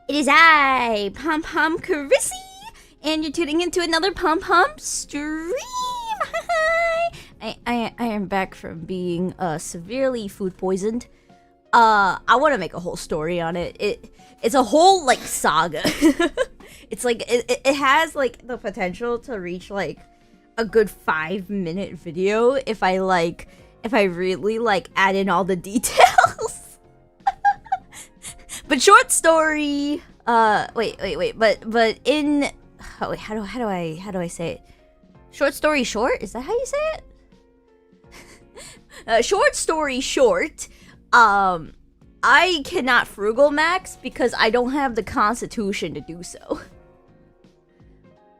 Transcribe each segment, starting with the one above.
It is I, Pom Pom Chrisy, and you're tuning into another Pom Pom stream. I am back from being severely food poisoned. I want to make a whole story on it. It's a whole like saga. It's like it has like the potential to reach like a good 5-minute video if I really like add in all the details. But short story. Wait. But in how do I say it? Short story short. Is that how you say it? Short story short. I cannot frugal max because I don't have the constitution to do so.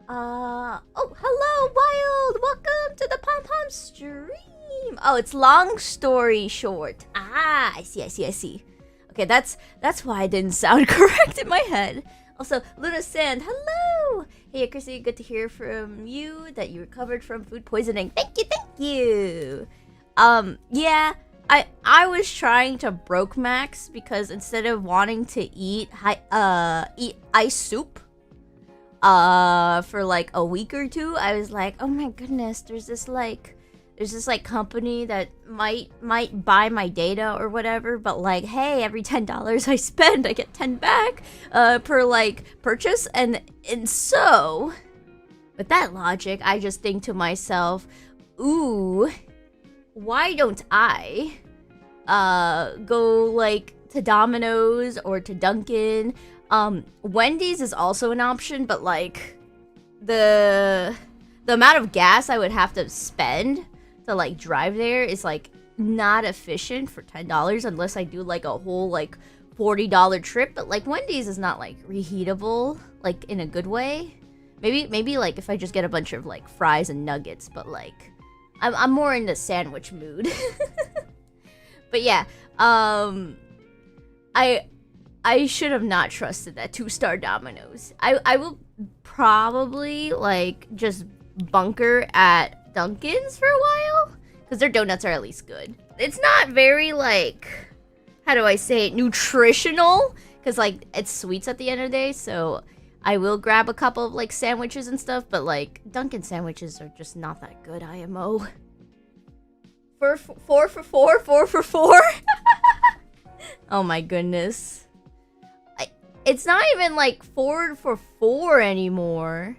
Oh, hello, Wild. Welcome to the Pom Pom stream. Oh, it's long story short. Ah, I see. Okay, that's why I didn't sound correct in my head. Also, Luna Sand, hello! Hey, Chrisy, good to hear from you that you recovered from food poisoning. Thank you! Yeah, I was trying to broke max because instead of wanting to eat ice soup for like a week or two, I was like, oh my goodness, there's this company that might buy my data or whatever, but like, hey, every $10 I spend, I get 10 back per like purchase, and so with that logic, I just think to myself, ooh, why don't I go like to Domino's or to Dunkin'? Wendy's is also an option, but like the amount of gas I would have to spend to like drive there is like not efficient for $10 unless I do like a whole like $40 trip. But like Wendy's is not like reheatable like in a good way. Maybe like if I just get a bunch of like fries and nuggets, but like I'm more in the sandwich mood. But yeah, I should have not trusted that 2-star Domino's. I will probably like just bunker at Dunkin's for a while because their donuts are at least good. It's not very like, how do I say it, nutritional, because like it's sweets at the end of the day, so I will grab a couple of like sandwiches and stuff, but like Dunkin' sandwiches are just not that good. IMO. 4 for 4. Oh my goodness. It's not even like 4 for 4 anymore.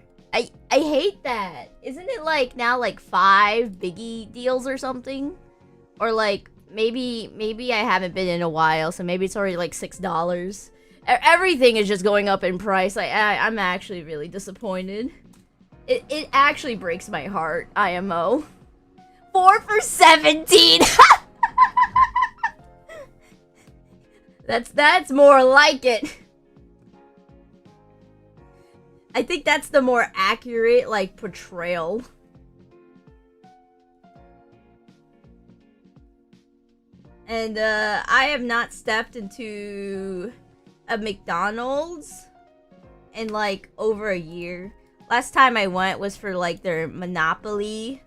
I hate that. Isn't it like now like 5 biggie deals or something? Or like maybe I haven't been in a while, so maybe it's already like $6. Everything is just going up in price. I'm actually really disappointed. It actually breaks my heart. IMO. 4 for 17. That's more like it. I think that's the more accurate, like, portrayal. And, I have not stepped into a McDonald's in, like, over a year. Last time I went was for, like, their Monopoly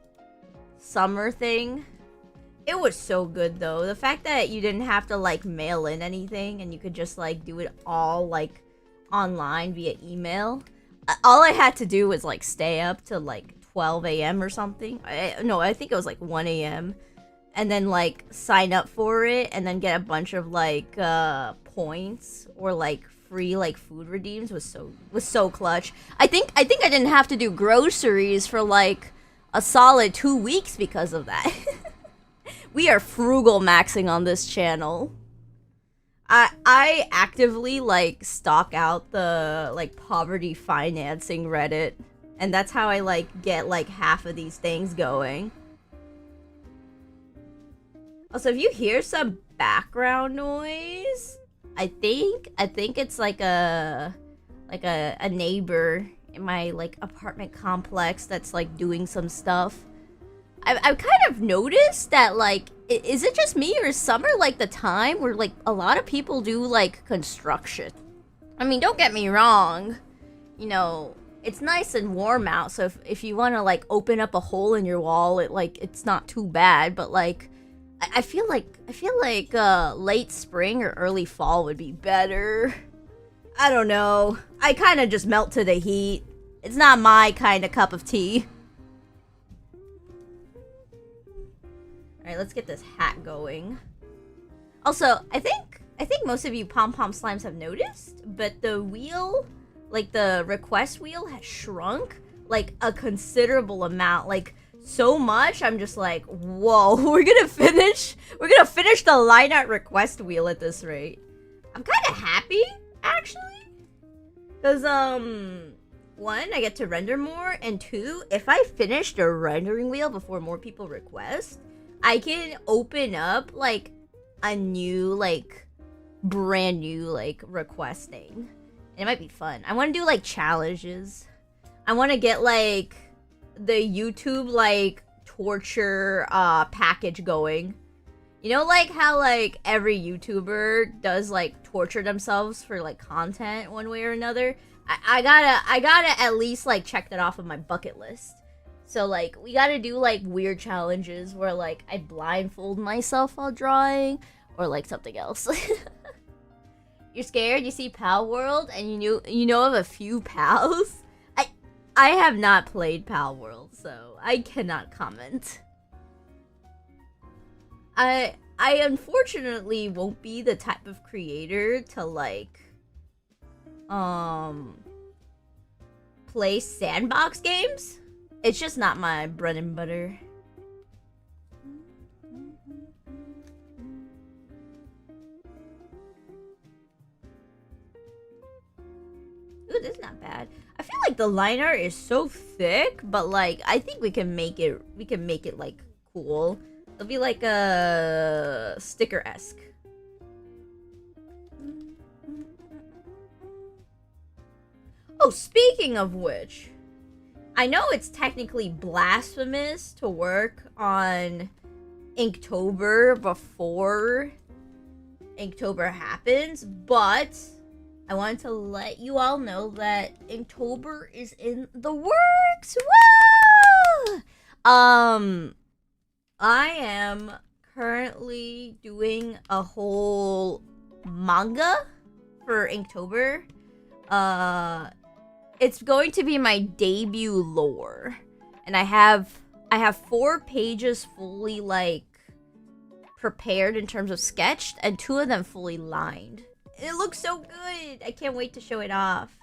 summer thing. It was so good, though. The fact that you didn't have to, like, mail in anything and you could just, like, do it all, like, online via email. All I had to do was, like, stay up till, like, 12 a.m. or something. No, I think it was, like, 1 a.m. And then, like, sign up for it and then get a bunch of, like, points or, like, free, like, food redeems was so clutch. I think I didn't have to do groceries for, like, a solid 2 weeks because of that. We are frugal maxing on this channel. I actively, like, stalk out the, like, poverty financing Reddit. And that's how I, like, get, like, half of these things going. Also, if you hear some background noise, I think it's, like a neighbor in my, like, apartment complex that's, like, doing some stuff. I've kind of noticed that, like, is it just me, or is summer, like, the time where, like, a lot of people do, like, construction? I mean, don't get me wrong. You know, it's nice and warm out, so if you want to, like, open up a hole in your wall, it's not too bad, but, like, I feel like late spring or early fall would be better. I don't know. I kind of just melt to the heat. It's not my kind of cup of tea. Alright, let's get this hat going. Also, I think most of you pom-pom slimes have noticed, but the wheel, like the request wheel, has shrunk like a considerable amount. Like, so much, I'm just like, whoa, we're gonna finish the line art request wheel at this rate. I'm kind of happy, actually, because one, I get to render more, and two, if I finish the rendering wheel before more people request, I can open up, like, a new, like, brand new, like, requesting. And it might be fun. I want to do, like, challenges. I want to get, like, the YouTube, like, torture, package going. You know, like, how, like, every YouTuber does, like, torture themselves for, like, content one way or another? I gotta at least, like, check that off of my bucket list. So, like, we gotta do, like, weird challenges where, like, I blindfold myself while drawing, or, like, something else. You're scared? You see Pal World, and you know of a few pals? I have not played Pal World, so I cannot comment. I unfortunately won't be the type of creator to, like, play sandbox games. It's just not my bread and butter. Ooh, this is not bad. I feel like the line art is so thick, but, like, I think we can make it like, cool. It'll be like a sticker-esque. Oh, speaking of which, I know it's technically blasphemous to work on Inktober before Inktober happens, but I wanted to let you all know that Inktober is in the works. Woo! I am currently doing a whole manga for Inktober. It's going to be my debut lore, and I have 4 pages fully, like, prepared in terms of sketched, and 2 of them fully lined. It looks so good. I can't wait to show it off.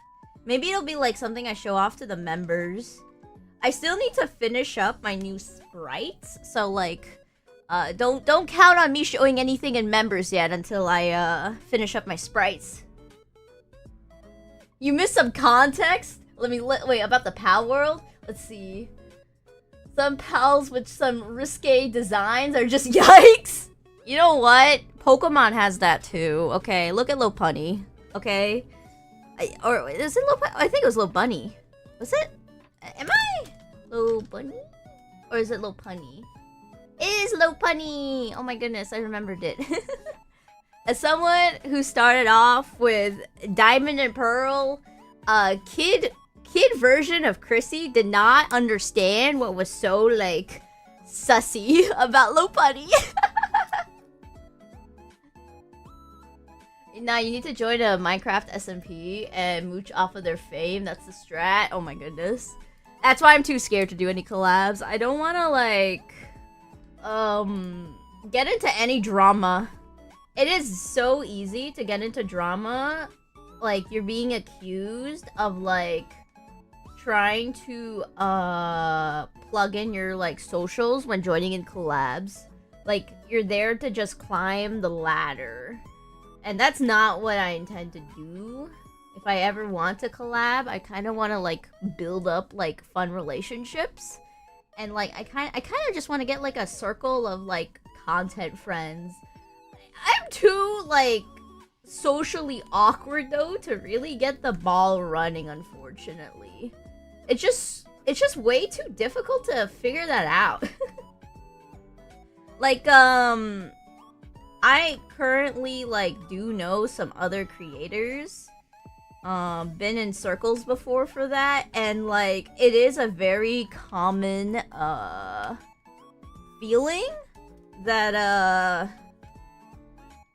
Maybe it'll be like something I show off to the members. I still need to finish up my new sprites, so, like, don't count on me showing anything in members yet until I finish up my sprites. You missed some context? Wait, about the Pal World? Let's see. Some pals with some risque designs are just yikes. You know what? Pokemon has that too. Okay, look at Lopunny. Okay, or is it Lopunny? I think it was Lobunny. Was it? Am I Lobunny? Or is it Lopunny? It is Lopunny! Oh my goodness, I remembered it. As someone who started off with Diamond and Pearl, kid version of Chrisy did not understand what was so, like, sussy about Lopunny. Nah, you need to join a Minecraft SMP and mooch off of their fame. That's the strat. Oh my goodness. That's why I'm too scared to do any collabs. I don't want to, like, get into any drama. It is so easy to get into drama. Like, you're being accused of, like, trying to, plug in your, like, socials when joining in collabs. Like, you're there to just climb the ladder. And that's not what I intend to do. If I ever want to collab, I kind of want to, like, build up, like, fun relationships. And, like, I kind of just want to get, like, a circle of, like, content friends. I'm too, like, socially awkward, though, to really get the ball running, unfortunately. It's just way too difficult to figure that out. Like, I currently, like, do know some other creators. Been in circles before for that, and, like, it is a very common, feeling that,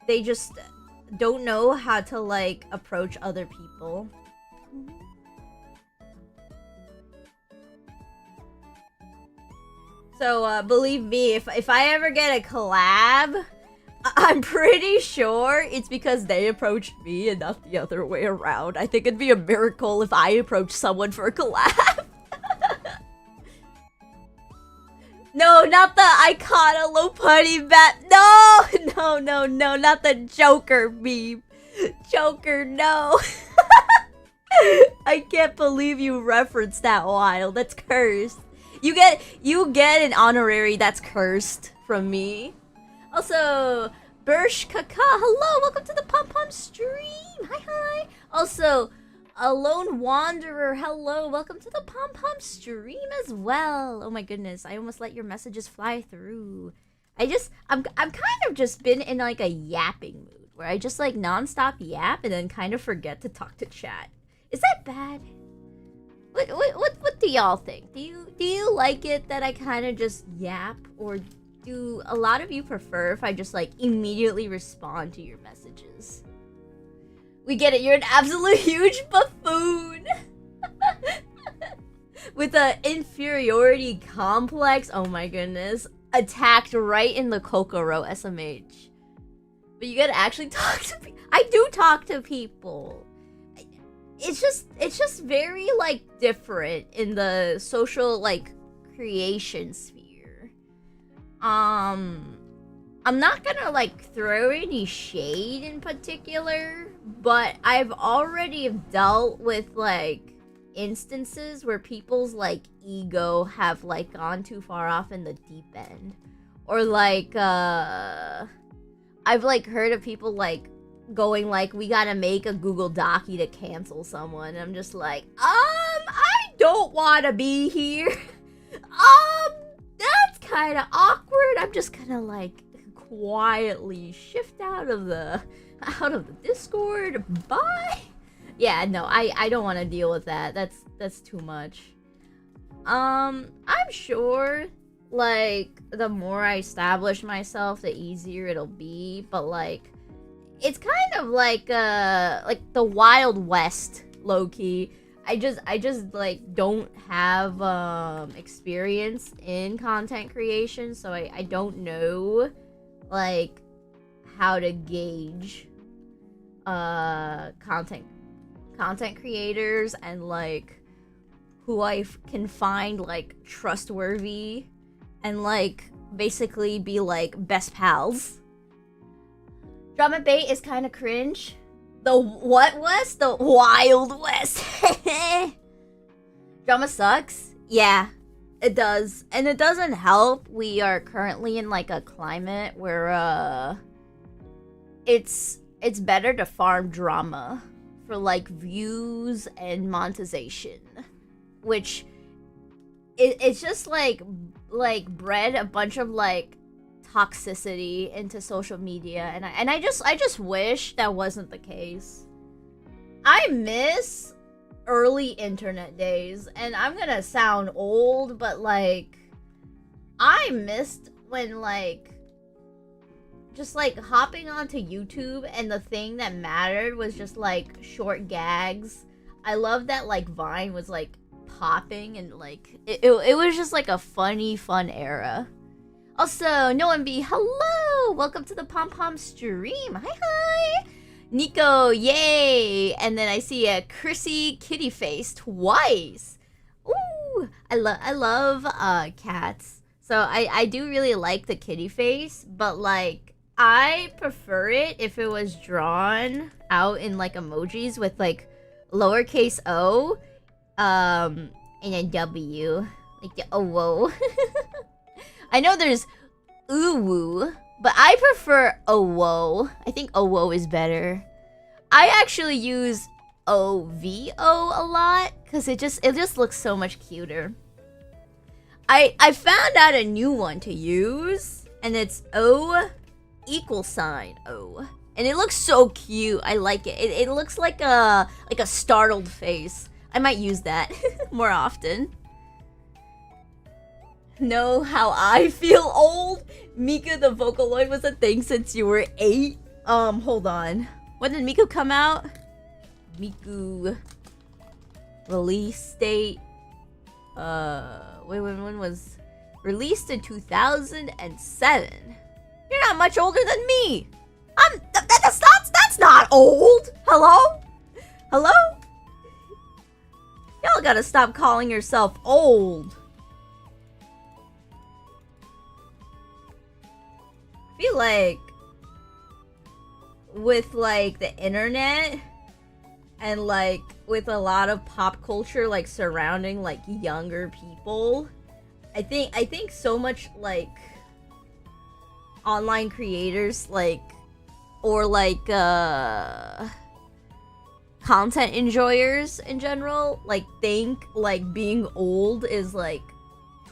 they just don't know how to, like, approach other people. So, believe me, if I ever get a collab, I'm pretty sure it's because they approached me and not the other way around. I think it'd be a miracle if I approached someone for a collab. No, not the Icona Lopunny bat. No, not the Joker meme. Joker, no. I can't believe you referenced that, Wild. That's cursed. You get an honorary that's cursed from me. Also, Bursh Kaka, hello, welcome to the Pom Pom stream. Hi. Also, A Lone Wanderer, hello, welcome to the Pom Pom stream as well. Oh my goodness, I almost let your messages fly through. I'm kind of just been in, like, a yapping mood where I just, like, nonstop yap and then kind of forget to talk to chat. Is that bad? What do y'all think? Do you like it that I kind of just yap, or do a lot of you prefer if I just, like, immediately respond to your messages? We get it, you're an absolute huge buffoon! With an inferiority complex, oh my goodness. Attacked right in the Kokoro, SMH. But you gotta actually talk to people. I do talk to people. It's just very, like, different in the social, like, creation sphere. I'm not gonna, like, throw any shade in particular, but I've already dealt with, like, instances where people's, like, ego have, like, gone too far off in the deep end. Or, like, I've, like, heard of people, like, going, like, we gotta make a Google Docie to cancel someone. And I'm just like, I don't wanna be here. That's kind of awkward. I'm just gonna, like, quietly shift out of the Discord. Bye. Yeah, no, I don't want to deal with that. That's too much. I'm sure, like, the more I establish myself, the easier it'll be. But, like, it's kind of like the Wild West, low-key. I just like don't have experience in content creation, so I don't know, like, how to gauge content creators and, like, who I can find, like, trustworthy and, like, basically be, like, best pals. Drama bait is kind of cringe. The what West? The Wild West. Drama sucks? Yeah. It does. And it doesn't help. We are currently in like a climate where it's better to farm drama for like views and monetization, which it's just like bred a bunch of like toxicity into social media, and I just wish that wasn't the case. I miss early internet days, and I'm gonna sound old, but like I missed when like just like hopping onto YouTube and the thing that mattered was just like short gags. I love that like Vine was like popping, and like it was just like a fun era. Also, No One Be, hello! Welcome to the Pom Pom stream. Hi! Niko, yay! And then I see a Chrisy kitty face twice. Ooh! I love cats. So I do really like the kitty face, but like I prefer it if it was drawn out in like emojis with like lowercase o and a W. Like the oh whoa. I know there's ooh, but I prefer oh whoa. I think oh whoa is better. I actually use OVO a lot because it just looks so much cuter. I found out a new one to use, and it's O =O, and it looks so cute. I like it. It looks like a startled face. I might use that more often. Know how I feel old? Miku the Vocaloid was a thing since you were 8. Hold on. When did Miku come out? Miku release date. When was released in 2007? You're not much older than me. That's not old. Hello? Y'all gotta stop calling yourself old. I feel like with like the internet and like with a lot of pop culture like surrounding like younger people, I think so much like online creators like or like content enjoyers in general like think like being old is like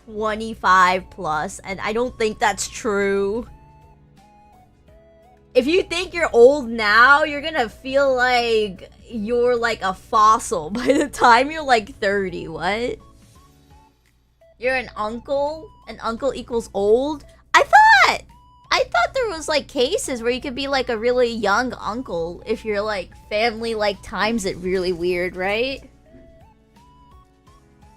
25 plus, and I don't think that's true. If you think you're old now, you're gonna feel like you're like a fossil by the time you're like 30. What? You're an uncle? An uncle equals old? I thought there was like cases where you could be like a really young uncle if your like family like times it really weird, right?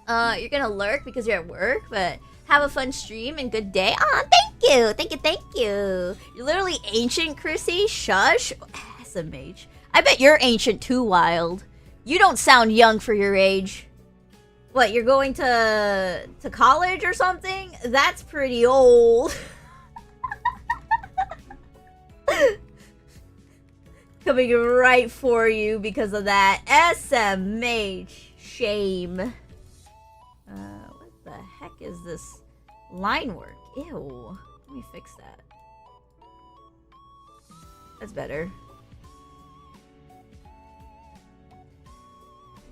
You're gonna lurk because you're at work, but have a fun stream and good day. Aw, thank you. You're literally ancient, Chrissy. Shush. SMH. I bet you're ancient too, Wild. You don't sound young for your age. What, you're going to college or something? That's pretty old. Coming right for you because of that. SMH. Shame. What the heck is this line work? Ew. Let me fix that. That's better.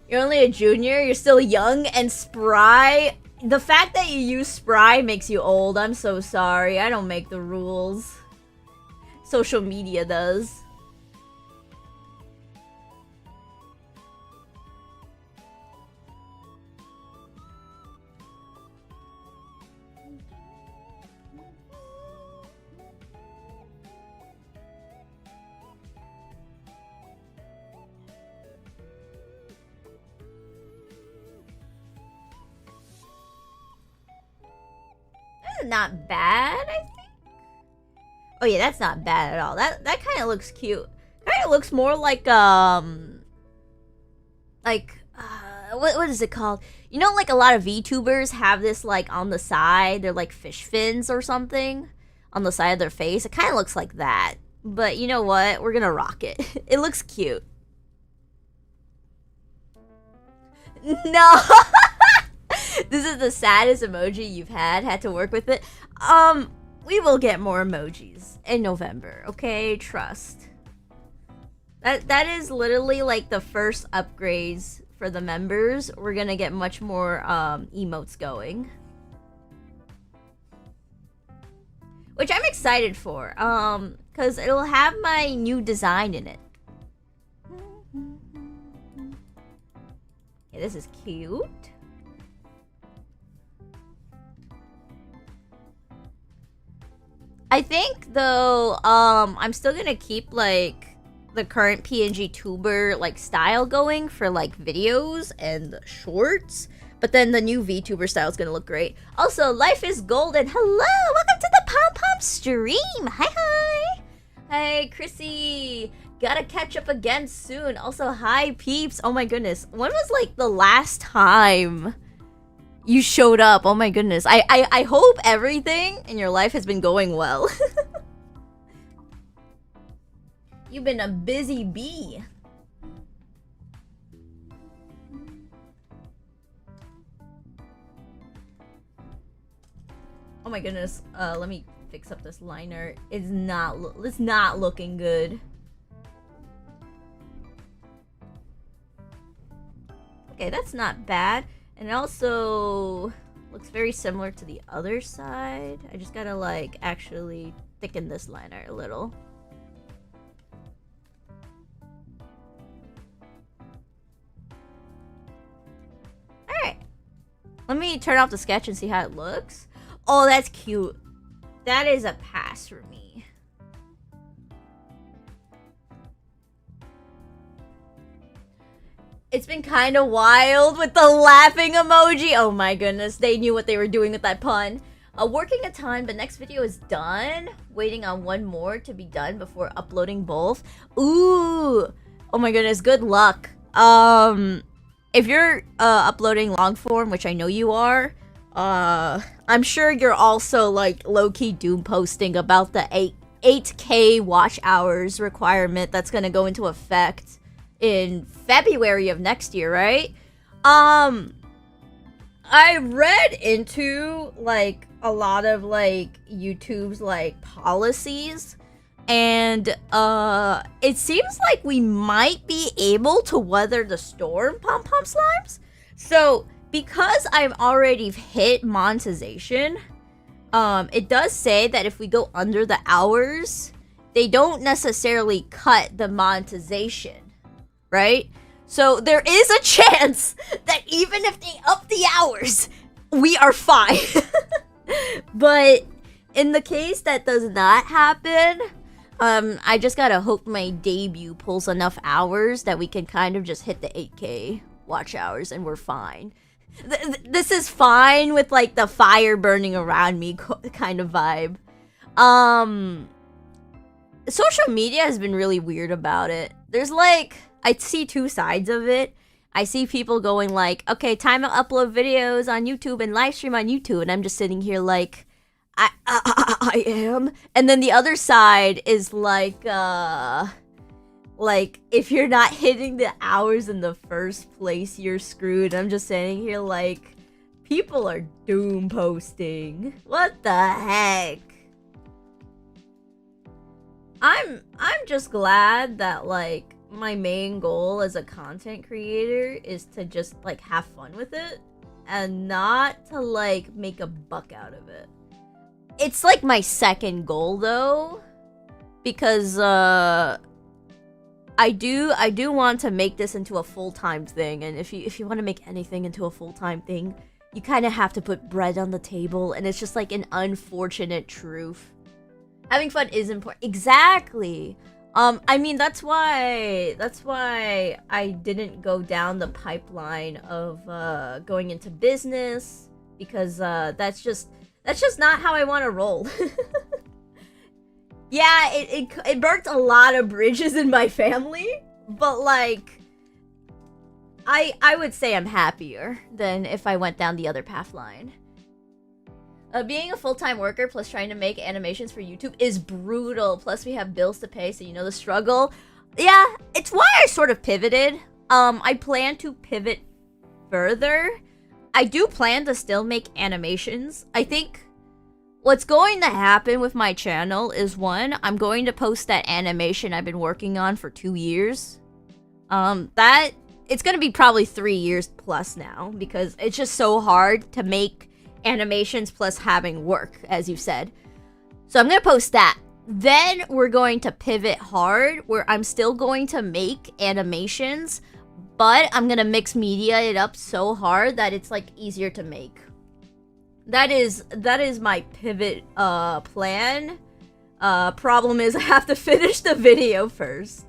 You're only a junior? You're still young and spry? The fact that you use spry makes you old. I'm so sorry. I don't make the rules. Social media does. Not bad, I think. Oh yeah, that's not bad at all. That kind of looks cute. Kind of looks more like what is it called? You know, like a lot of VTubers have this like on the side. They're like fish fins or something on the side of their face. It kind of looks like that. But you know what? We're gonna rock it. It looks cute. No. This is the saddest emoji you've had to work with it. We will get more emojis in November, okay? Trust. That is literally like the first upgrades for the members. We're gonna get much more emotes going. Which I'm excited for, because it'll have my new design in it. Yeah, this is cute. I think, though, I'm still gonna keep, like, the current PNG tuber, like, style going for, like, videos and shorts. But then the new VTuber style is gonna look great. Also, Life is Golden. Hello! Welcome to the Pom-Pom stream! Hi! Hey, Chrisy! Gotta catch up again soon. Also, hi, peeps! Oh my goodness. When was, like, the last time you showed up? Oh my goodness. I hope everything in your life has been going well. You've been a busy bee. Oh my goodness, let me fix up this liner. It's not looking good. Okay, that's not bad. And it also looks very similar to the other side. I just gotta, like, actually thicken this liner a little. Alright. Let me turn off the sketch and see how it looks. Oh, that's cute. That is a pass for me. It's been kind of wild with the laughing emoji. Oh my goodness, they knew what they were doing with that pun. Working a ton, but next video is done. Waiting on one more to be done before uploading both. Ooh. Oh my goodness, good luck. If you're uploading long form, which I know you are, I'm sure you're also, like, low-key doom posting about the 8K watch hours requirement that's gonna go into effect in February of next year, right? I read into, like, a lot of, like, YouTube's, like, policies, and it seems like we might be able to weather the storm, Pom-Pom Slimes. So because I've already hit monetization, it does say that if we go under the hours, they don't necessarily cut the monetization, right? So there is a chance that even if they up the hours, we are fine. But in the case that does not happen, I just gotta hope my debut pulls enough hours that we can kind of just hit the 8K watch hours and we're fine. This is fine with, like, the fire burning around me kind of vibe. Social media has been really weird about it. There's, like, I see two sides of it. I see people going like, okay, time to upload videos on YouTube and live stream on YouTube, and I'm just sitting here like, I am. And then the other side is like if you're not hitting the hours in the first place, you're screwed. I'm just sitting here like, people are doom posting. What the heck? I'm just glad that, like, my main goal as a content creator is to just, like, have fun with it and not to, like, make a buck out of it. It's, like, my second goal, though, because I do want to make this into a full-time thing, and if you want to make anything into a full-time thing, you kind of have to put bread on the table, and it's just, like, an unfortunate truth. Having fun is important. Exactly. I mean, that's why I didn't go down the pipeline of going into business, because that's just not how I want to roll. Yeah, it burnt a lot of bridges in my family, but, like, I would say I'm happier than if I went down the other path line. Being a full-time worker plus trying to make animations for YouTube is brutal. Plus, we have bills to pay, so you know the struggle. Yeah, it's why I sort of pivoted. I plan to pivot further. I do plan to still make animations. I think what's going to happen with my channel is, one, I'm going to post that animation I've been working on for 2 years. That it's gonna be probably 3 years plus now, because it's just so hard to make animations plus having work, as you said. So I'm gonna post that. Then we're going to pivot hard, where I'm still going to make animations, but I'm gonna mix media it up so hard that it's like easier to make. That is my pivot plan. Problem is I have to finish the video first.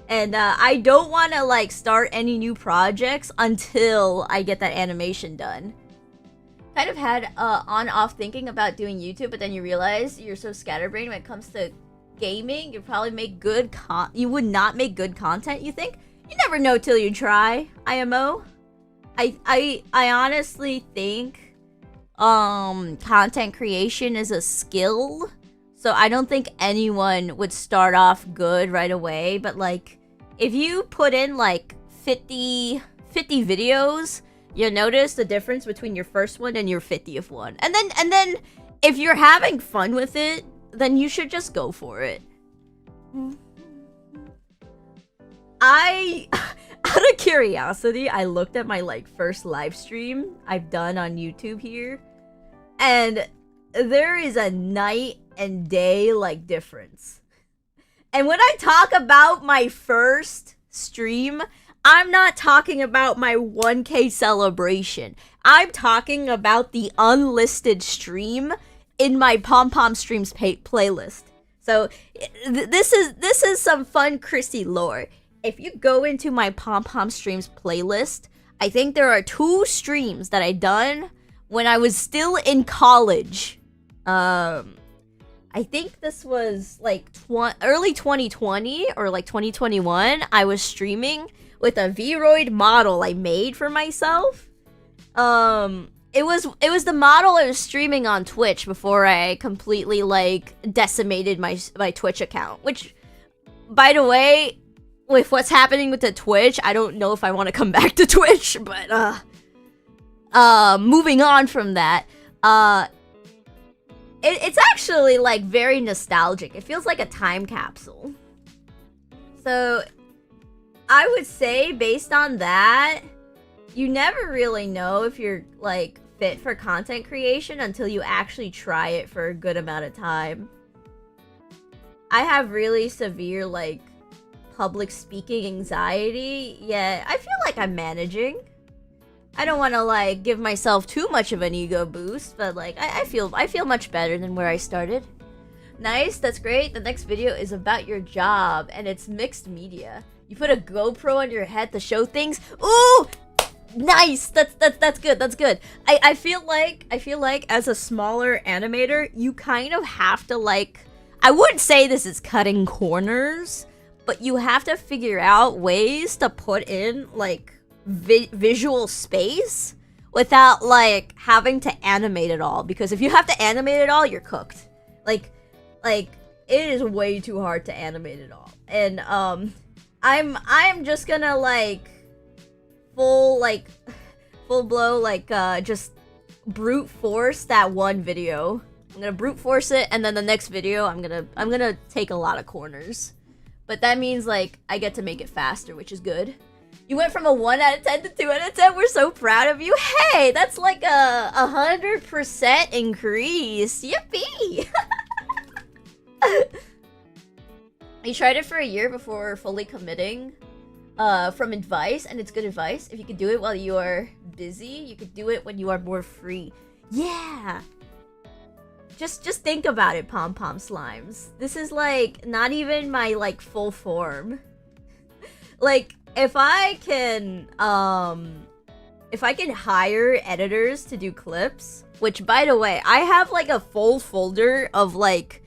And I don't want to like start any new projects until I get that animation done. Kind of had on-off thinking about doing YouTube, but then you realize you're so scatterbrained when it comes to gaming. You probably make you would not make good content, you think? You never know till you try, IMO. I honestly think content creation is a skill. So I don't think anyone would start off good right away, but like if you put in like 50 videos, you'll notice the difference between your first one and your 50th one. And then if you're having fun with it, then you should just go for it. Out of curiosity, I looked at my like first live stream I've done on YouTube here, and there is a night and day like difference. And when I talk about my first stream, I'm not talking about my 1K celebration. I'm talking about the unlisted stream in my Pom Pom Streams playlist. So this is some fun Chrisy lore. If you go into my Pom Pom Streams playlist, I think there are 2 streams that I done when I was still in college. I think this was like early 2020 or like 2021. I was streaming with a Vroid model I made for myself. It was the model I was streaming on Twitch before I completely like decimated my Twitch account. Which, by the way, with what's happening with the Twitch, I don't know if I want to come back to Twitch. But moving on from that, it's actually like very nostalgic. It feels like a time capsule. So I would say, based on that, you never really know if you're like fit for content creation until you actually try it for a good amount of time. I have really severe like public speaking anxiety, yet I feel like I'm managing. I don't want to like give myself too much of an ego boost, but like I feel much better than where I started. Nice, that's great. The next video is about your job, and it's mixed media. You put a GoPro on your head to show things. Ooh, nice. That's good. That's good. I feel like as a smaller animator, you kind of have to like, I wouldn't say this is cutting corners, but you have to figure out ways to put in like visual space without like having to animate it all, because if you have to animate it all, you're cooked. Like it is way too hard to animate it all. And I'm just gonna like full blow like just brute force that one video. I'm gonna brute force it, and then the next video I'm gonna take a lot of corners. But that means like I get to make it faster, which is good. You went from a 1 out of 10 to 2 out of 10. We're so proud of you. Hey, that's like a 100% increase. Yippee! You tried it for a year before fully committing from advice, and it's good advice. If you could do it while you are busy, you could do it when you are more free. Yeah! Just think about it, Pom Pom Slimes. This is like not even my like full form. Like, if I can hire editors to do clips, which by the way, I have like a full folder of like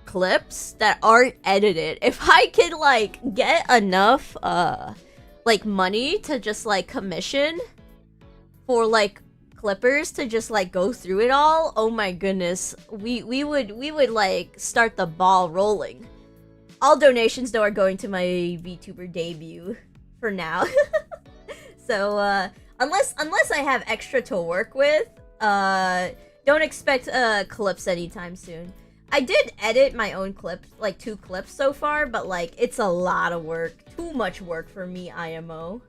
clips that aren't edited. If I could like get enough like money to just like commission for like clippers to just like go through it all, oh my goodness, we would like start the ball rolling. All donations though are going to my VTuber debut for now. So Unless I have extra to work with, don't expect clips anytime soon. I did edit my own clips, like 2 clips so far, but like it's a lot of work. Too much work for me, IMO.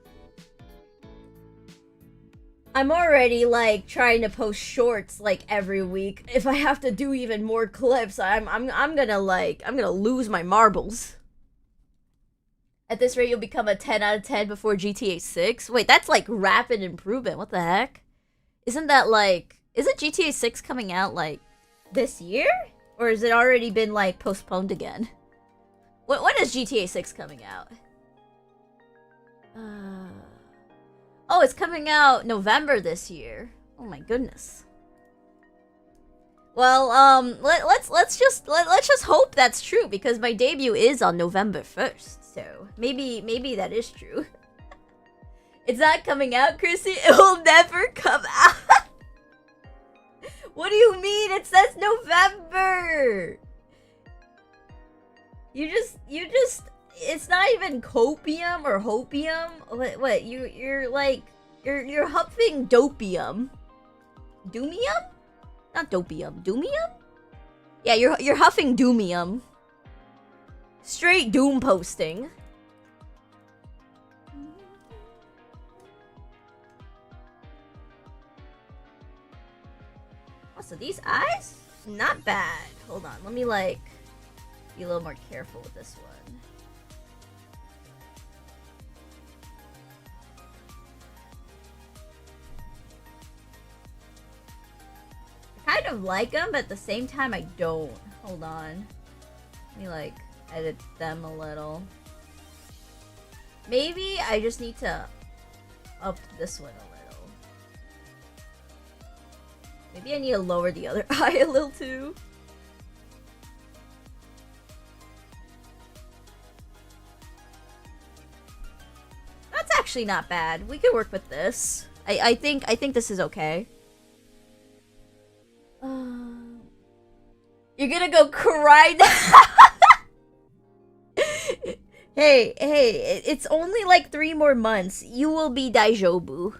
I'm already like trying to post shorts like every week. If I have to do even more clips, I'm gonna lose my marbles. At this rate, you'll become a 10 out of 10 before GTA 6. Wait, that's like rapid improvement. What the heck? Isn't GTA 6 coming out like this year? Or has it already been like postponed again? When is GTA 6 coming out? Oh, it's coming out November this year. Oh my goodness. Well, let's just hope that's true, because my debut is on November 1st. So maybe that is true. It's not coming out, Chrissy. It will never come out. What do you mean? It says November. You just. It's not even copium or hopium. What? You're huffing dopium. Doomium? Not dopium. Doomium? Yeah, you're huffing doomium. Straight doom posting. So these eyes? Not bad. Hold on, let me like be a little more careful with this one. I kind of like them, but at the same time I don't. Hold on. Let me like edit them a little. Maybe I just need to up this one a little. Maybe I need to lower the other eye a little too. That's actually not bad. We could work with this. I think this is okay. You're gonna go cry now. Hey, it's only like 3 more months. You will be Daijobu.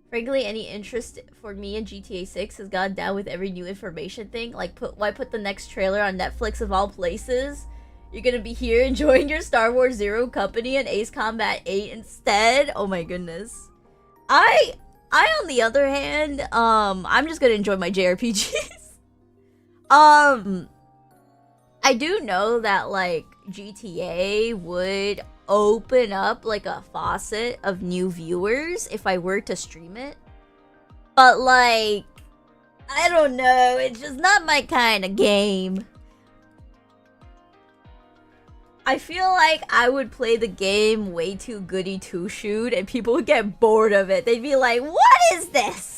Frankly, any interest for me in GTA 6 has gone down with every new information thing. Like, why put the next trailer on Netflix of all places? You're gonna be here enjoying your Star Wars Zero Company and Ace Combat 8 instead? Oh my goodness. I on the other hand, I'm just gonna enjoy my JRPGs. I do know that, like, GTA would open up, like, a faucet of new viewers if I were to stream it. But, like, I don't know. It's just not my kind of game. I feel like I would play the game way too goody two-shoot and people would get bored of it. They'd be like, what is this?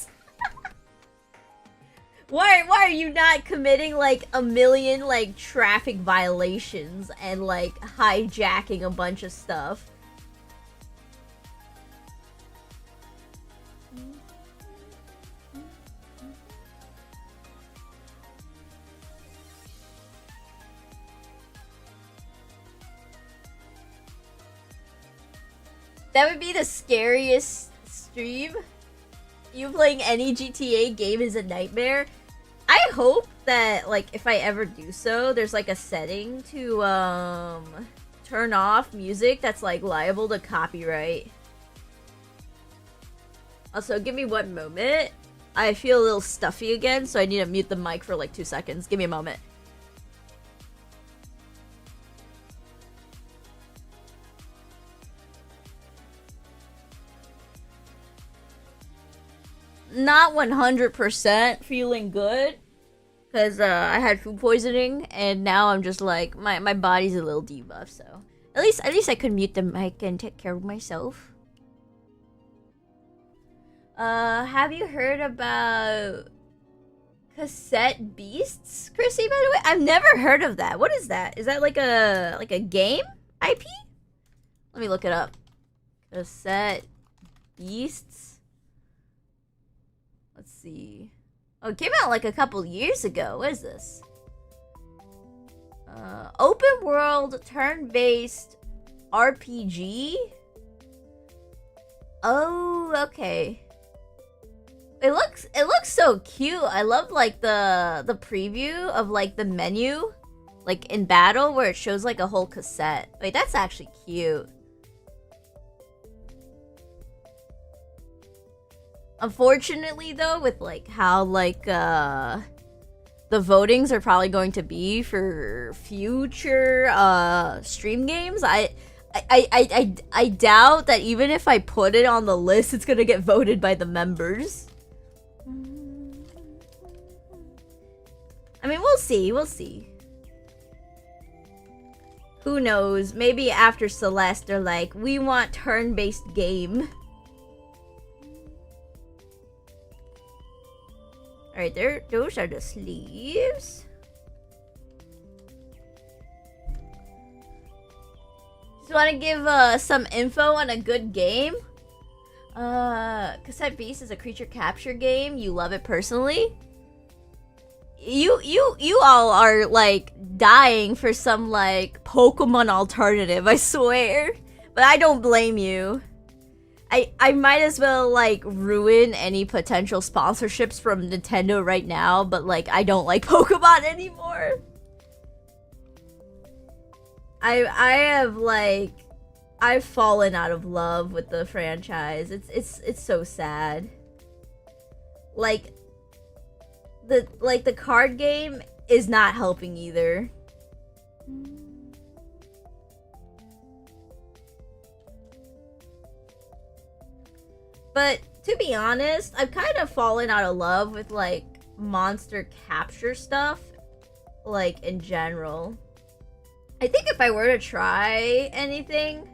Why are you not committing like a million like traffic violations and like hijacking a bunch of stuff? That would be the scariest stream. You playing any GTA game is a nightmare. I hope that, like, if I ever do so, there's, like, a setting to, turn off music that's, like, liable to copyright. Also, give me 1 moment. I feel a little stuffy again, so I need to mute the mic for, like, 2 seconds. Give me a moment. Not 100% feeling good, because I had food poisoning, and now I'm just like, my body's a little debuffed, so at least I could mute the mic and take care of myself. Have you heard about cassette beasts, Chrissy, by the way? I've never heard of that. What is that? Is that like a game IP? Let me look it up. Cassette beasts. Let's see. Oh, it came out like a couple years ago. What is this? Open world turn-based RPG? Oh, okay. It looks so cute. I love like the preview of like the menu, like in battle where it shows like a whole cassette. Wait, that's actually cute. Unfortunately though, with like how like the votings are probably going to be for future stream games, I doubt that even if I put it on the list, it's gonna get voted by the members. I mean, we'll see, we'll see. Who knows? Maybe after Celeste, they're like, we want turn-based game. Alright, those are the sleeves. Just want to give some info on a good game. Cassette Beast is a creature capture game. You love it personally. You all are like dying for some like Pokemon alternative, I swear. But I don't blame you. I might as well like ruin any potential sponsorships from Nintendo right now, but like I don't like Pokemon anymore. I've fallen out of love with the franchise. It's so sad. Like the card game is not helping either. But to be honest, I've kind of fallen out of love with like monster capture stuff, like in general. I think if I were to try anything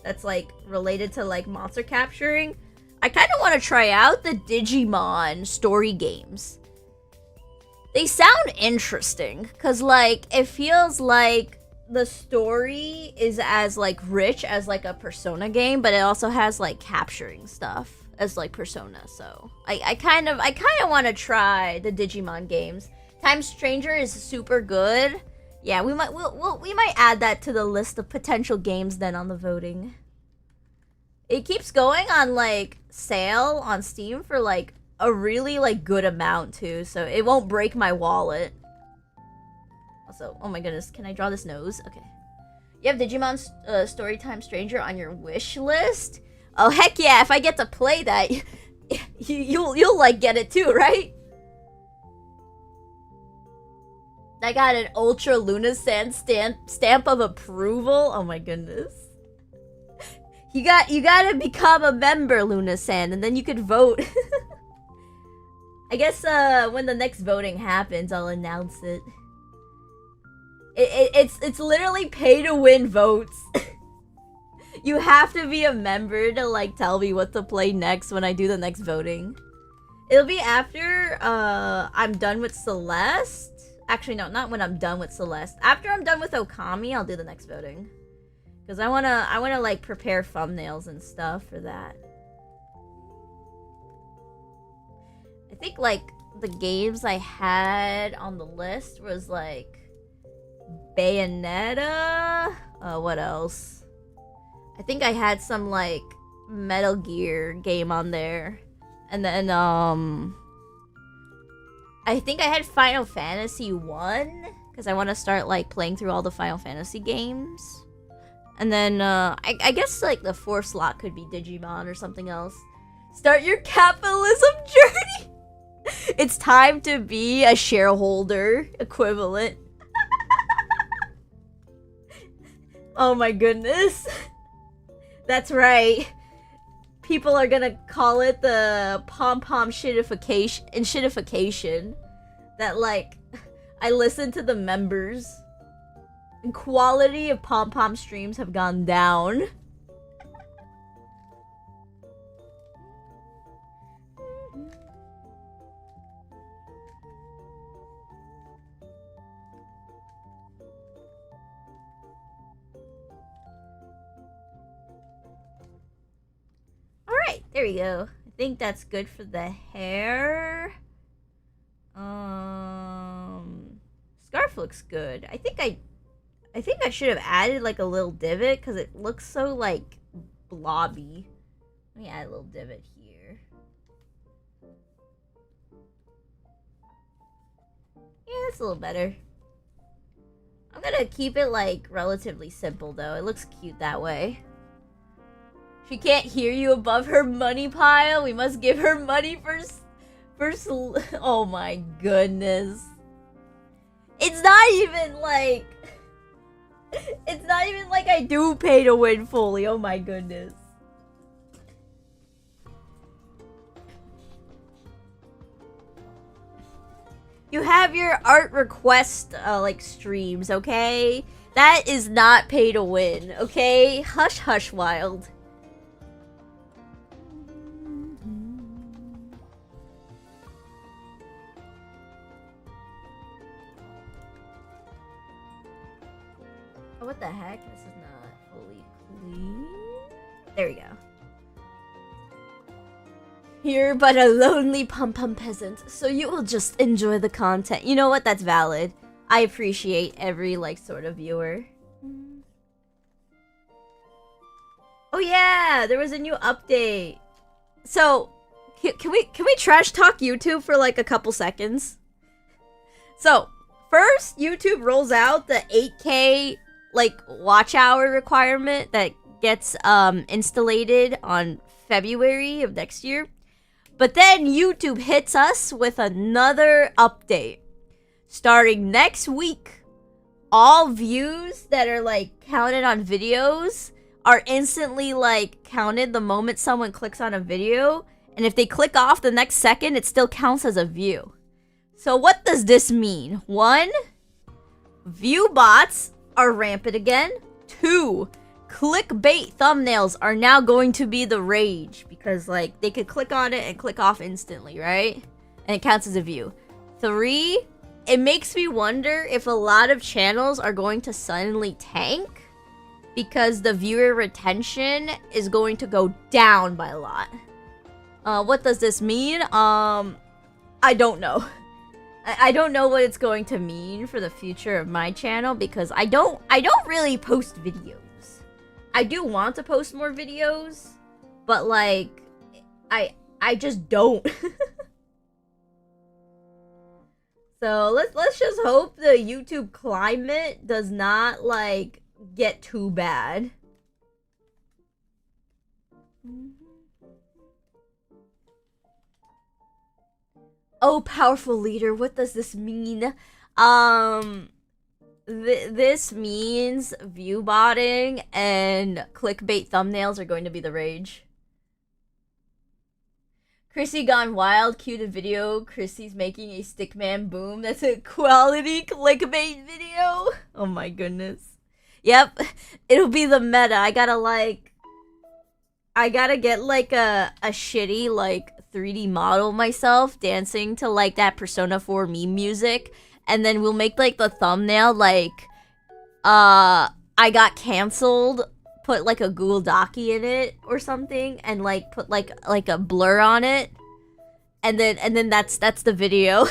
that's like related to like monster capturing, I kind of want to try out the Digimon story games. They sound interesting because like it feels like the story is as like rich as like a Persona game, but it also has like capturing stuff as like Persona. So I kind of want to try the Digimon games. Time Stranger is super good. Yeah, we might add that to the list of potential games then on the voting. It keeps going on like sale on Steam for like a really like good amount too, so it won't break my wallet. Also, oh my goodness, can I draw this nose? Okay. You have Digimon Storytime Stranger on your wish list? Oh heck yeah, if I get to play that, you'll like get it too, right? I got an Ultra Lunasand stamp of approval. Oh my goodness. You gotta become a member, Lunasand, and then you could vote. I guess when the next voting happens, I'll announce it. It's literally pay to win votes. You have to be a member to like tell me what to play next when I do the next voting. It'll be after I'm done with Celeste. Actually, no, not when I'm done with Celeste. After I'm done with Okami, I'll do the next voting. Because I wanna like prepare thumbnails and stuff for that. I think like the games I had on the list was like Bayonetta. What else? I think I had some like Metal Gear game on there. And then I think I had Final Fantasy 1 because I want to start like playing through all the Final Fantasy games. And then I guess like the fourth slot could be Digimon or something else. Start your capitalism journey. It's time to be a shareholder equivalent. Oh my goodness. That's right. People are gonna call it the pom-pom shitification. That like, I listen to the members. And quality of pom-pom streams have gone down. Alright, there we go. I think that's good for the hair. Scarf looks good. I think I should have added like a little divot because it looks so like blobby. Let me add a little divot here. Yeah, that's a little better. I'm gonna keep it, like, relatively simple, though. It looks cute that way. She can't hear you above her money pile. We must give her money for oh my goodness. It's not even like... It's not even like I do pay to win fully. Oh my goodness. You have your art request, like, streams, okay? That is not pay to win, okay? Hush, hush, Wild. Oh, what the heck? This is not fully clean. There we go. You're but a lonely pum-pum peasant, so you will just enjoy the content. You know what? That's valid. I appreciate every, like, sort of viewer. Oh yeah! There was a new update. So, can we trash talk YouTube for, like, a couple seconds? So, first, YouTube rolls out the 8K, like, watch hour requirement that gets, installated on February of next year. But then YouTube hits us with another update. Starting next week, all views that are, like, counted on videos are instantly, like, counted the moment someone clicks on a video. And if they click off the next second, it still counts as a view. So what does this mean? 1, view bots are rampant again. 2, clickbait thumbnails are now going to be the rage because, like, they could click on it and click off instantly, right? And it counts as a view. 3, it makes me wonder if a lot of channels are going to suddenly tank because the viewer retention is going to go down by a lot. What does this mean? I don't know. I don't know what it's going to mean for the future of my channel because I don't really post videos. I do want to post more videos, but, like, I just don't. So let's just hope the YouTube climate does not, like, get too bad. Oh, powerful leader, what does this mean? This means view botting and clickbait thumbnails are going to be the rage. Chrissy gone wild, cue the video. Chrissy's making a stickman boom. That's a quality clickbait video. Oh my goodness. Yep, it'll be the meta. I gotta get, like, a shitty, like, 3D model myself dancing to, like, that Persona 4 meme music. And then we'll make, like, the thumbnail, like, I got canceled, put, like, a Google Docky in it or something, and, like, put, like a blur on it. And then that's the video.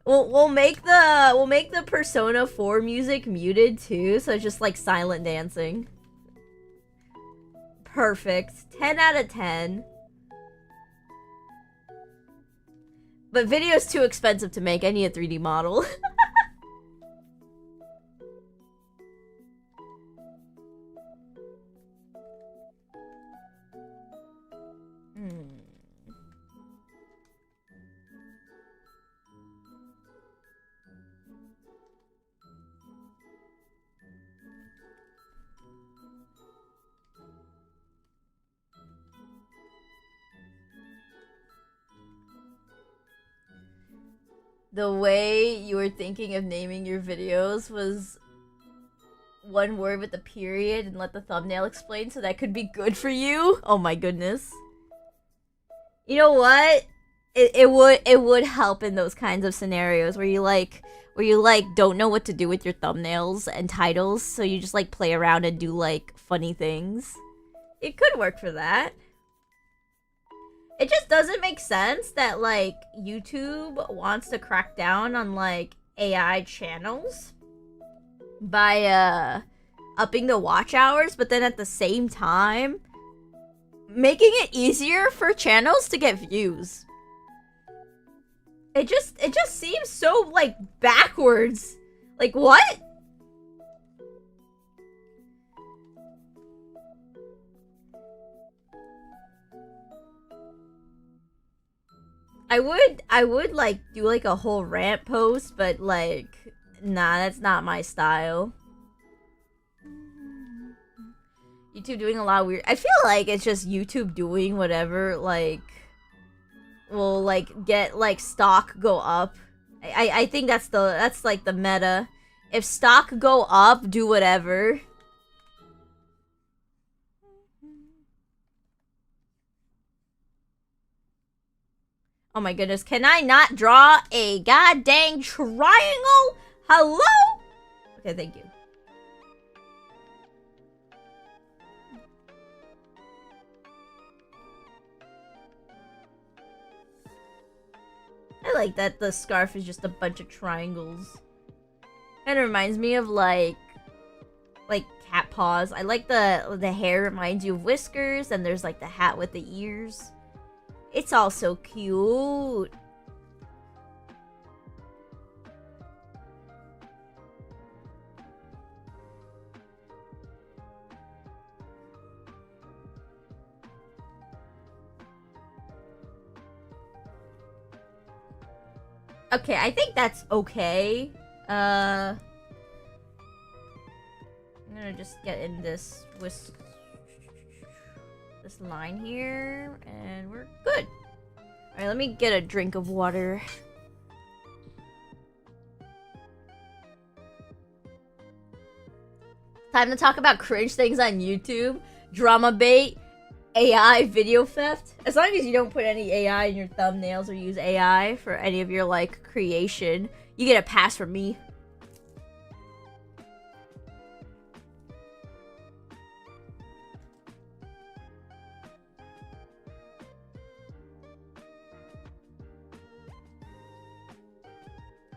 We'll make the Persona 4 music muted too, so it's just, like, silent dancing. Perfect. 10 out of 10. But video's too expensive to make. I need a 3D model. The way you were thinking of naming your videos was one word with a period and let the thumbnail explain, so that could be good for you. Oh my goodness. You know what? It would help in those kinds of scenarios where you don't know what to do with your thumbnails and titles, so you just, like, play around and do, like, funny things. It could work for that. It just doesn't make sense that, like, YouTube wants to crack down on, like, AI channels by upping the watch hours, but then at the same time making it easier for channels to get views. It just seems so like backwards. Like what? I would like do like a whole rant post, but like nah, that's not my style. YouTube doing a lot of weird. I feel like it's just YouTube doing whatever, like will like get like stock go up. I think that's like the meta. If stock go up, do whatever. Oh my goodness, can I not draw a goddamn triangle? Hello? Okay, thank you. I like that the scarf is just a bunch of triangles. Kind of reminds me of like cat paws. I like the hair reminds you of whiskers, and there's like the hat with the ears. It's all so cute. Okay, I think that's okay. I'm gonna just get in this line here, and we're good. Alright, let me get a drink of water. Time to talk about cringe things on YouTube. Drama bait. AI video theft. As long as you don't put any AI in your thumbnails or use AI for any of your like creation, you get a pass from me.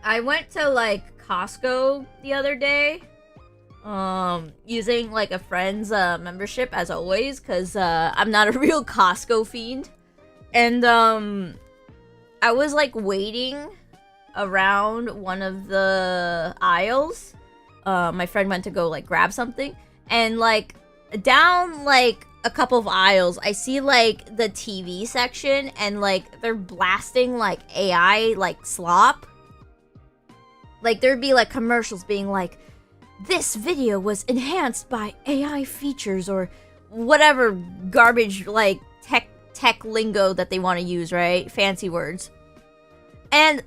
I went to like Costco the other day. Using like a friend's membership as always, because I'm not a real Costco fiend. And I was like waiting around one of the aisles. My friend went to go like grab something, and like down like a couple of aisles I see like the TV section, and like they're blasting like AI like slop. Like there'd be like commercials being like, this video was enhanced by AI features, or whatever garbage like tech lingo that they want to use, right? Fancy words. And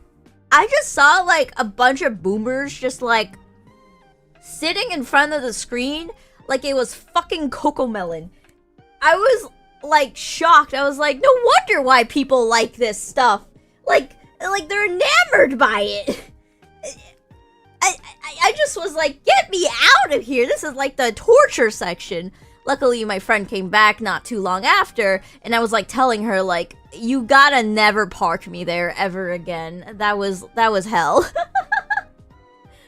I just saw like a bunch of boomers just like sitting in front of the screen like it was fucking Cocomelon. I was like shocked. I was like, no wonder why people like this stuff. Like they're enamored by it. I just was like, get me out of here. This is like the torture section. Luckily, my friend came back not too long after, and I was like telling her like, you gotta never park me there ever again. That was hell.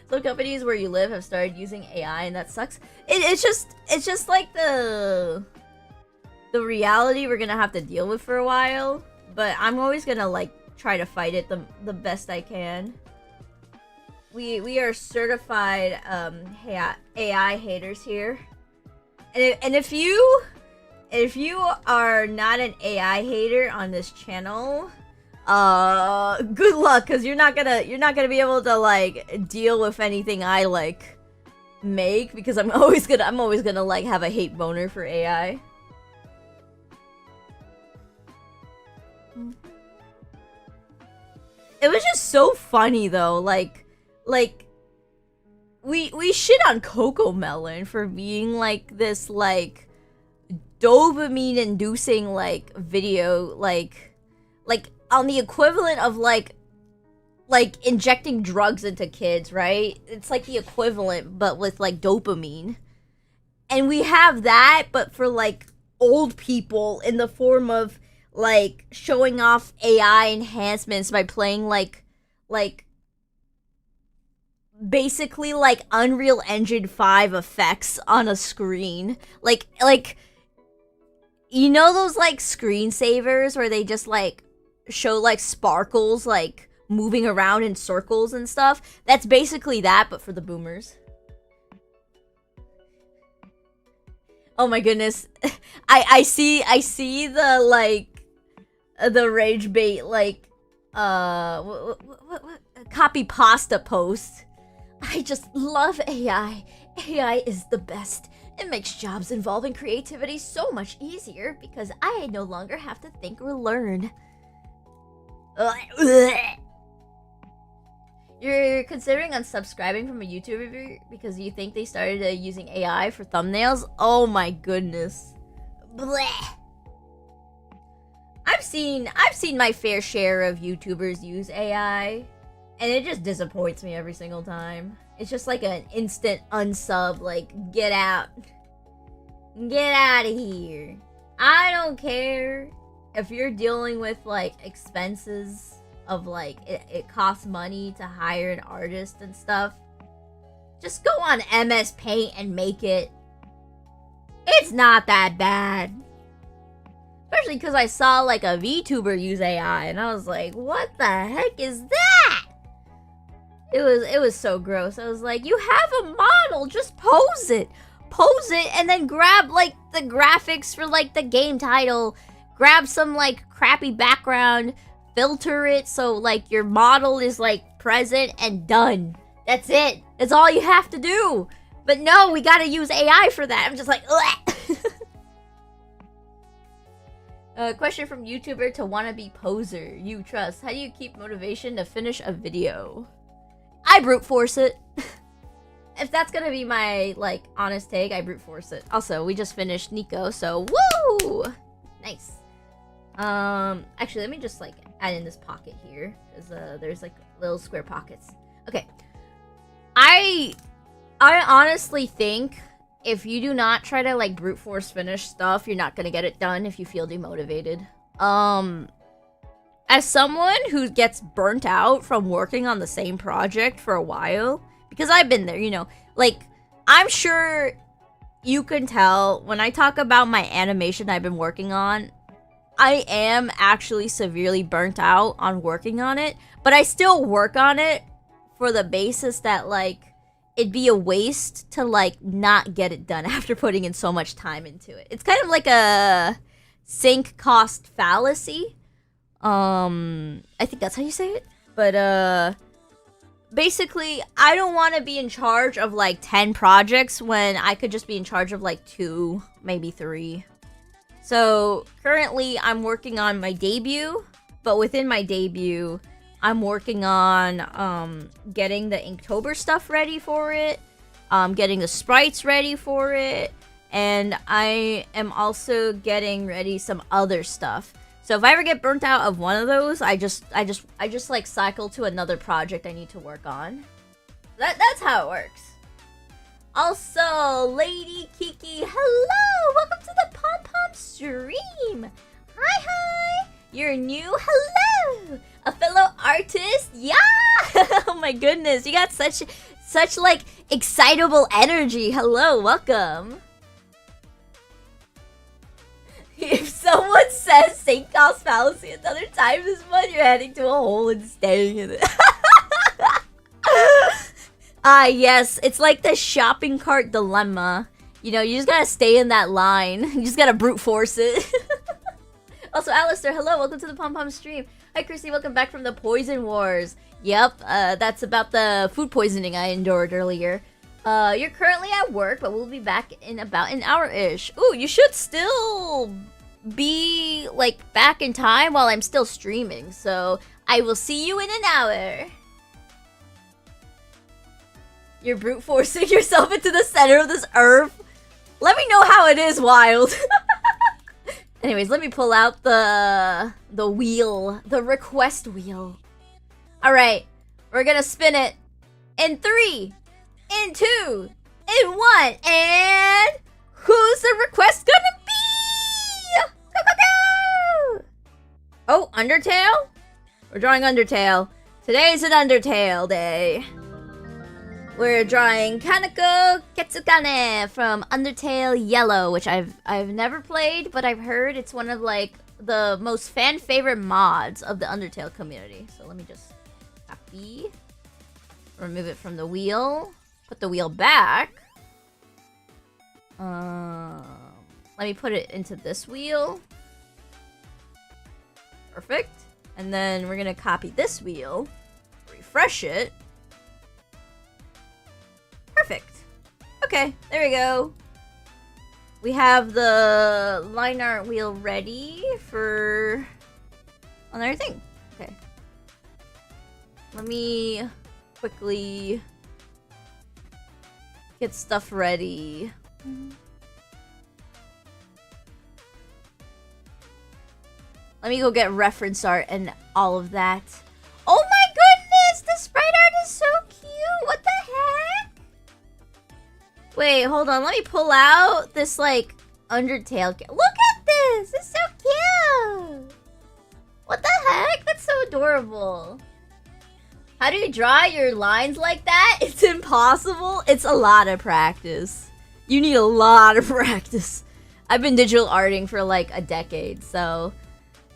Some companies where you live have started using AI, and that sucks. It's just like the reality we're gonna have to deal with for a while. But I'm always gonna like try to fight it the best I can. We are certified AI haters here, and if you are not an AI hater on this channel, good luck, because you're not gonna be able to like deal with anything I like make, because I'm always gonna like have a hate boner for AI. It was just so funny though, like we shit on Cocomelon for being like this like dopamine inducing like video, like on the equivalent of like injecting drugs into kids, right? It's like the equivalent but with like dopamine. And we have that but for like old people in the form of like showing off AI enhancements by playing like basically like Unreal Engine 5 effects on a screen. Like you know those like screensavers where they just like show like sparkles like moving around in circles and stuff? That's basically that, but for the boomers. Oh my goodness. I see the like the rage bait like what copy pasta post. I just love AI. AI is the best. It makes jobs involving creativity so much easier because I no longer have to think or learn. You're considering unsubscribing from a YouTuber because you think they started using AI for thumbnails? Oh my goodness. Bleh. I've seen my fair share of YouTubers use AI, and it just disappoints me every single time. It's just like an instant unsub, like, get out. Get out of here. I don't care if you're dealing with, like, expenses of, like, it costs money to hire an artist and stuff. Just go on MS Paint and make it. It's not that bad. Especially because I saw, like, a VTuber use AI, and I was like, what the heck is that? It was so gross. I was like, you have a model, just pose it. Pose it, and then grab, like, the graphics for, like, the game title. Grab some, like, crappy background. Filter it so, like, your model is, like, present and done. That's it. That's all you have to do. But no, we gotta use AI for that. I'm just like, question from YouTuber to wannabe poser. You trust. How do you keep motivation to finish a video? I brute force it. If that's gonna be my, like, honest take, I brute force it. Also, we just finished Niko, so woo! Nice. Actually, let me just, like, add in this pocket here. Because, there's, like, little square pockets. Okay. I honestly think if you do not try to, like, brute force finish stuff, you're not gonna get it done if you feel demotivated. As someone who gets burnt out from working on the same project for a while, because I've been there, you know, like, I'm sure you can tell when I talk about my animation I've been working on, I am actually severely burnt out on working on it, but I still work on it for the basis that, like, it'd be a waste to, like, not get it done after putting in so much time into it. It's kind of like a sink cost fallacy. I think that's how you say it. But, basically, I don't want to be in charge of, like, 10 projects when I could just be in charge of, like, 2, maybe 3. So, currently, I'm working on my debut, but within my debut, I'm working on, getting the Inktober stuff ready for it, getting the sprites ready for it, and I am also getting ready some other stuff. So if I ever get burnt out of one of those, I just like cycle to another project I need to work on. That's how it works. Also, Lady Kiki, hello! Welcome to the Pom Pom stream! Hi! You're new? Hello! A fellow artist? Yeah! Oh my goodness, you got such like excitable energy. Hello, welcome. If someone says sink cost fallacy another time this month, you're heading to a hole and staying in it. Yes, it's like the shopping cart dilemma. You know, you just gotta stay in that line. You just gotta brute force it. Also, Alistair, hello, welcome to the Pom Pom stream. Hi, Chrisy, welcome back from the Poison Wars. Yep, that's about the food poisoning I endured earlier. You're currently at work, but we'll be back in about an hour-ish. Ooh, you should still be, like, back in time while I'm still streaming, so I will see you in an hour. You're brute forcing yourself into the center of this earth. Let me know how it is, Wild. Anyways, let me pull out the wheel, the request wheel. Alright, we're gonna spin it in 3, in 2, in 1, and who's the request gonna be? Go, go, go! Oh, Undertale? We're drawing Undertale. Today's an Undertale day. We're drawing Kaneko Ketsukane from Undertale Yellow, which I've never played, but I've heard it's one of like the most fan favorite mods of the Undertale community. So let me just copy, remove it from the wheel, put the wheel back. Let me put it into this wheel. Perfect. And then we're gonna copy this wheel, refresh it. Perfect. Okay, there we go. We have the line art wheel ready for another thing. Okay. Let me quickly get stuff ready. Let me go get reference art and all of that. Oh my goodness! The sprite art is so cute! What the heck? Wait, hold on. Let me pull out this, like, Undertale. Look at this! It's so cute! What the heck? That's so adorable. How do you draw your lines like that? It's impossible. It's a lot of practice. You need a lot of practice. I've been digital arting for, like, a decade, so...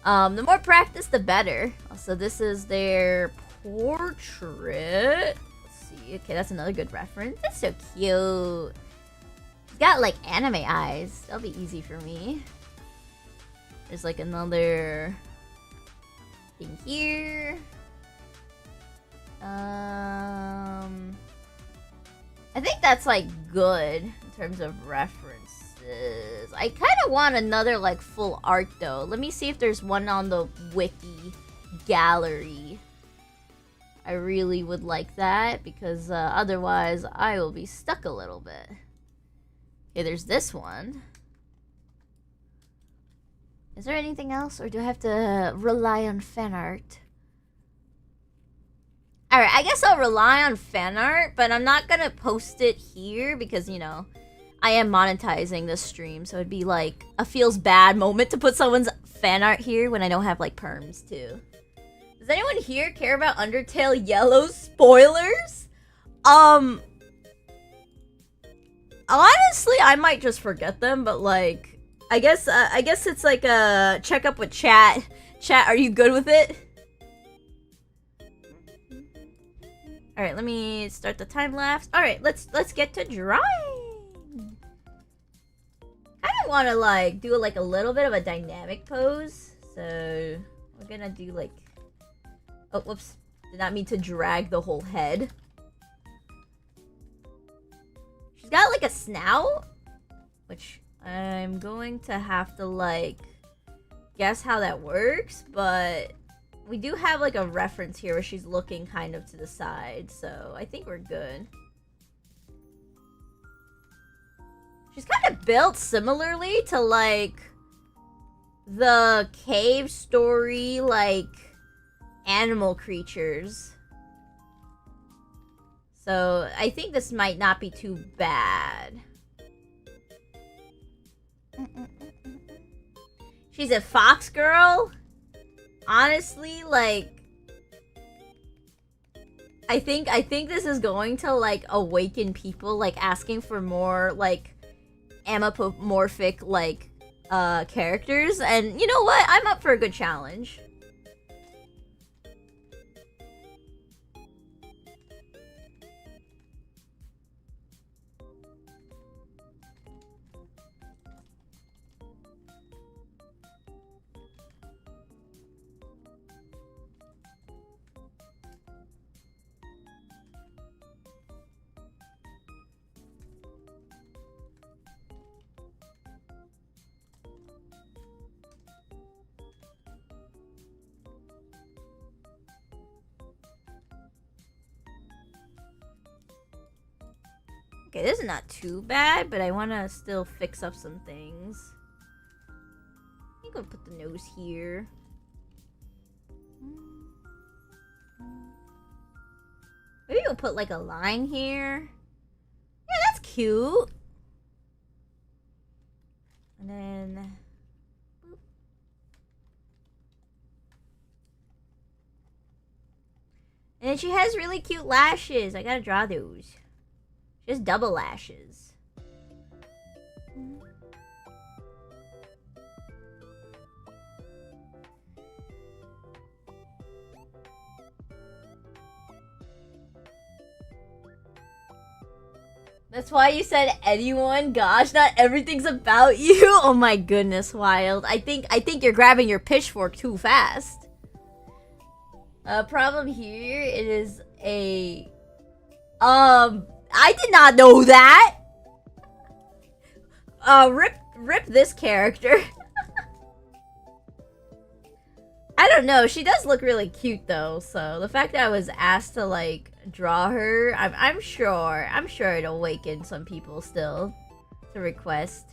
the more practice, the better. Also, this is their portrait. Okay, that's another good reference. That's so cute. He's got like anime eyes. That'll be easy for me. There's like another thing here. I think that's like good in terms of references. I kind of want another like full art though. Let me see if there's one on the wiki gallery. I really would like that because otherwise I will be stuck a little bit. Okay, there's this one. Is there anything else or do I have to rely on fan art? Alright, I guess I'll rely on fan art, but I'm not gonna post it here because, you know, I am monetizing this stream, so it'd be like a feels bad moment to put someone's fan art here when I don't have like perms too. Does anyone here care about Undertale Yellow spoilers? Honestly, I might just forget them, but like, I guess it's like a checkup with chat. Chat, are you good with it? All right, let me start the time lapse. All right, let's get to drawing. I kind of want to like do like a little bit of a dynamic pose, so we're gonna do like. Oh, whoops. Did not mean to drag the whole head. She's got like a snout, which I'm going to have to like guess how that works, but we do have like a reference here where she's looking kind of to the side, so I think we're good. She's kind of built similarly to like the cave story, like animal creatures. So I think this might not be too bad. She's a fox girl. Honestly, like I think this is going to like awaken people like asking for more like amorphic like characters, and you know what? I'm up for a good challenge. Okay, this is not too bad, but I want to still fix up some things. I think I'll put the nose here. Maybe we'll put like a line here. Yeah, that's cute. And then... And then she has really cute lashes. I gotta draw those. She has double lashes. That's why you said anyone? Gosh, not everything's about you. Oh my goodness, Wild. I think you're grabbing your pitchfork too fast. Problem here, it is a... I did not know that! Rip this character. I don't know, she does look really cute though, so the fact that I was asked to, like, draw her, I'm sure it'll awaken some people still to request.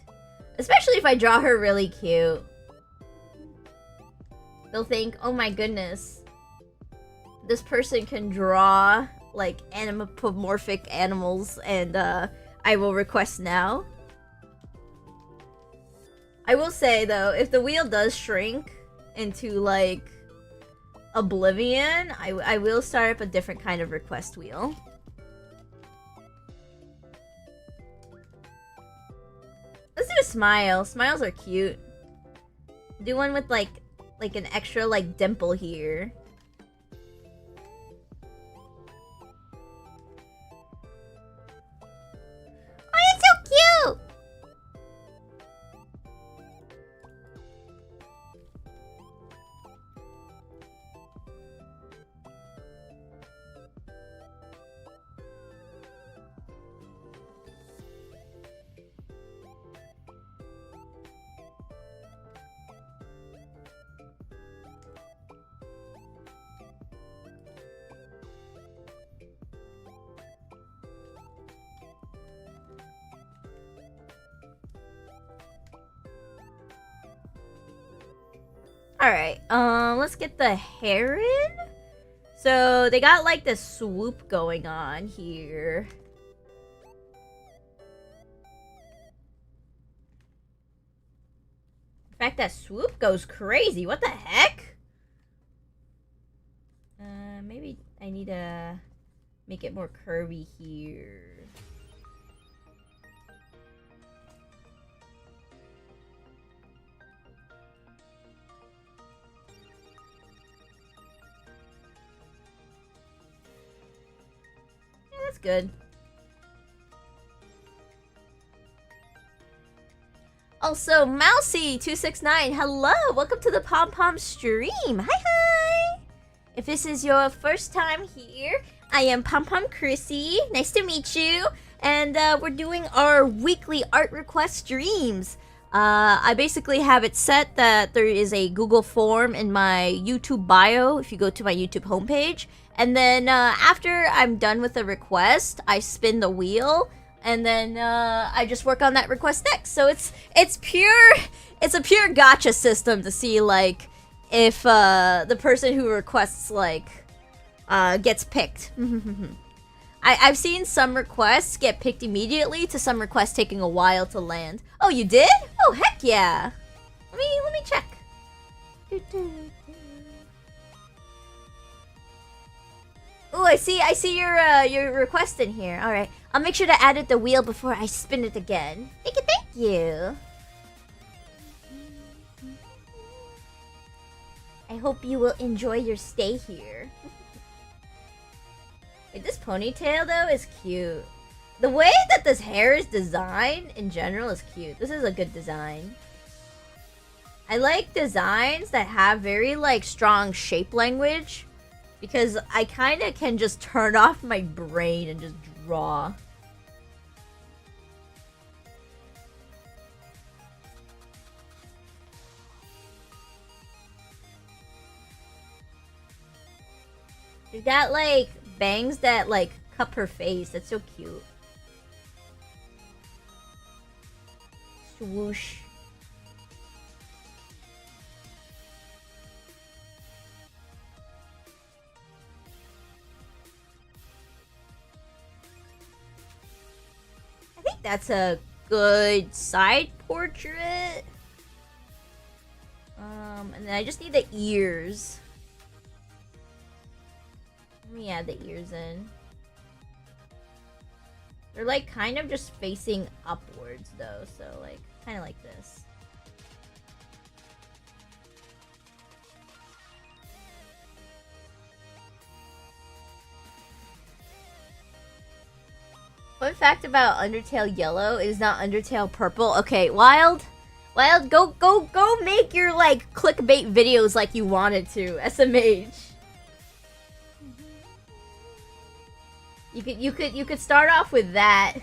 Especially if I draw her really cute. They'll think, oh my goodness, this person can draw, like, anthropomorphic animals, and, I will request now. I will say, though, if the wheel does shrink into, like, oblivion, I will start up a different kind of request wheel. Let's do a smile. Smiles are cute. Do one with, like an extra, like, dimple here. Oh, it's so cute! Alright, let's get the hair in. So, they got, like, this swoop going on here. In fact, that swoop goes crazy. What the heck? Maybe I need to make it more curvy here. That's good. Also, Mousy269, hello! Welcome to the Pom Pom stream! Hi, hi! If this is your first time here, I am Pom Pom Chrisy. Nice to meet you. And we're doing our weekly art request streams. I basically have it set that there is a Google form in my YouTube bio if you go to my YouTube homepage. And then after I'm done with the request, I spin the wheel, and then I just work on that request next. So it's a pure gotcha system to see, like, if the person who requests, like, gets picked. I've seen some requests get picked immediately to some requests taking a while to land. Oh, you did? Oh, heck yeah! Let me check. Oh, I see your request in here. All right, I'll make sure to add it the wheel before I spin it again. Thank you. I hope you will enjoy your stay here. Wait, this ponytail though is cute. The way that this hair is designed in general is cute. This is a good design. I like designs that have very, like, strong shape language, because I kind of can just turn off my brain and just draw. She got, like, bangs that, like, cup her face. That's so cute. Swoosh. I think that's a good side portrait. And then I just need the ears. Let me add the ears in. They're like kind of just facing upwards though, so like kind of like this. Fun fact about Undertale Yellow is not Undertale Purple. Okay, Wild, go make your like clickbait videos like you wanted to, SMH. You could start off with that.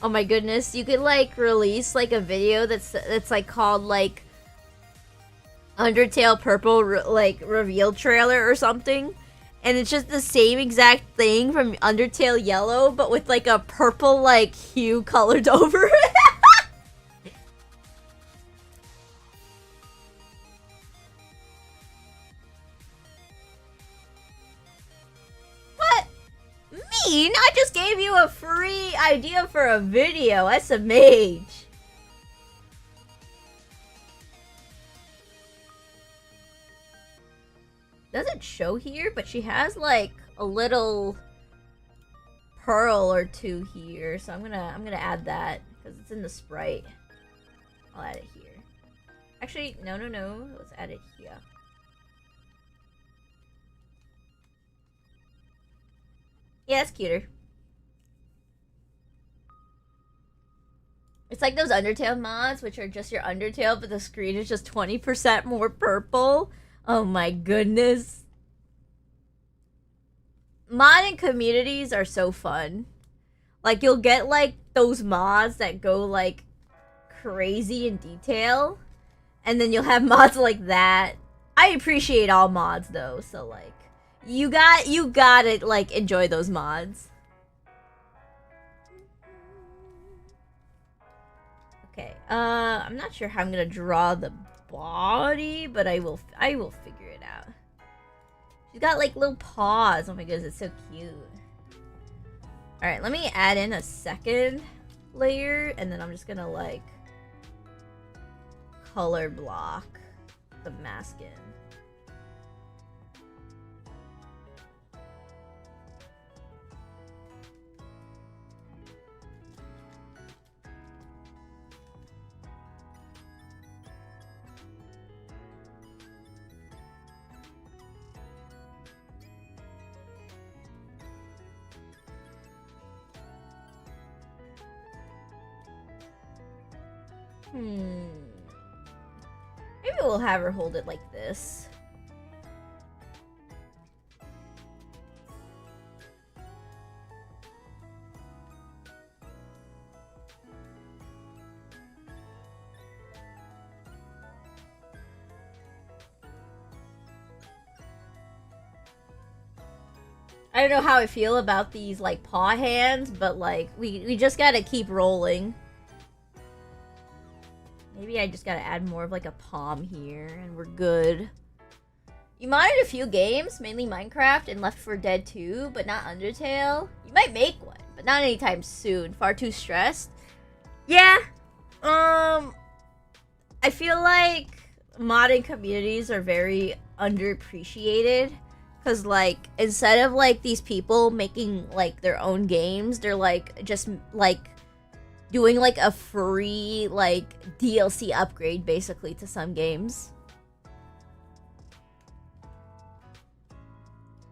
Oh my goodness, you could like release like a video that's like called like Undertale Purple like reveal trailer or something, and it's just the same exact thing from Undertale Yellow but with like a purple like hue colored over it. What? Mean? I just gave you a free idea for a video, SMH. Doesn't show here, but she has like a little pearl or two here, so I'm gonna add that because it's in the sprite. I'll add it here. Actually, no, let's add it here. Yeah, that's cuter. It's like those Undertale mods, which are just your Undertale, but the screen is just 20% more purple. Oh my goodness. Modding communities are so fun. Like, you'll get, like, those mods that go, like, crazy in detail. And then you'll have mods like that. I appreciate all mods, though, so, like, you gotta, like, enjoy those mods. Okay, I'm not sure how I'm gonna draw the body, but I will figure it out. She's got like little paws. Oh my goodness, it's so cute. All right, let me add in a second layer, and then I'm just gonna like color block the mask in. Maybe we'll have her hold it like this. I don't know how I feel about these like paw hands, but like we just gotta keep rolling. Maybe I just gotta add more of like a palm here and we're good. You modded a few games, mainly Minecraft and Left 4 Dead 2, but not Undertale. You might make one, but not anytime soon. Far too stressed. Yeah. I feel like modding communities are very underappreciated. Cause like instead of like these people making like their own games, they're like just like doing like a free like DLC upgrade basically to some games.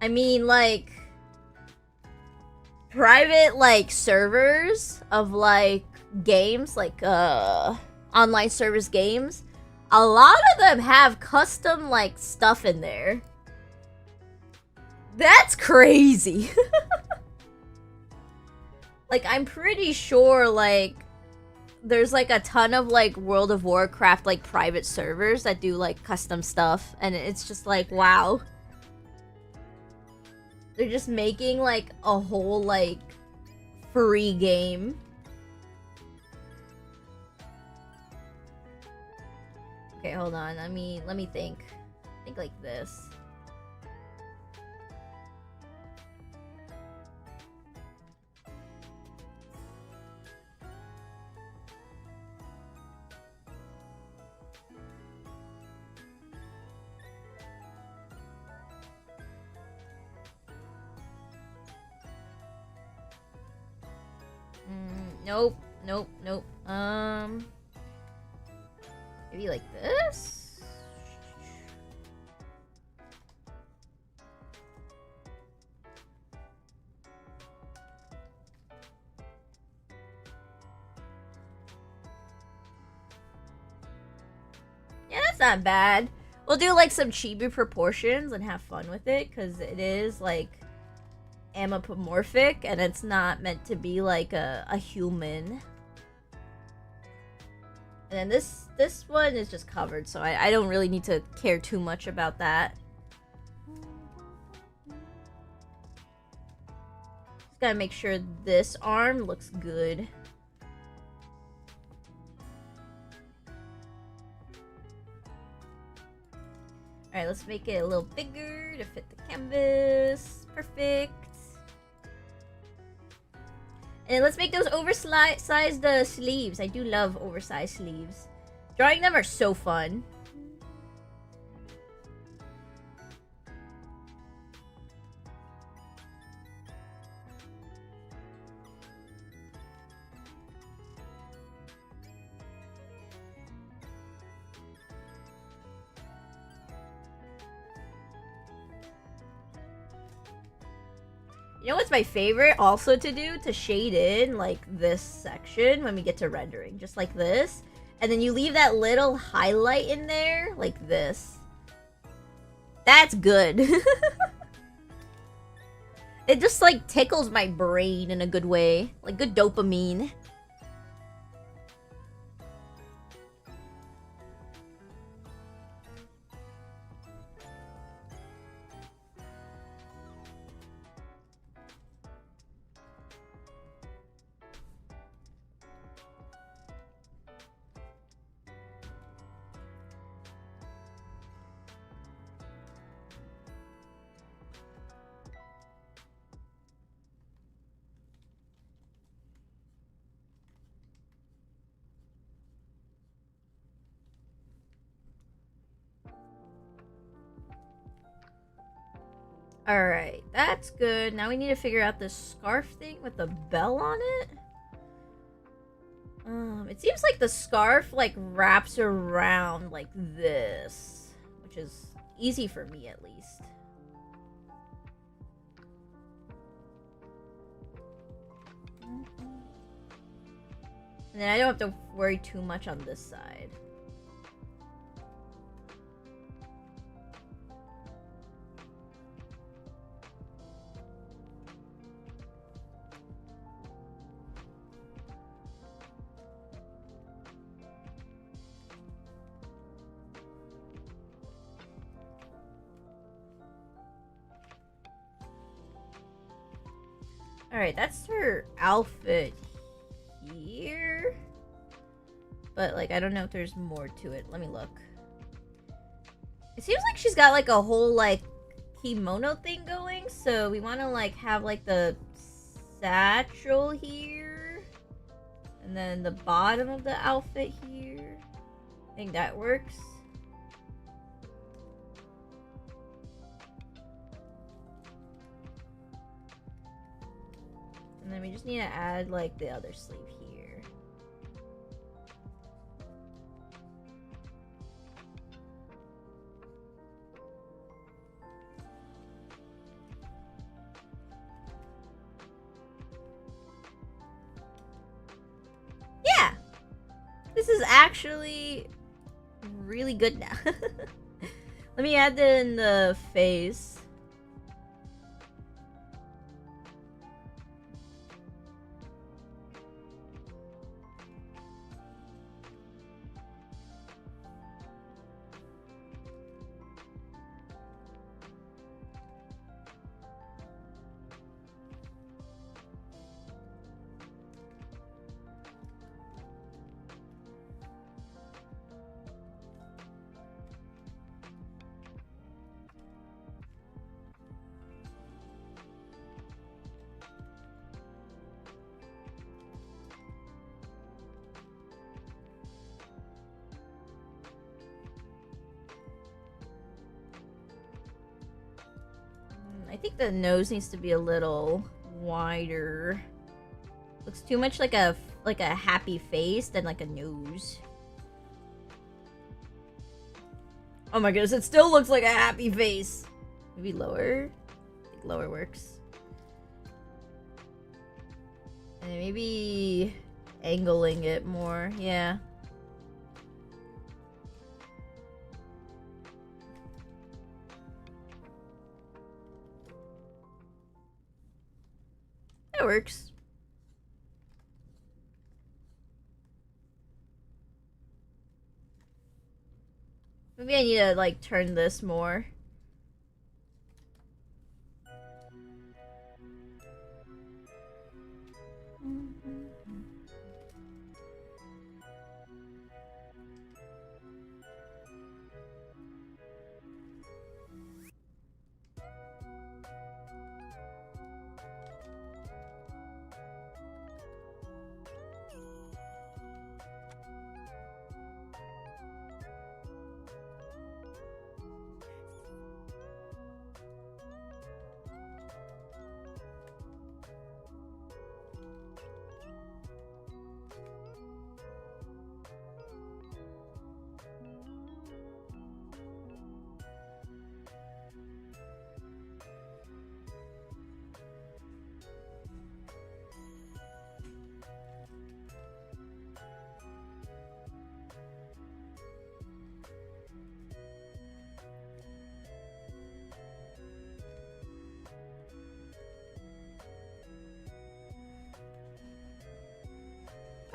I mean like private like servers of like games like online service games, a lot of them have custom like stuff in there. That's crazy. Like, I'm pretty sure, like, there's, like, a ton of, like, World of Warcraft, like, private servers that do, like, custom stuff. And it's just, like, wow. They're just making, like, a whole, like, free game. Okay, hold on. Let me think. Think like this. Nope. Nope. Nope. Maybe like this? Yeah, that's not bad. We'll do like some chibi proportions and have fun with it, because it is like anthropomorphic and it's not meant to be like a human. And then this one is just covered, so I don't really need to care too much about that. Just gotta make sure this arm looks good. Alright, let's make it a little bigger to fit the canvas. Perfect. And let's make those oversized sleeves. I do love oversized sleeves. Drawing them are so fun. You know what's my favorite also to do? To shade in, like, this section when we get to rendering. Just like this. And then you leave that little highlight in there, like this. That's good. It just, like, tickles my brain in a good way. Like, good dopamine. Alright, that's good. Now we need to figure out this scarf thing with the bell on it. It seems like the scarf, like, wraps around like this. Which is easy for me, at least. And then I don't have to worry too much on this side. Alright, that's her outfit here. But, like, I don't know if there's more to it. Let me look. It seems like she's got, like, a whole, like, kimono thing going. So we want to, like, have, like, the satchel here. And then the bottom of the outfit here. I think that works. And then we just need to add, like, the other sleeve here. Yeah! This is actually really good now. Let me add in the face. I think the nose needs to be a little wider. Looks too much like a happy face than like a nose. Oh my goodness, it still looks like a happy face. Maybe lower? I think lower works. And then maybe angling it more, yeah. That works. Maybe I need to, like, turn this more.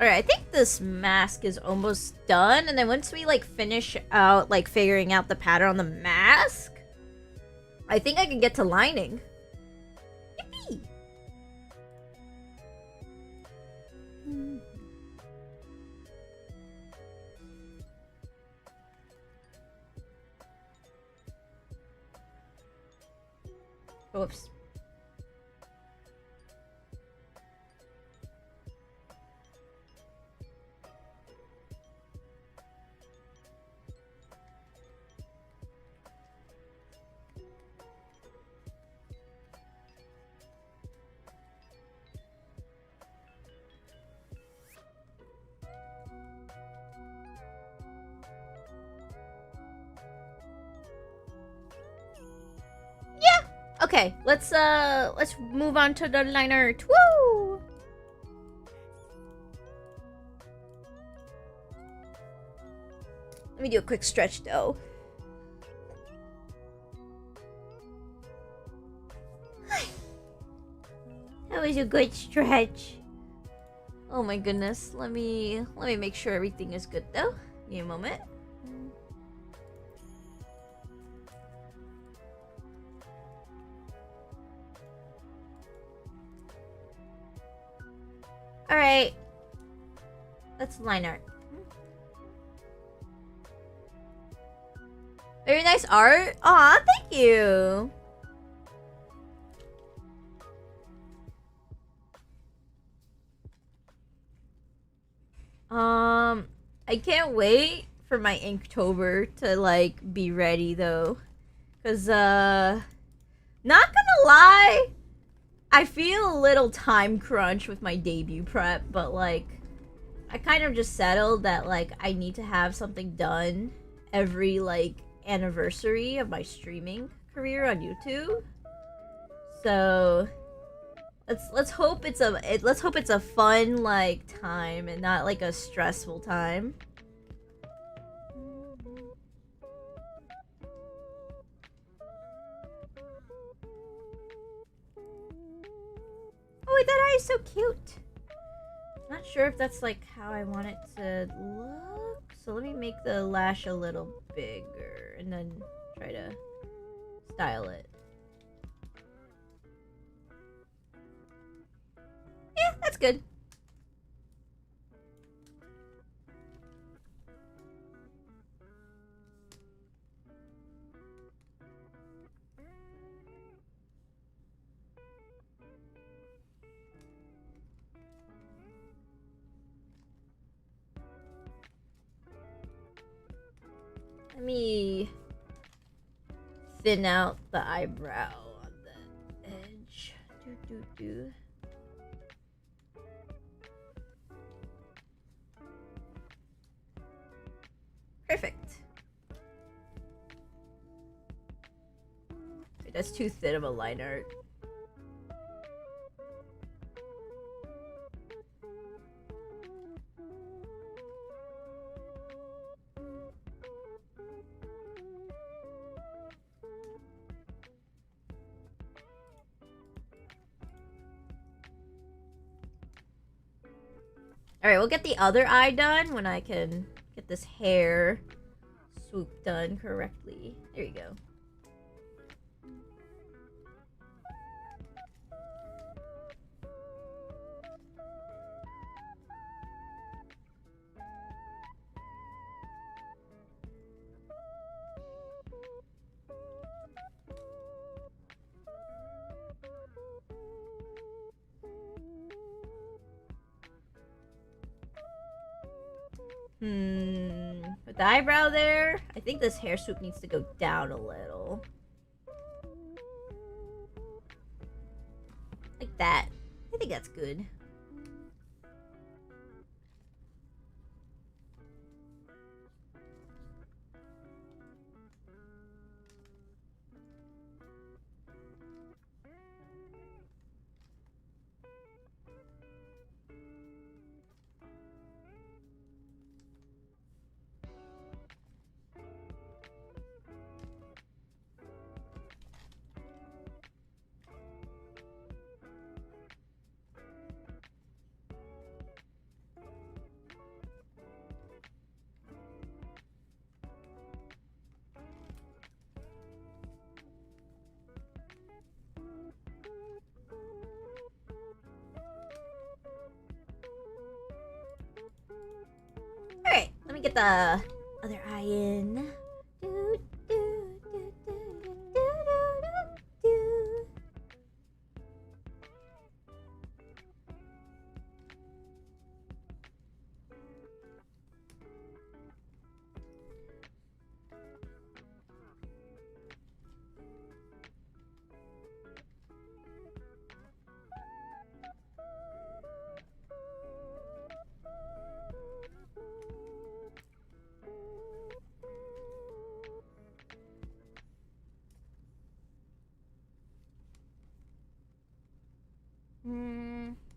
Alright, I think this mask is almost done, and then once we, like, finish out, like, figuring out the pattern on the mask, I think I can get to lining. Yippee! Whoops. Okay, let's move on to the liner. Woo! Let me do a quick stretch though. That was a good stretch. Oh my goodness. Let me make sure everything is good though. Give me a moment. Alright. Let's line art. Very nice art. Aw, thank you. I can't wait for my Inktober to, like, be ready, though. Because, not gonna lie, I feel a little time crunch with my debut prep, but, like, I kind of just settled that, like, I need to have something done every, like, anniversary of my streaming career on YouTube. So let's hope it's a fun, like, time and not like a stressful time. Oh wait, that eye is so cute. Not sure if that's like how I want it to look. So let me make the lash a little bigger and then try to style it. Yeah, that's good. Let me thin out the eyebrow on the edge. Perfect. Wait, that's too thin of a line art. Alright, we'll get the other eye done when I can get this hair swoop done correctly. There you go. With the eyebrow there, I think this hair swoop needs to go down a little. Like that. I think that's good. Alright, let me get the other eye in.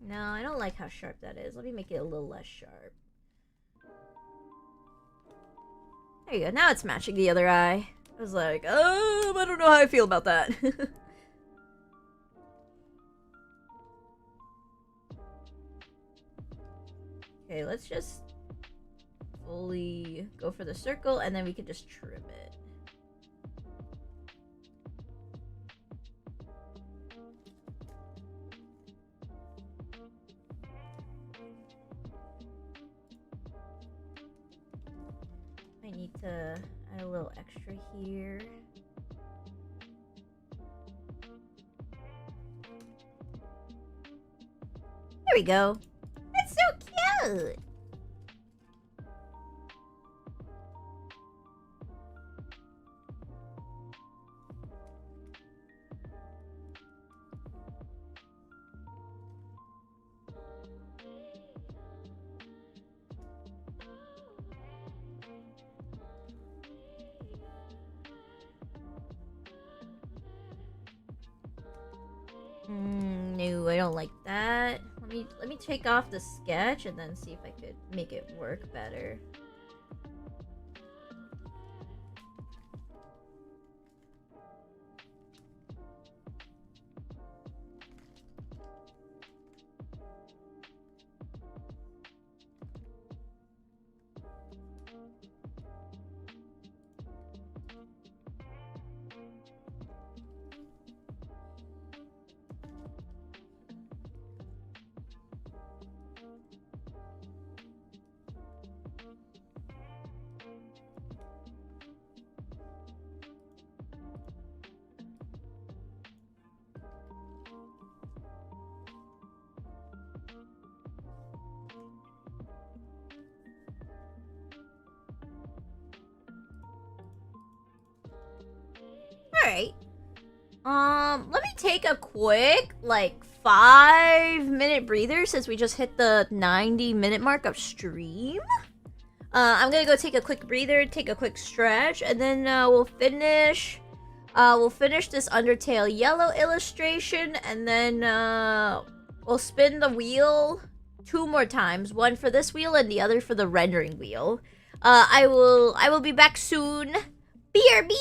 No, I don't like how sharp that is. Let me make it a little less sharp. There you go. Now it's matching the other eye. I was like, I don't know how I feel about that. Okay, let's just fully go for the circle and then we can just trim it. I need to add a little extra here. There we go. That's so cute. No, I don't like that. Let me take off the sketch and then see if I could make it work better. Alright. Let me take a quick, like, 5-minute breather since we just hit the 90-minute mark of stream. I'm gonna go take a quick breather, take a quick stretch, and then we'll finish. We'll finish this Undertale yellow illustration, and then we'll spin the wheel 2 more times. One for this wheel and the other for the rendering wheel. I will be back soon. BRB!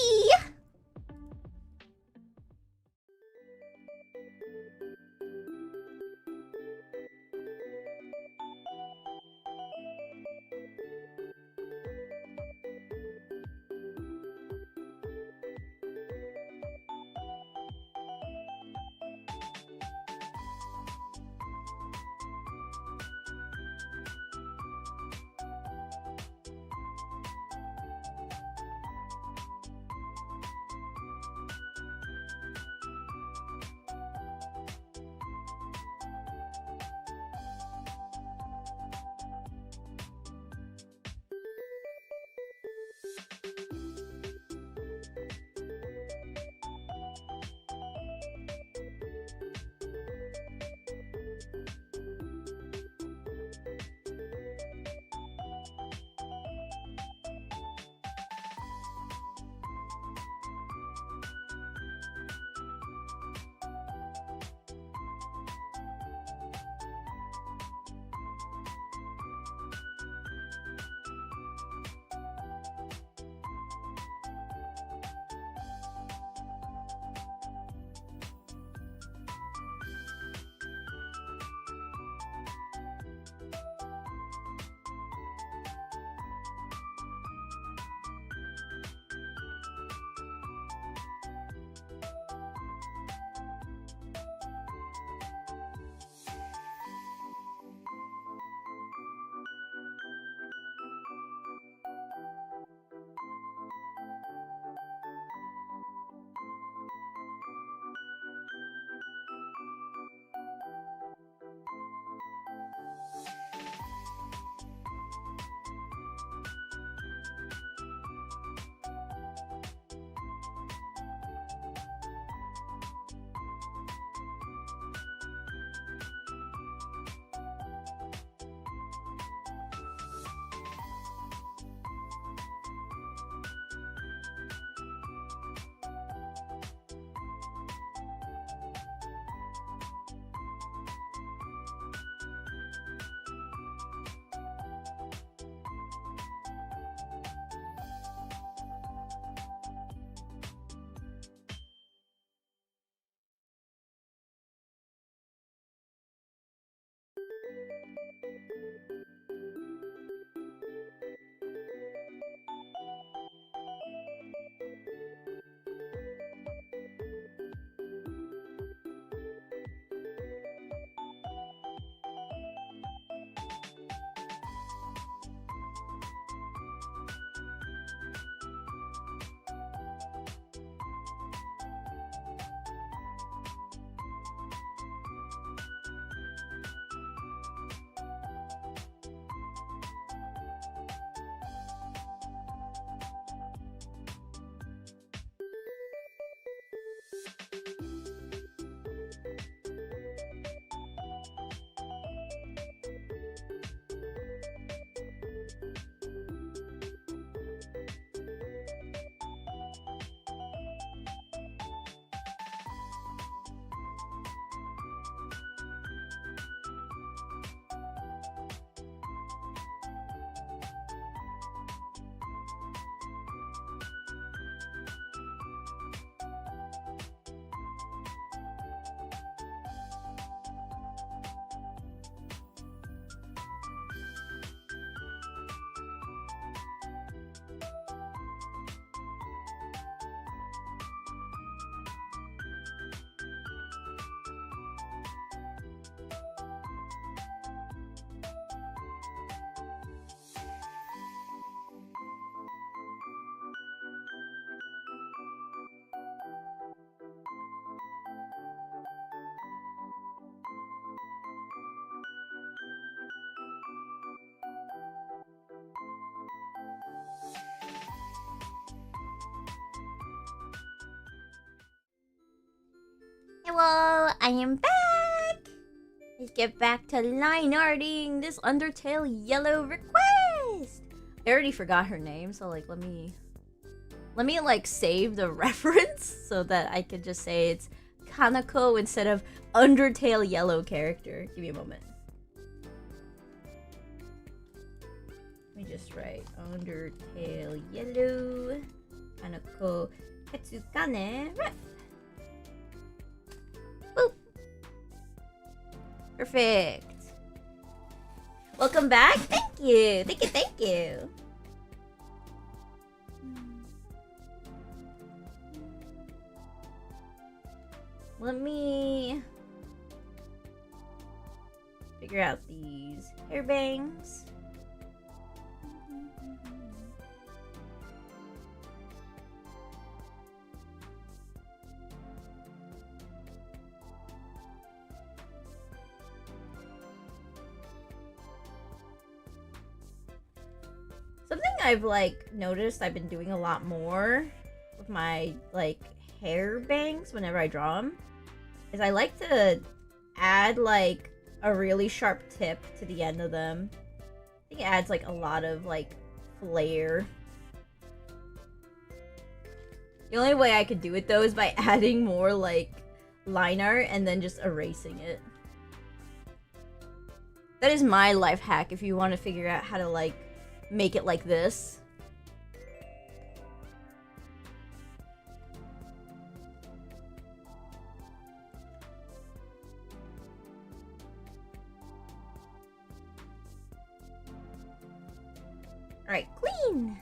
Hello, I am back! Let's get back to line arting this Undertale yellow request! I already forgot her name, so like let me like save the reference so that I could just say it's Kanako instead of Undertale yellow character. Give me a moment. Let me just write Undertale yellow Kanako Ketsukane ref. Boop. Perfect. Welcome back. Thank you. Thank you. Thank you. Let me figure out these hair bangs. Something I've like noticed I've been doing a lot more with my like hair bangs whenever I draw them is I like to add like a really sharp tip to the end of them. I think it adds like a lot of like flair. The only way I could do it though is by adding more like line art and then just erasing it. That is my life hack if you want to figure out how to like make it like this. Alright, clean!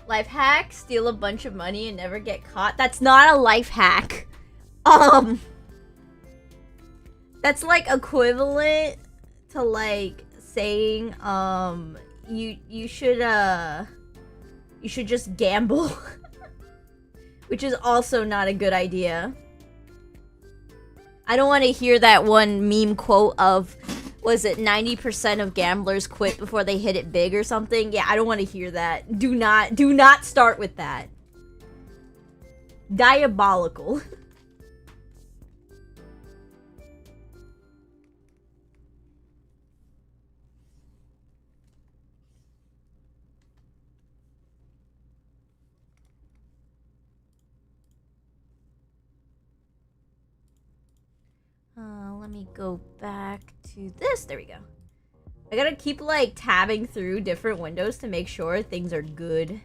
Life hack, steal a bunch of money and never get caught. That's not a life hack. That's like equivalent to like saying you should just gamble. Which is also not a good idea. I don't want to hear that one meme quote of, was it 90% of gamblers quit before they hit it big or something? Yeah, I don't want to hear that. Do not start with that. Diabolical. Let me go back to this. There we go. I gotta keep like tabbing through different windows to make sure things are good.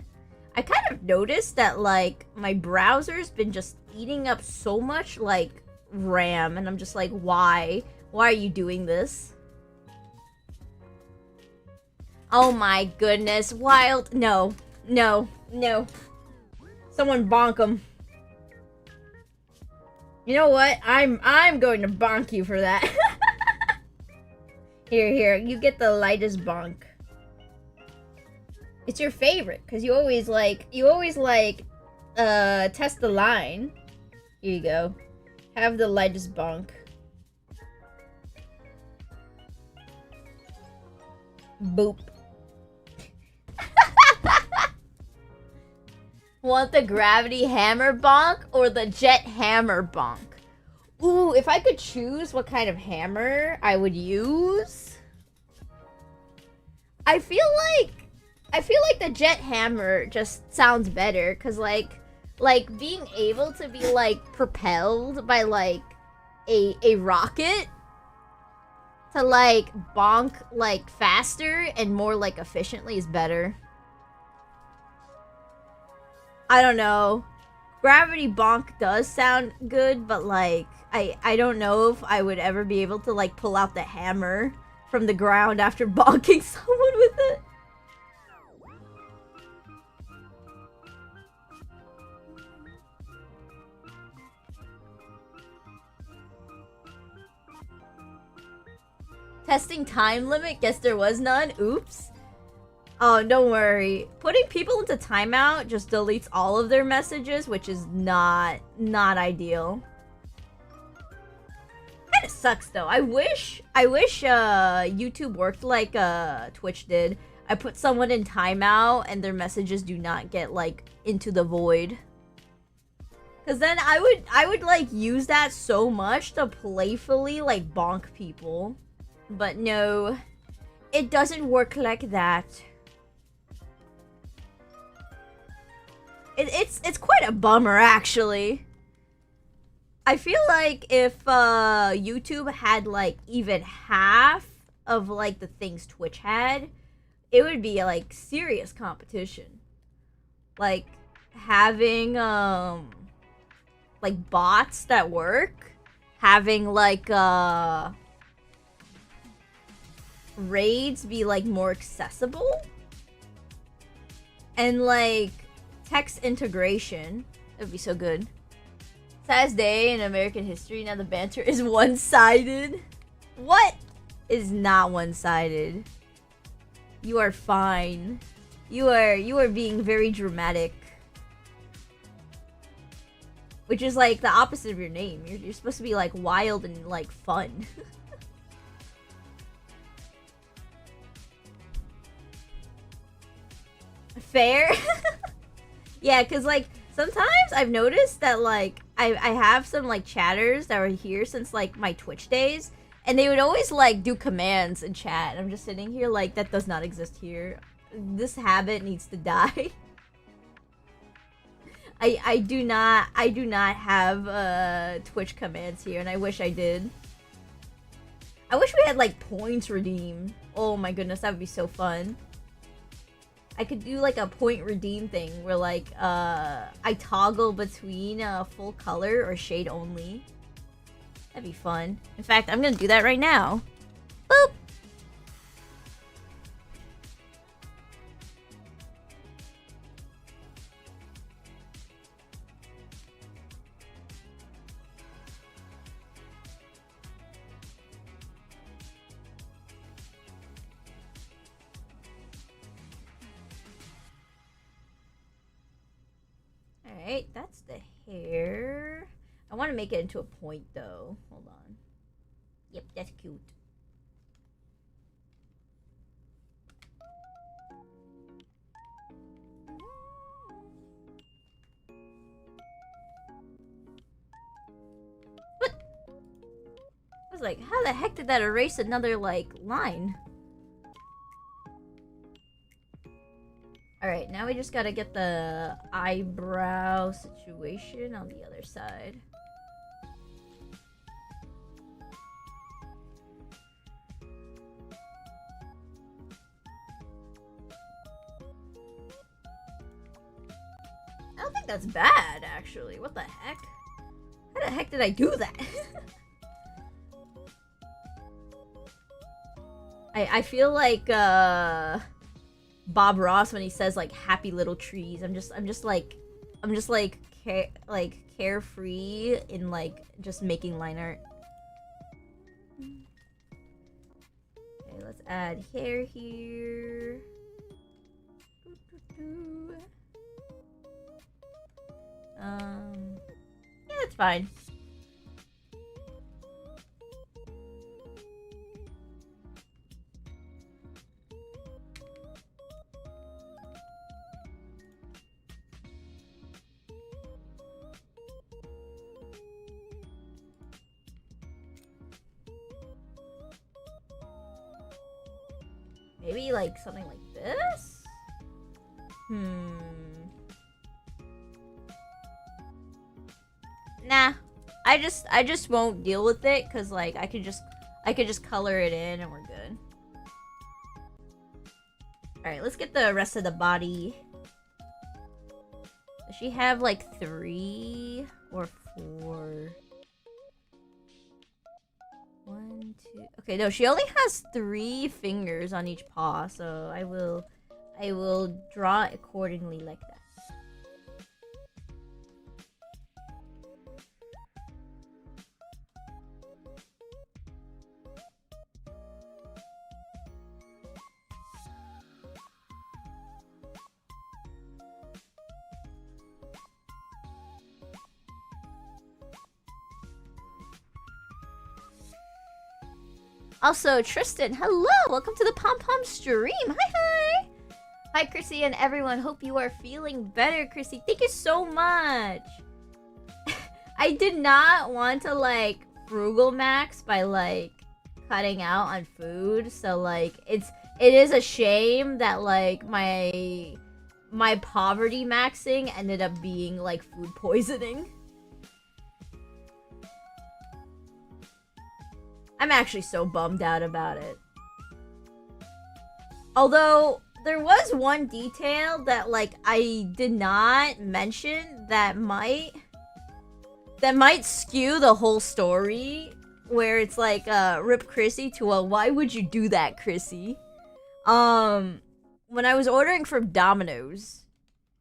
I kind of noticed that like my browser's been just eating up so much like RAM, and I'm just like, why? Why are you doing this? Oh my goodness, wild. No. Someone bonk him. You know what? I'm going to bonk you for that. Here, you get the lightest bonk. It's your favorite, because you always test the line. Here you go. Have the lightest bonk. Boop. Want the gravity hammer bonk or the jet hammer bonk? Ooh, if I could choose what kind of hammer I would use, I feel like the jet hammer just sounds better, cause like being able to be like propelled by like a rocket to like bonk like faster and more like efficiently is better. I don't know. Gravity bonk does sound good, but like I don't know if I would ever be able to like pull out the hammer from the ground after bonking someone with it. Testing time limit? Guess there was none. Oops. Oh, don't worry. Putting people into timeout just deletes all of their messages, which is not ideal. of sucks though. I wish YouTube worked like Twitch did. I put someone in timeout and their messages do not get like into the void. Cause then I would like use that so much to playfully like bonk people. But no, it doesn't work like that. It's quite a bummer actually. I feel like if YouTube had like even half of like the things Twitch had, it would be like serious competition. Like having like bots that work, having like raids be like more accessible, and like text integration. That'd be so good. Saddest day in American history. Now the banter is one-sided. What is not one-sided? You are fine. You are being very dramatic. Which is like the opposite of your name. You're supposed to be like wild and like fun. Fair? Yeah, cause like sometimes I've noticed that like I have some like chatters that were here since like my Twitch days, and they would always like do commands in chat, and I'm just sitting here like, that does not exist here. This habit needs to die. I do not have Twitch commands here, and I wish I did. I wish we had like points redeem. Oh my goodness, that would be so fun. I could do like a point redeem thing where like I toggle between full color or shade only. That'd be fun. In fact, I'm gonna do that right now. Boop. Alright, that's the hair. I want to make it into a point though. Hold on. Yep, that's cute. What? I was like, how the heck did that erase another, like, line? Alright, now we just gotta get the eyebrow situation on the other side. I don't think that's bad, actually. What the heck? How the heck did I do that? I feel like, Bob Ross when he says like happy little trees. I'm just carefree in like just making line art. Okay, let's add hair here. Yeah, that's fine. Maybe like something like this? Nah. I just won't deal with it cuz like I could just color it in and we're good. All right, let's get the rest of the body. Does she have like 3 or 4? 1, 2. Okay, no, she only has 3 fingers on each paw, so I will draw accordingly like that. Also, Tristan, hello! Welcome to the Pom Pom stream. Hi. Hi, Chrissy and everyone. Hope you are feeling better, Chrissy. Thank you so much. I did not want to, like, frugal max by, like, cutting out on food. So, like, it is a shame that, like, my poverty maxing ended up being, like, food poisoning. I'm actually so bummed out about it. Although, there was one detail that, like, I did not mention that might skew the whole story, where it's like, rip Chrissy to a, why would you do that, Chrissy? When I was ordering from Domino's,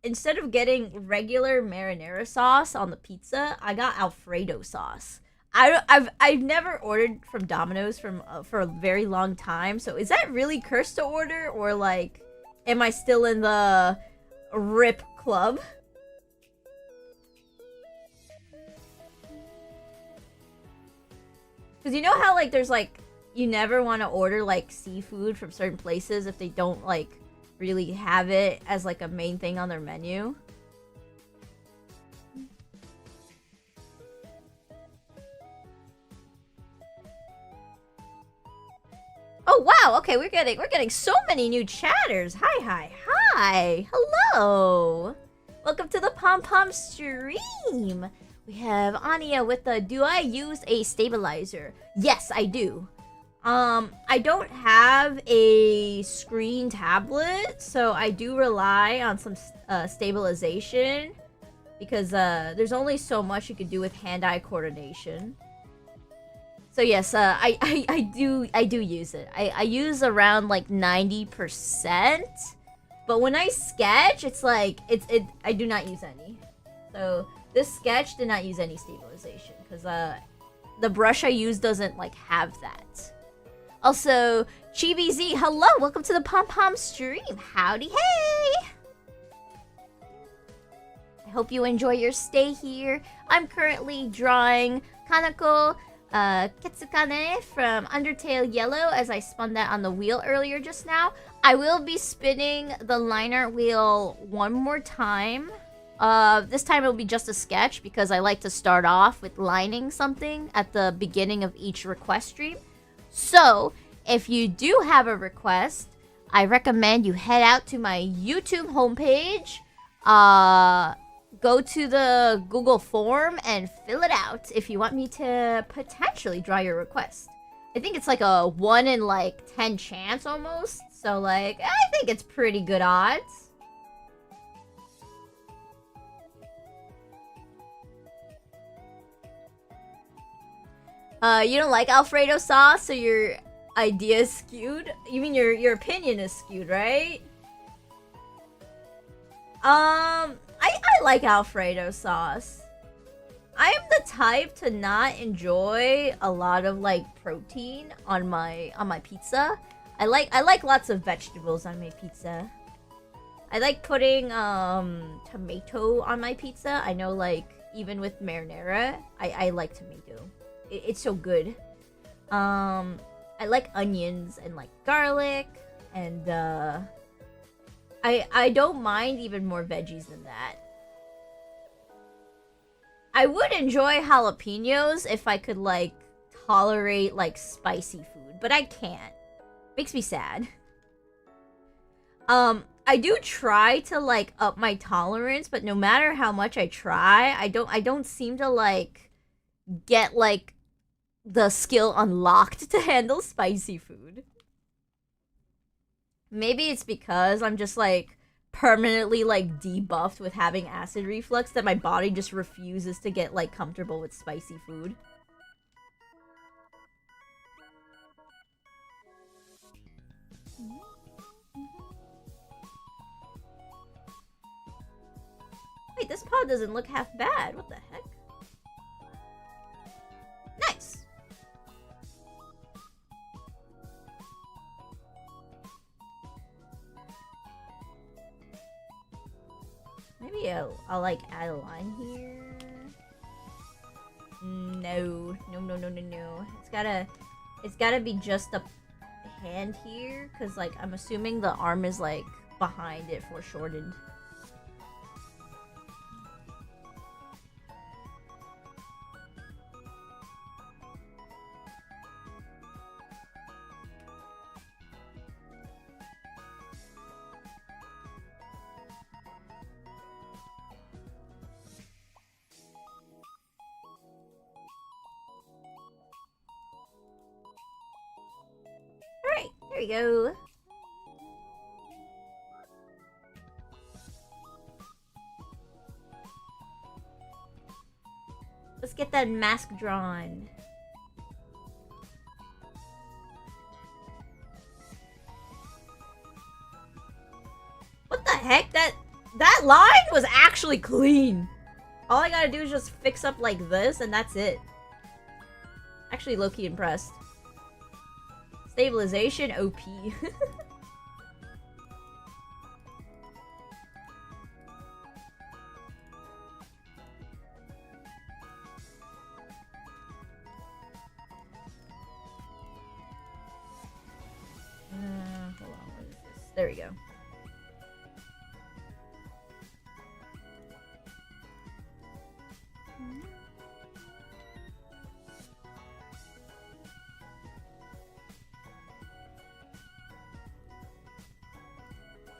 instead of getting regular marinara sauce on the pizza, I got Alfredo sauce. I've never ordered from Domino's for a very long time, so is that really cursed to order, or like, am I still in the rip club? Because you know how, like, there's, like, you never want to order, like, seafood from certain places if they don't, like, really have it as, like, a main thing on their menu? Oh, wow! Okay, we're getting so many new chatters! Hi! Hello! Welcome to the Pom Pom stream! We have Anya with the, do I use a stabilizer? Yes, I do. I don't have a screen tablet, so I do rely on some stabilization, because there's only so much you can do with hand-eye coordination. So yes, I do use it. I use around like 90%, but when I sketch, it's like I do not use any. So this sketch did not use any stabilization because the brush I use doesn't like have that. Also, Chibi Z, hello, welcome to the Pom Pom stream. Howdy, hey! I hope you enjoy your stay here. I'm currently drawing Kanako Kitsukane from Undertale Yellow, as I spun that on the wheel earlier just now. I will be spinning the line art wheel one more time. This time it will be just a sketch because I like to start off with lining something at the beginning of each request stream. So, if you do have a request, I recommend you head out to my YouTube homepage, go to the Google form and fill it out if you want me to potentially draw your request. I think it's like a 1 in like 10 chance almost, so like, I think it's pretty good odds. You don't like Alfredo sauce, so your idea is skewed? You mean your opinion is skewed, right? I like Alfredo sauce. I am the type to not enjoy a lot of like protein on my pizza. I like lots of vegetables on my pizza. I like putting tomato on my pizza. I know, like, even with marinara, I like tomato. It's so good. I like onions and like garlic, and I don't mind even more veggies than that. I would enjoy jalapenos if I could like tolerate like spicy food, but I can't. Makes me sad. I do try to like up my tolerance, but no matter how much I try, I don't seem to like get like the skill unlocked to handle spicy food. Maybe it's because I'm just like permanently like debuffed with having acid reflux that my body just refuses to get like comfortable with spicy food. Wait, this pod doesn't look half bad. What the heck? Nice. Maybe I'll like add a line here. No. It's gotta be just the hand here, because, like, I'm assuming the arm is, like, behind it foreshortened. Alright, there we go. Let's get that mask drawn. What the heck? That line was actually clean. All I gotta do is just fix up like this, and that's it. Actually, low-key impressed. Stabilization OP. Hold on, what is this? There we go.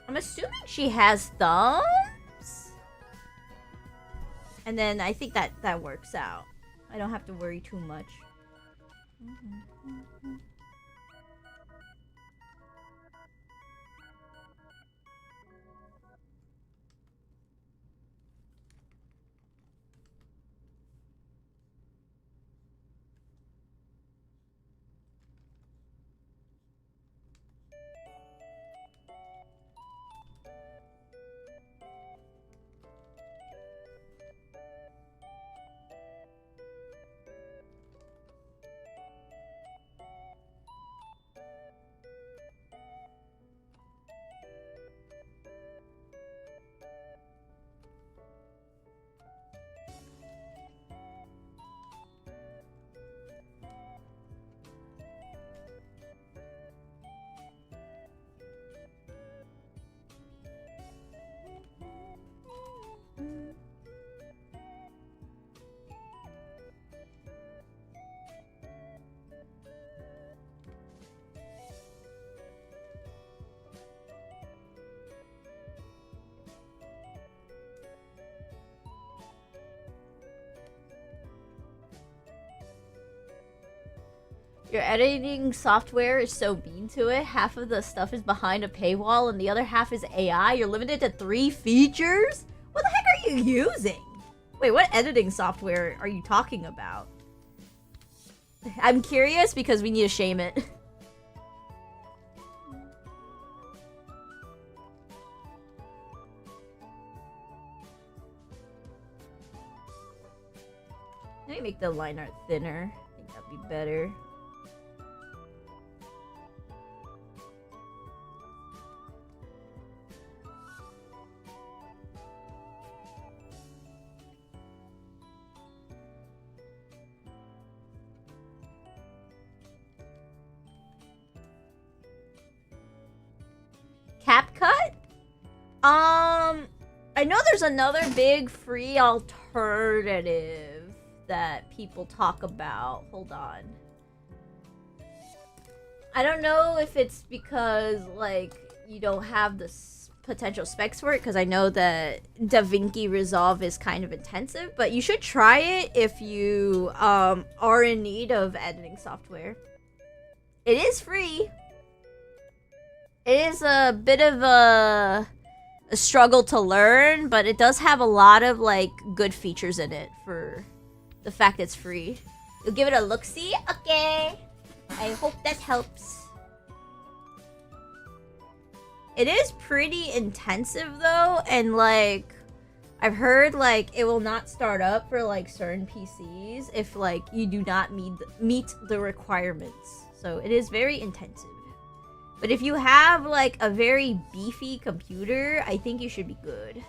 I'm assuming she has thumbs? And then I think that works out. I don't have to worry too much. Your editing software is so mean to it. Half of the stuff is behind a paywall and the other half is AI. You're limited to 3 features? What the heck are you using? Wait, what editing software are you talking about? I'm curious because we need to shame it. Let me make the line art thinner. I think that'd be better. CapCut? I know there's another big free alternative that people talk about. Hold on. I don't know if it's because, like, you don't have the potential specs for it, because I know that DaVinci Resolve is kind of intensive, but you should try it if you are in need of editing software. It is free. It is a bit of a struggle to learn, but it does have a lot of, like, good features in it for the fact it's free. You'll give it a look-see? Okay. I hope that helps. It is pretty intensive, though, and, like, I've heard, like, it will not start up for, like, certain PCs if, like, you do not meet the requirements. So it is very intensive. But if you have, like, a very beefy computer, I think you should be good.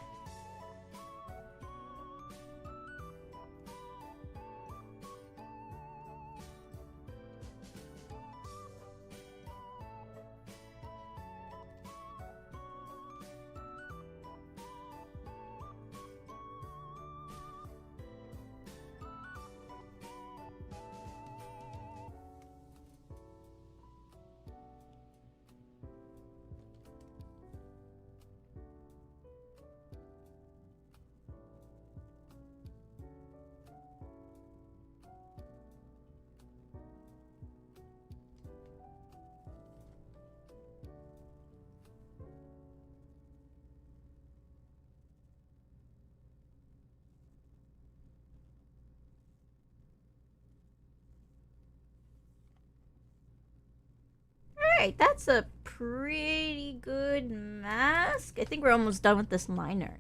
Alright, that's a pretty good mask. I think we're almost done with this line art.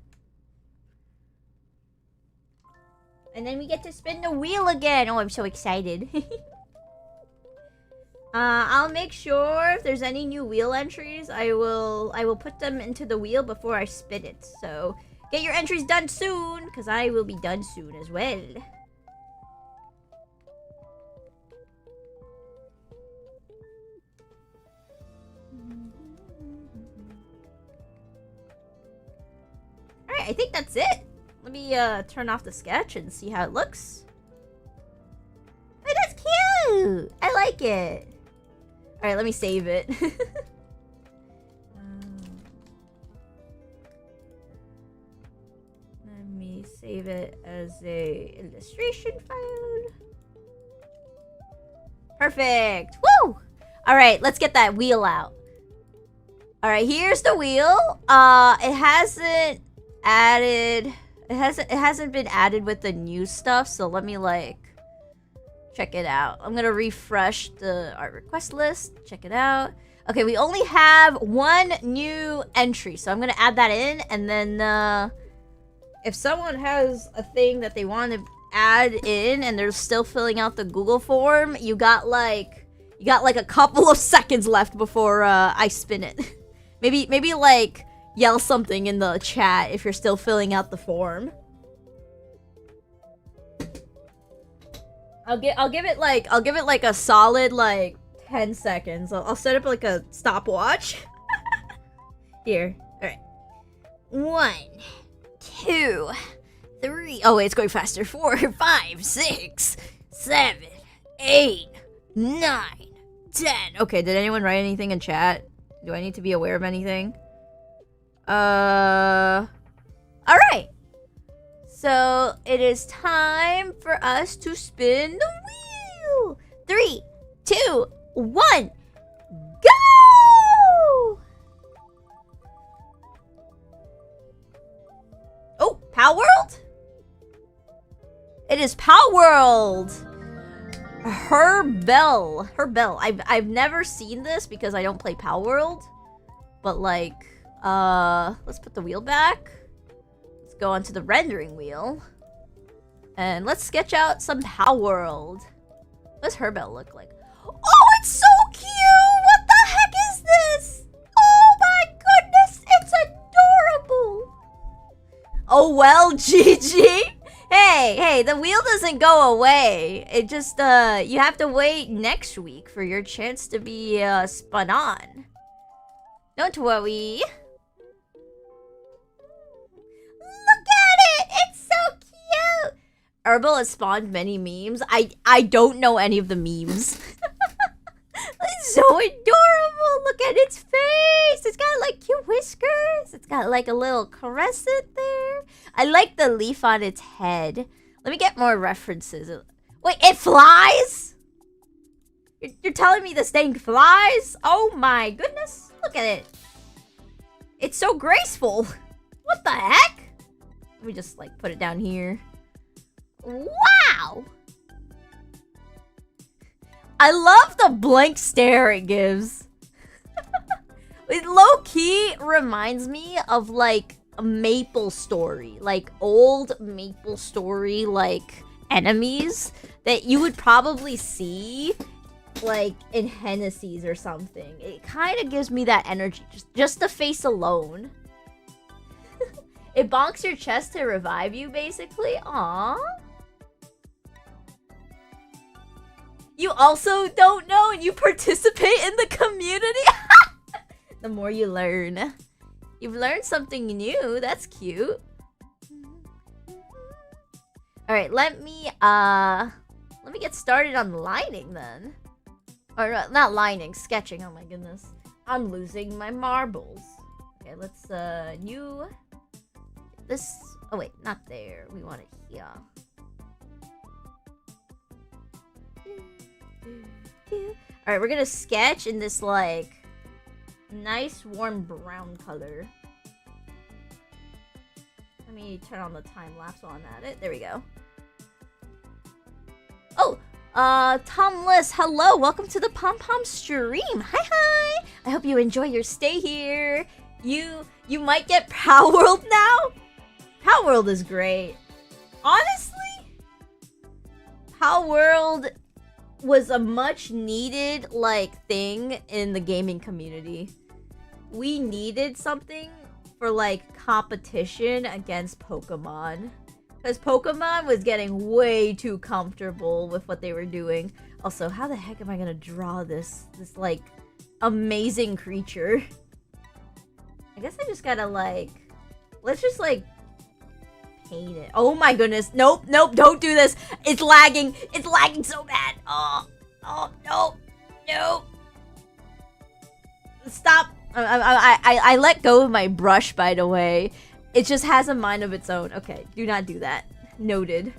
And then we get to spin the wheel again. Oh, I'm so excited. I'll make sure if there's any new wheel entries, I will put them into the wheel before I spin it. So get your entries done soon, because I will be done soon as well. Alright, I think that's it. Let me turn off the sketch and see how it looks. Oh, that's cute! I like it. Alright, let me save it. Let me save it as a illustration file. Perfect! Woo! Alright, let's get that wheel out. Alright, here's the wheel. It hasn't added... It hasn't been added with the new stuff, so let me, like, check it out. I'm gonna refresh the art request list. Check it out. Okay, we only have one new entry, so I'm gonna add that in, and then, if someone has a thing that they want to add in, and they're still filling out the Google form, you got, like, a couple of seconds left before, I spin it. maybe, like... Yell something in the chat if you're still filling out the form. I'll give it like a solid like 10 seconds. I'll set up like a stopwatch. Here. Alright. 1, 2, 3. Oh wait, it's going faster. 4, 5, 6, 7, 8, 9, 10. Okay, did anyone write anything in chat? Do I need to be aware of anything? Alright. So, it is time for us to spin the wheel! 3, 2, 1, go! Oh, Power World? It is Power World! Her Bell. I've never seen this because I don't play Power World. But like... let's put the wheel back. Let's go onto the rendering wheel. And let's sketch out some Power World. What does her bell look like? Oh, it's so cute! What the heck is this? Oh my goodness, it's adorable! Oh well, GG! Hey, the wheel doesn't go away. It just, you have to wait next week for your chance to be, spun on. Don't worry. Look at it! It's so cute! Herbal has spawned many memes. I don't know any of the memes. It's so adorable! Look at its face! It's got like cute whiskers. It's got like a little crescent there. I like the leaf on its head. Let me get more references. Wait, it flies? You're telling me this thing flies? Oh my goodness. Look at it. It's so graceful. What the heck? Let me just like put it down here. Wow. I love the blank stare it gives. It low-key reminds me of like a Maple Story. Like old Maple Story like enemies that you would probably see like in Hennessy's or something. It kind of gives me that energy, just the face alone. It bonks your chest to revive you, basically. Aww. You also don't know and you participate in the community. The more you learn. You've learned something new. That's cute. Alright, let me get started on lining then. Or not lining, sketching. Oh my goodness. I'm losing my marbles. Okay, let's new this. Oh wait, not there. We want it here. Alright, we're gonna sketch in this like nice warm brown color. Let me turn on the time lapse while I'm at it. There we go. Oh, Tomless, hello, welcome to the Pom Pom stream. Hi. I hope you enjoy your stay here. You might get Pow World now. Pow World is great. Honestly, Pow World was a much needed like thing in the gaming community. We needed something for like competition against Pokemon. Because Pokemon was getting way too comfortable with what they were doing. Also, how the heck am I gonna draw this like amazing creature? I guess I just gotta like, let's just like paint it. Oh my goodness, nope, don't do this. It's lagging so bad. Oh, no. Stop. I let go of my brush, by the way. It just has a mind of its own. Okay, do not do that. Noted.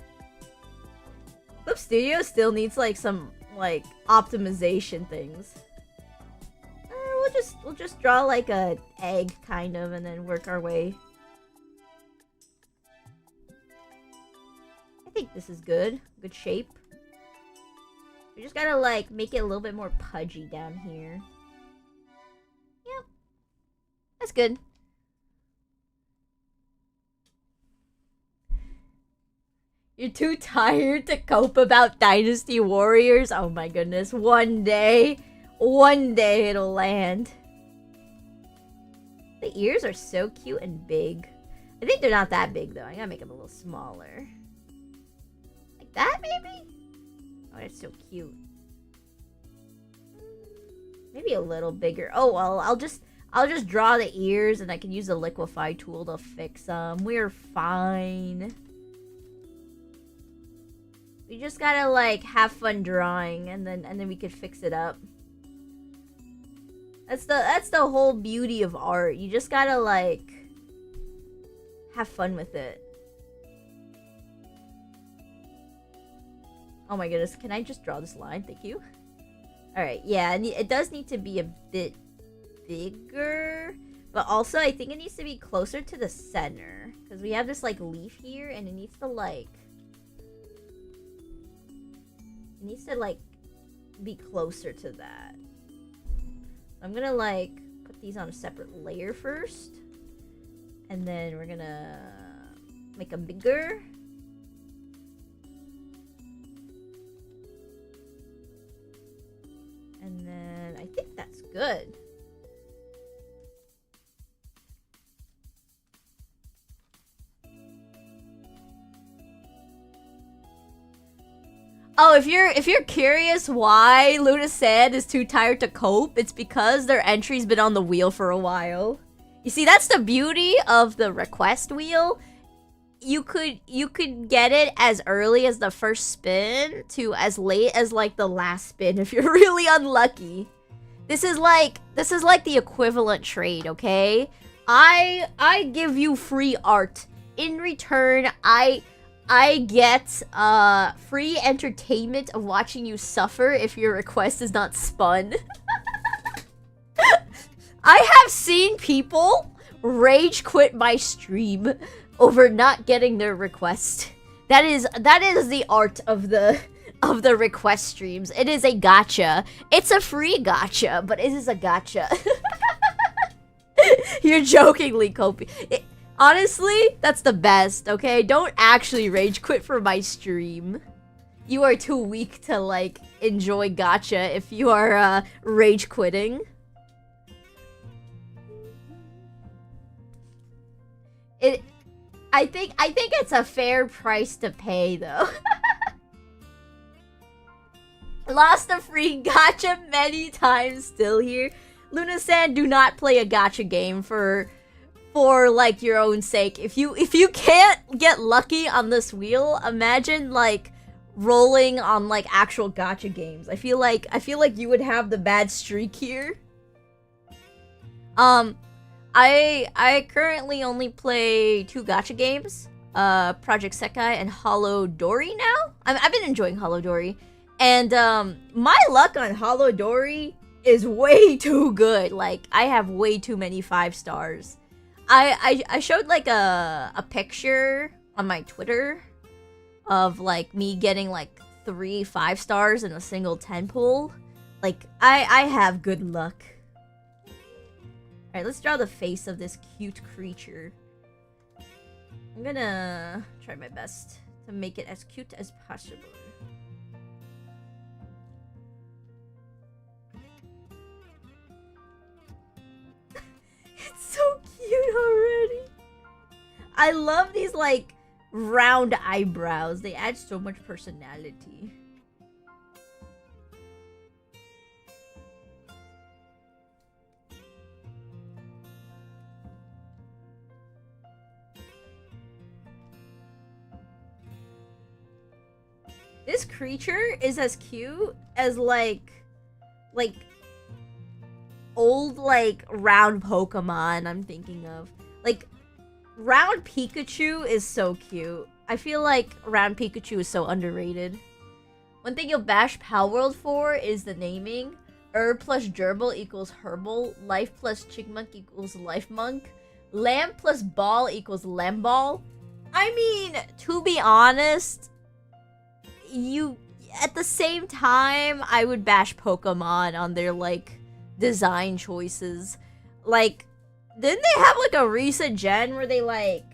Flip Studio still needs like some like optimization things. We'll just draw like a egg kind of and then work our way. I think this is good. Good shape. We just gotta like make it a little bit more pudgy down here. Yep. That's good. You're too tired to cope about Dynasty Warriors? Oh my goodness. One day it'll land. The ears are so cute and big. I think they're not that big though. I gotta make them a little smaller. Like that maybe? Oh, that's so cute. Maybe a little bigger. Oh well, I'll just draw the ears and I can use the liquefy tool to fix them. We're fine. We just gotta like have fun drawing and then we could fix it up. That's the whole beauty of art. You just gotta like have fun with it. Oh my goodness, can I just draw this line? Thank you. Alright, yeah, it does need to be a bit bigger. But also, I think it needs to be closer to the center. Because we have this like leaf here and it needs to like... It needs to like be closer to that. I'm gonna like put these on a separate layer first. And then we're gonna make them bigger. And then I think that's good. Oh, if you're curious why Luna Sand is too tired to cope, it's because their entry's been on the wheel for a while. You see, that's the beauty of the request wheel. You could get it as early as the first spin to as late as like the last spin if you're really unlucky. This is like the equivalent trade, okay? I give you free art. In return, I get free entertainment of watching you suffer if your request is not spun. I have seen people rage quit my stream over not getting their request. That is the art of the request streams. It is a gacha. It's a free gacha, but it is a gacha. You're jokingly coping. Honestly, that's the best, okay? Don't actually rage quit for my stream. You are too weak to, like, enjoy gacha if you are, rage quitting. I think it's a fair price to pay, though. Lost a free gacha many times, still here. Luna-san, do not play a gacha game for like your own sake. If you can't get lucky on this wheel, imagine like rolling on like actual gacha games. I feel like you would have the bad streak here. I currently only play 2 gacha games, Project Sekai and Hollow Dory now. I've been enjoying Hollow Dory, and my luck on Hollow Dory is way too good. Like, I have way too many 5 stars. I showed like a picture on my Twitter of like me getting like 3 5-stars in a single 10 pull. Like, I have good luck. Alright, let's draw the face of this cute creature. I'm gonna try my best to make it as cute as possible. It's so cute already. I love these, like, round eyebrows. They add so much personality. This creature is as cute as, like old, like, round Pokemon I'm thinking of. Like, round Pikachu is so cute. I feel like round Pikachu is so underrated. One thing you'll bash Palworld for is the naming. Herb plus gerbil equals herbal. Life plus Chigmunk equals life monk. Lamb plus ball equals lamball. I mean, to be honest, at the same time, I would bash Pokemon on their, like, design choices. Like, didn't they have, like, a recent gen where they, like,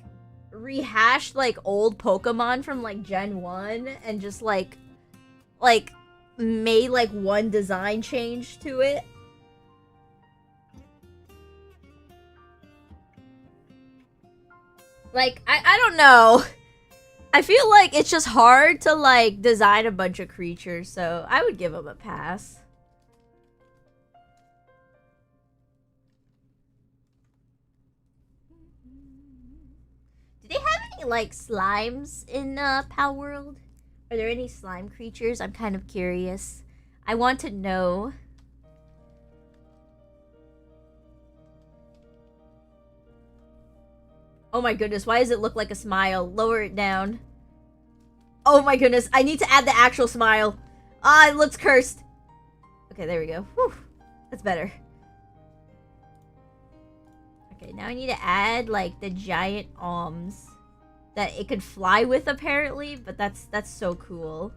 rehashed, like, old Pokemon from, like, Gen 1 and just, like, made, like, one design change to it? Like, I don't know. I feel like it's just hard to, like, design a bunch of creatures, so I would give them a pass. Do they have any, like, slimes in Palworld? Are there any slime creatures? I'm kind of curious. I want to know. Oh my goodness, why does it look like a smile? Lower it down. Oh my goodness, I need to add the actual smile. Ah, it looks cursed. Okay, there we go. Whew, that's better. Okay, now I need to add, like, the giant arms that it could fly with, apparently, but that's so cool.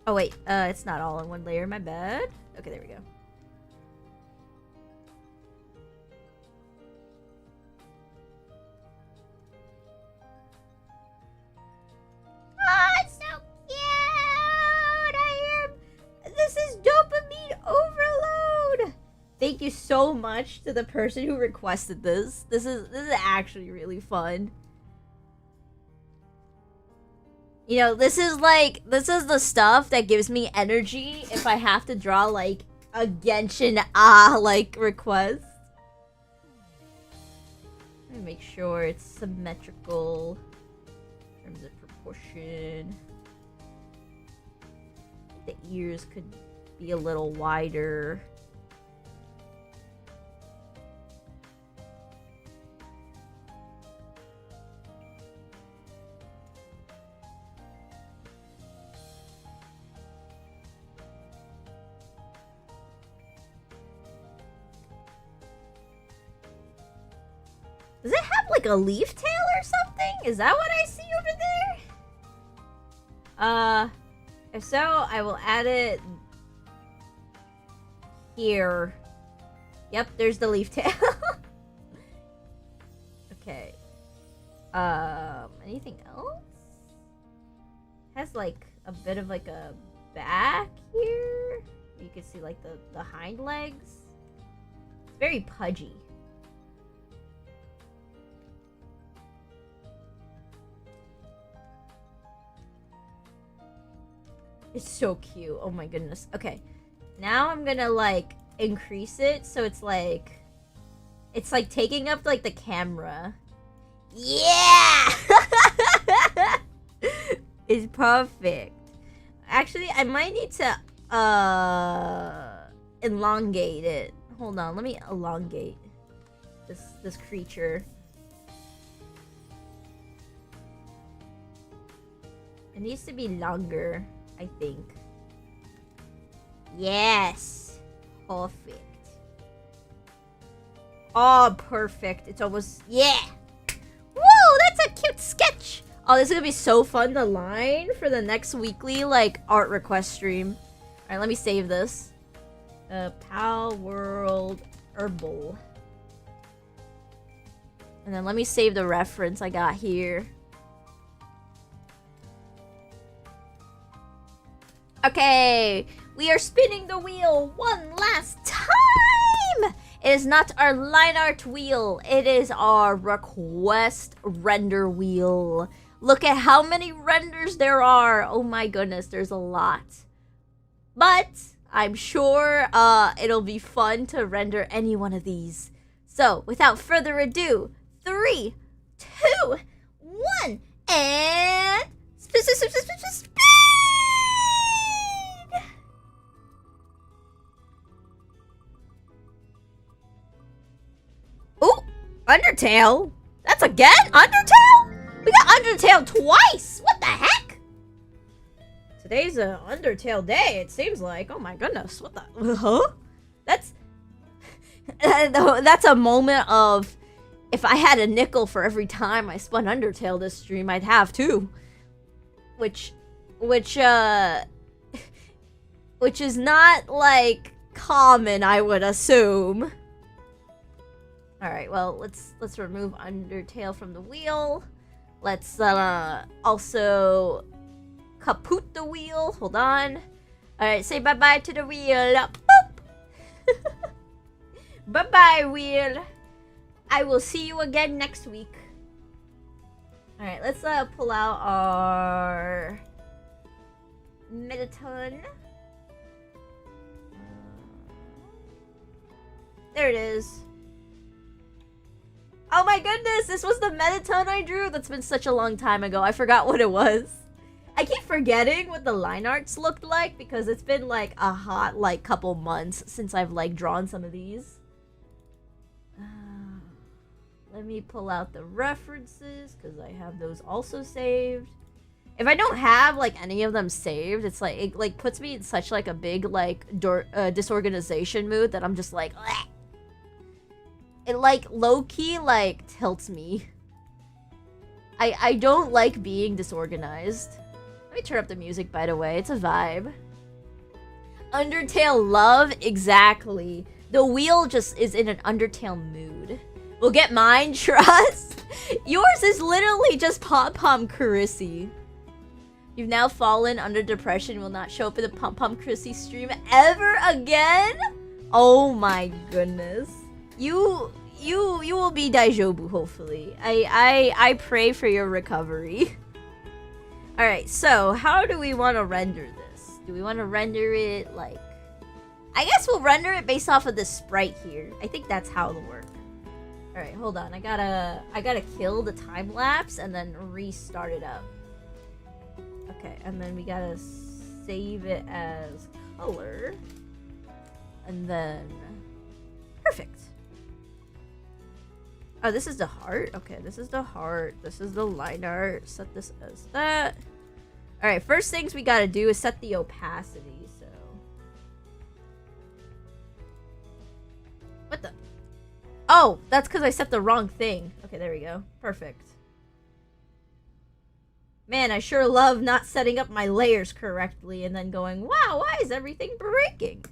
Oh wait, it's not all in one layer, my bad. Okay, there we go. Oh, it's so cute! This is dopamine overload! Thank you so much to the person who requested this. This is actually really fun. You know, this is the stuff that gives me energy if I have to draw, like, a Genshin like, request. Let me make sure it's symmetrical in terms of proportion. The ears could be a little wider. Does it have, like, a leaf tail or something? Is that what I see over there? If so, I will add it here. Yep, there's the leaf tail. Okay. Anything else? Has, like, a bit of, like, a back here. You can see, like, the hind legs. It's very pudgy. It's so cute. Oh my goodness. Okay. Now I'm gonna, like, increase it so it's like taking up, like, the camera. Yeah! It's perfect. Actually, I might need to elongate it. Hold on, let me elongate this creature. It needs to be longer, I think. Yes. Perfect. Oh, perfect. It's almost... Yeah! Whoa, that's a cute sketch! Oh, this is gonna be so fun to line for the next weekly, like, art request stream. Alright, let me save this. Pal World Herbal. And then let me save the reference I got here. Okay, we are spinning the wheel one last time! It is not our line art wheel, it is our request render wheel. Look at how many renders there are. Oh my goodness, there's a lot. But I'm sure it'll be fun to render any one of these. So, without further ado, 3, 2, 1, and speed! Ooh, Undertale? That's again? Undertale? We got Undertale twice! What the heck? Today's a Undertale day, it seems like. Oh my goodness, what the... Huh? That's a moment of... If I had a nickel for every time I spun Undertale this stream, I'd have two. Which is not, like, common, I would assume. Alright, well, let's remove Undertale from the wheel. Let's, also kaput the wheel. Hold on. Alright, say bye-bye to the wheel. Boop! Bye-bye, wheel. I will see you again next week. Alright, let's, pull out our... Mettaton. There it is. Oh my goodness, this was the Mettaton I drew. That's been such a long time ago. I forgot what it was. I keep forgetting what the line arts looked like because it's been like a hot like couple months since I've like drawn some of these. Let me pull out the references because I have those also saved. If I don't have like any of them saved, it's like it like puts me in such like a big like disorganization mood that I'm just like bleh. It like low-key like tilts me. I don't like being disorganized. Let me turn up the music, by the way. It's a vibe. Undertale love? Exactly. The wheel just is in an Undertale mood. We'll get mine, trust. Yours is literally just Pom-Pom Chrisy. You've now fallen under depression. Will not show up in the Pom-Pom Chrisy stream ever again? Oh my goodness. You will be Daijobu, hopefully. I pray for your recovery. Alright, so how do we want to render this? Do we want to render it like... I guess we'll render it based off of the sprite here. I think that's how it'll work. Alright, hold on. I gotta kill the time lapse and then restart it up. Okay, and then we gotta save it as color. And then... Perfect. Oh, this is the heart? Okay, this is the heart. This is the line art. Set this as that. Alright, first things we gotta do is set the opacity, so... What the... Oh, that's because I set the wrong thing. Okay, there we go. Perfect. Man, I sure love not setting up my layers correctly and then going, wow, why is everything breaking?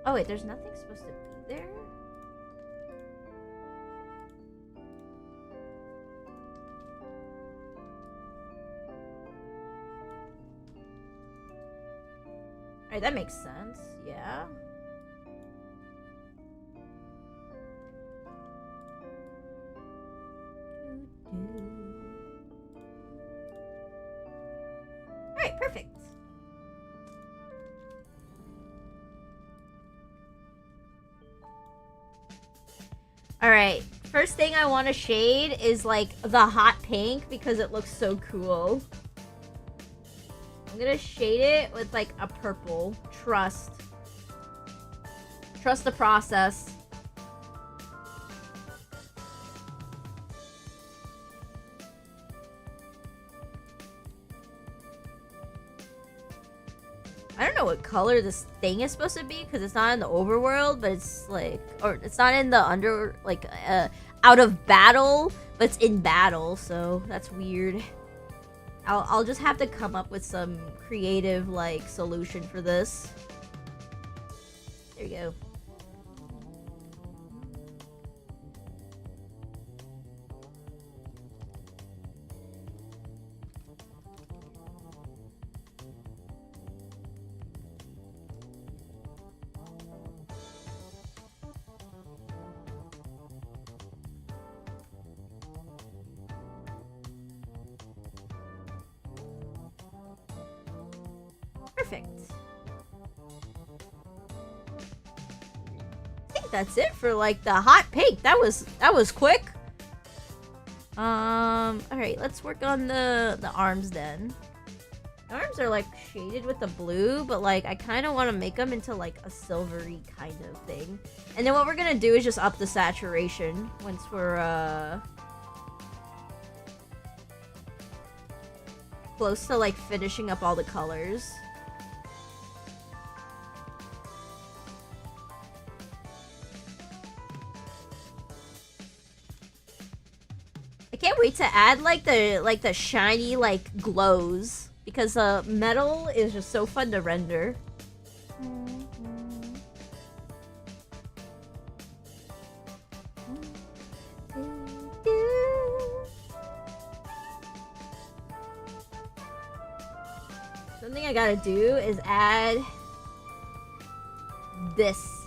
Oh wait, there's nothing supposed to be there? Alright, that makes sense, yeah. Alright, perfect. Alright, first thing I want to shade is like the hot pink because it looks so cool. I'm gonna shade it with like a purple. Trust. Trust the process. I don't know what color this thing is supposed to be because it's not in the overworld, but it's like, or it's not in the under, like, out of battle, but it's in battle, so that's weird. I'll just have to come up with some creative, like, solution for this. There you go. Perfect. I think that's it for like the hot pink. That was quick. All right, let's work on the arms then. The arms are like shaded with the blue, but like I kind of want to make them into like a silvery kind of thing. And then what we're gonna do is just up the saturation once we're close to like finishing up all the colors. I can't wait to add like the shiny like glows because metal is just so fun to render. Something I gotta do is add this.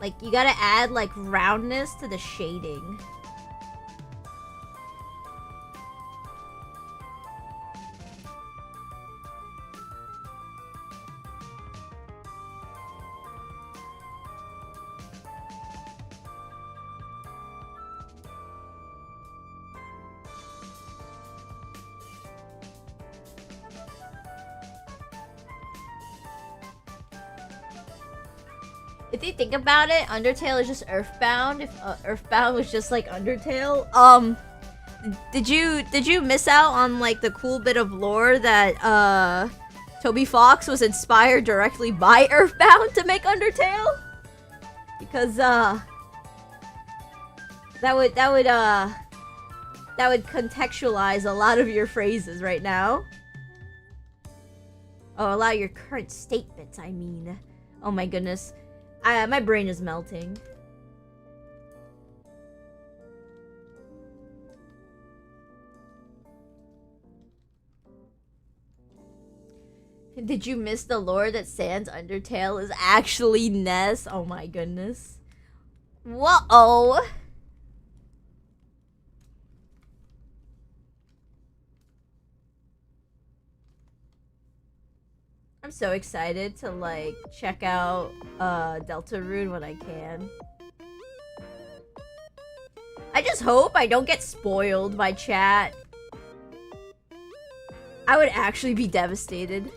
Like you gotta add like roundness to the shading. If you think about it, Undertale is just Earthbound. If Earthbound was just like Undertale, did you miss out on like the cool bit of lore that Toby Fox was inspired directly by Earthbound to make Undertale? Because that would contextualize a lot of your phrases right now. Oh, a lot of your current statements, I mean. Oh my goodness. My brain is melting. Did you miss the lore that Sans Undertale is actually Ness? Oh my goodness. Whoa! I'm so excited to like check out Deltarune when I can. I just hope I don't get spoiled by chat. I would actually be devastated.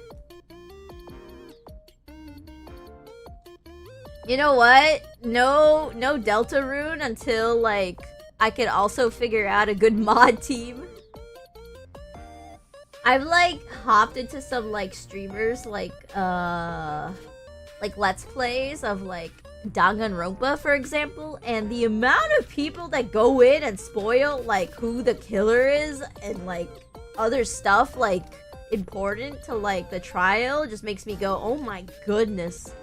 You know what? No Deltarune until like I could also figure out a good mod team. I've like hopped into some like streamers like let's plays of like Danganronpa, for example, and the amount of people that go in and spoil like who the killer is and like other stuff like important to like the trial just makes me go, oh my goodness.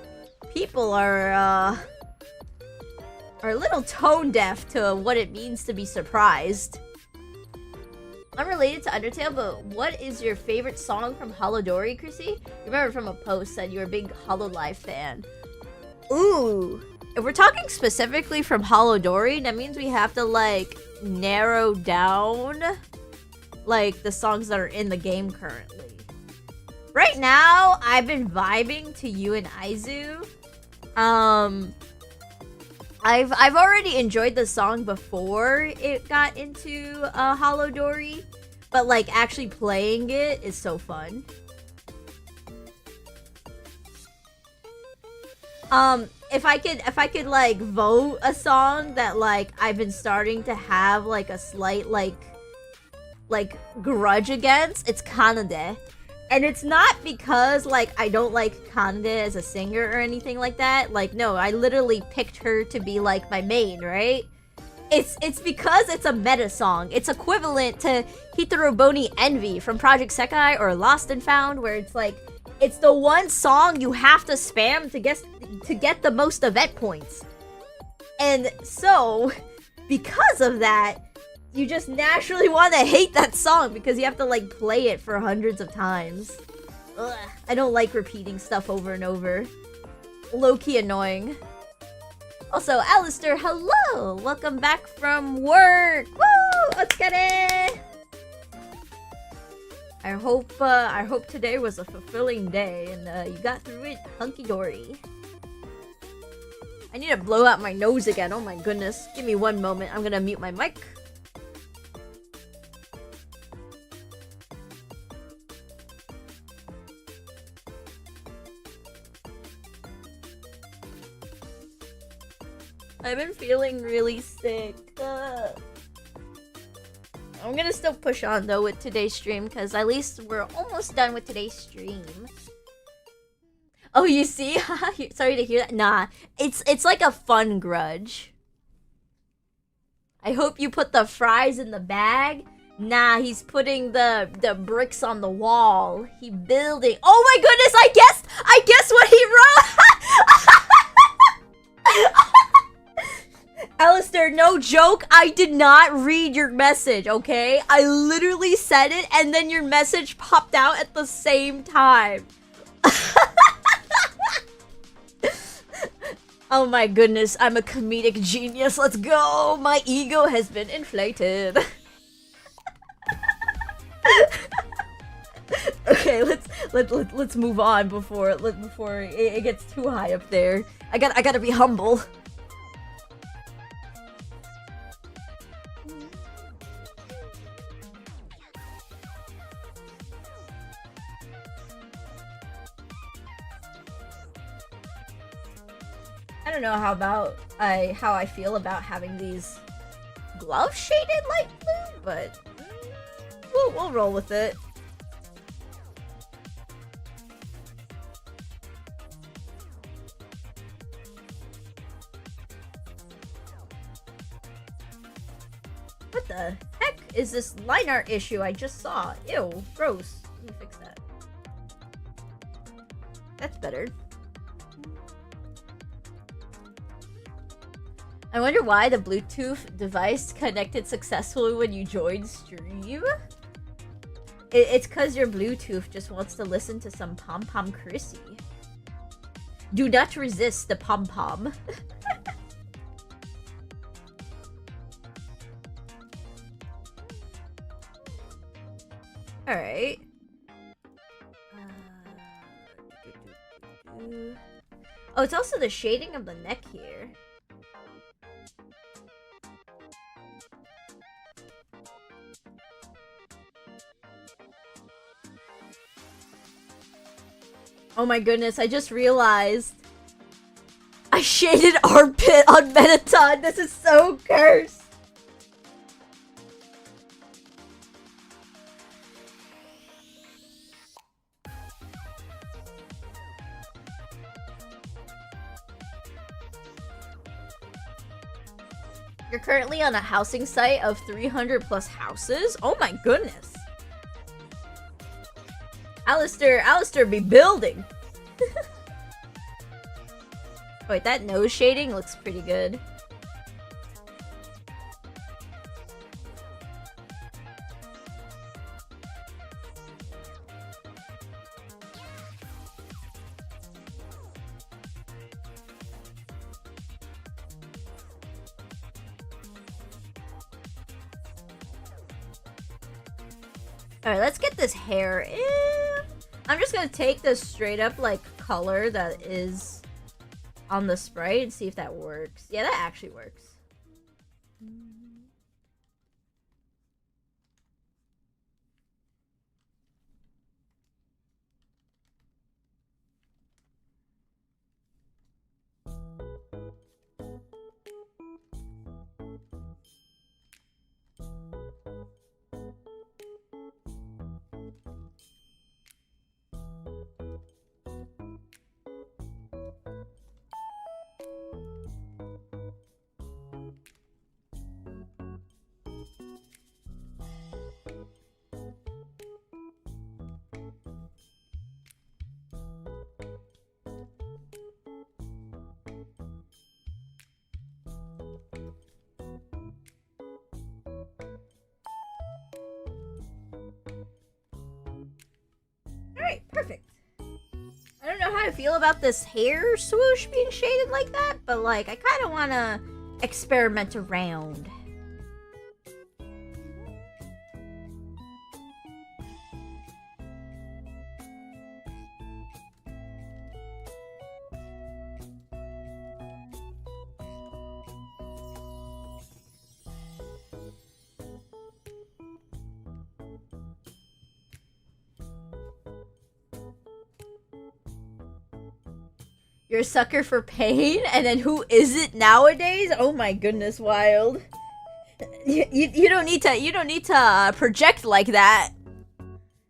People are a little tone deaf to what it means to be surprised. Unrelated to Undertale, but what is your favorite song from Holodori, Chrissy? You remember from a post that you were a big Hololive fan. Ooh. If we're talking specifically from Holodori, that means we have to, like, narrow down, like, the songs that are in the game currently. Right now, I've been vibing to You and Aizu. I've already enjoyed the song before it got into Holodori, but like actually playing it is so fun. If I could like vote a song that like I've been starting to have like a slight like grudge against, it's Kanade. And it's not because, like, I don't like Kande as a singer or anything like that. Like, no, I literally picked her to be, like, my main, right? It's because it's a meta song. It's equivalent to Hitoroboni Envy from Project Sekai or Lost and Found, where it's like, it's the one song you have to spam to get the most event points. And so, because of that, you just naturally want to hate that song because you have to, like, play it for hundreds of times. Ugh, I don't like repeating stuff over and over. Low-key annoying. Also, Alistair, hello! Welcome back from work! Woo! Let's get it! I hope today was a fulfilling day and you got through it hunky-dory. I need to blow out my nose again, oh my goodness. Give me one moment, I'm gonna mute my mic. I've been feeling really sick. I'm gonna still push on though with today's stream because at least we're almost done with today's stream. Oh, you see? Sorry to hear that. Nah, it's like a fun grudge. I hope you put the fries in the bag. Nah, he's putting the bricks on the wall. He building. Oh my goodness! I guess what he wrote. Alistair, no joke, I did not read your message, okay? I literally said it, and then your message popped out at the same time. Oh my goodness, I'm a comedic genius, let's go! My ego has been inflated. Okay, let's move on before it gets too high up there. I gotta be humble. I don't know how I feel about having these glove shaded light blue, but we'll roll with it. What the heck is this line art issue I just saw? Ew, gross. Let me fix that. That's better. I wonder why the Bluetooth device connected successfully when you joined stream? It's cause your Bluetooth just wants to listen to some pom-pom Chrisy. Do not resist the pom-pom. Alright. Oh, it's also the shading of the neck here. Oh my goodness, I just realized I shaded armpit on Mettaton. This is so cursed. You're currently on a housing site of 300 plus houses? Oh my goodness. Alistair be building. Wait, that nose shading looks pretty good. Alright, let's get this hair in. I'm just gonna take this straight up, like, color that is on the sprite and see if that works. Yeah, that actually works. Perfect. I don't know how I feel about this hair swoosh being shaded like that, but like I kind of want to experiment around. You're a sucker for pain, and then who is it nowadays? Oh my goodness, Wild. You don't need to project like that.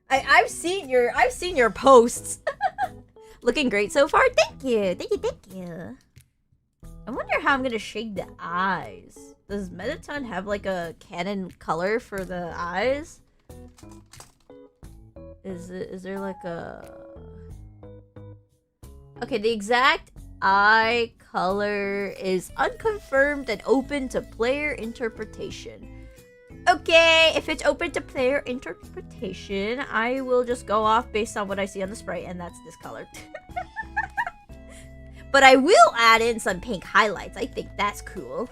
I've seen your posts. Looking great so far. Thank you. I wonder how I'm gonna shade the eyes. Does Metaton have like a canon color for the eyes? Is there like a... Okay, the exact eye color is unconfirmed and open to player interpretation. Okay, if it's open to player interpretation, I will just go off based on what I see on the sprite, and that's this color. But I will add in some pink highlights. I think that's cool.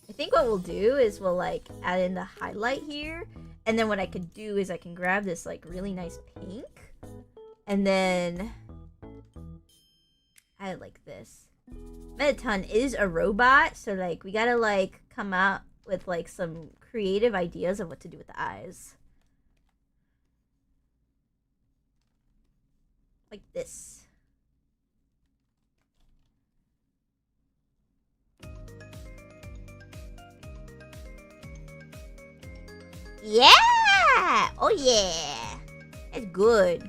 I think what we'll do is we'll like add in the highlight here. And then what I could do is I can grab this like really nice pink and then add it like this. Metaton is a robot, so like we gotta like come out with like some creative ideas of what to do with the eyes. Like this. Yeah! Oh yeah! That's good.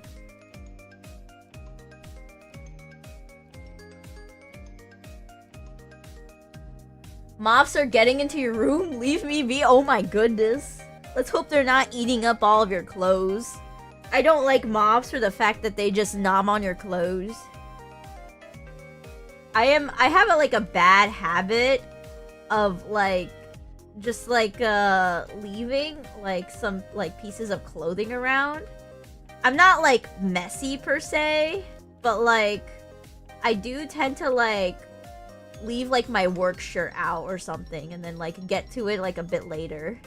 Moths are getting into your room? Leave me be? Oh my goodness. Let's hope they're not eating up all of your clothes. I don't like moths for the fact that they just nom on your clothes. I have a bad habit of like just like leaving like some like pieces of clothing around. I'm not like messy per se, but like I do tend to like leave like my work shirt out or something and then like get to it like a bit later.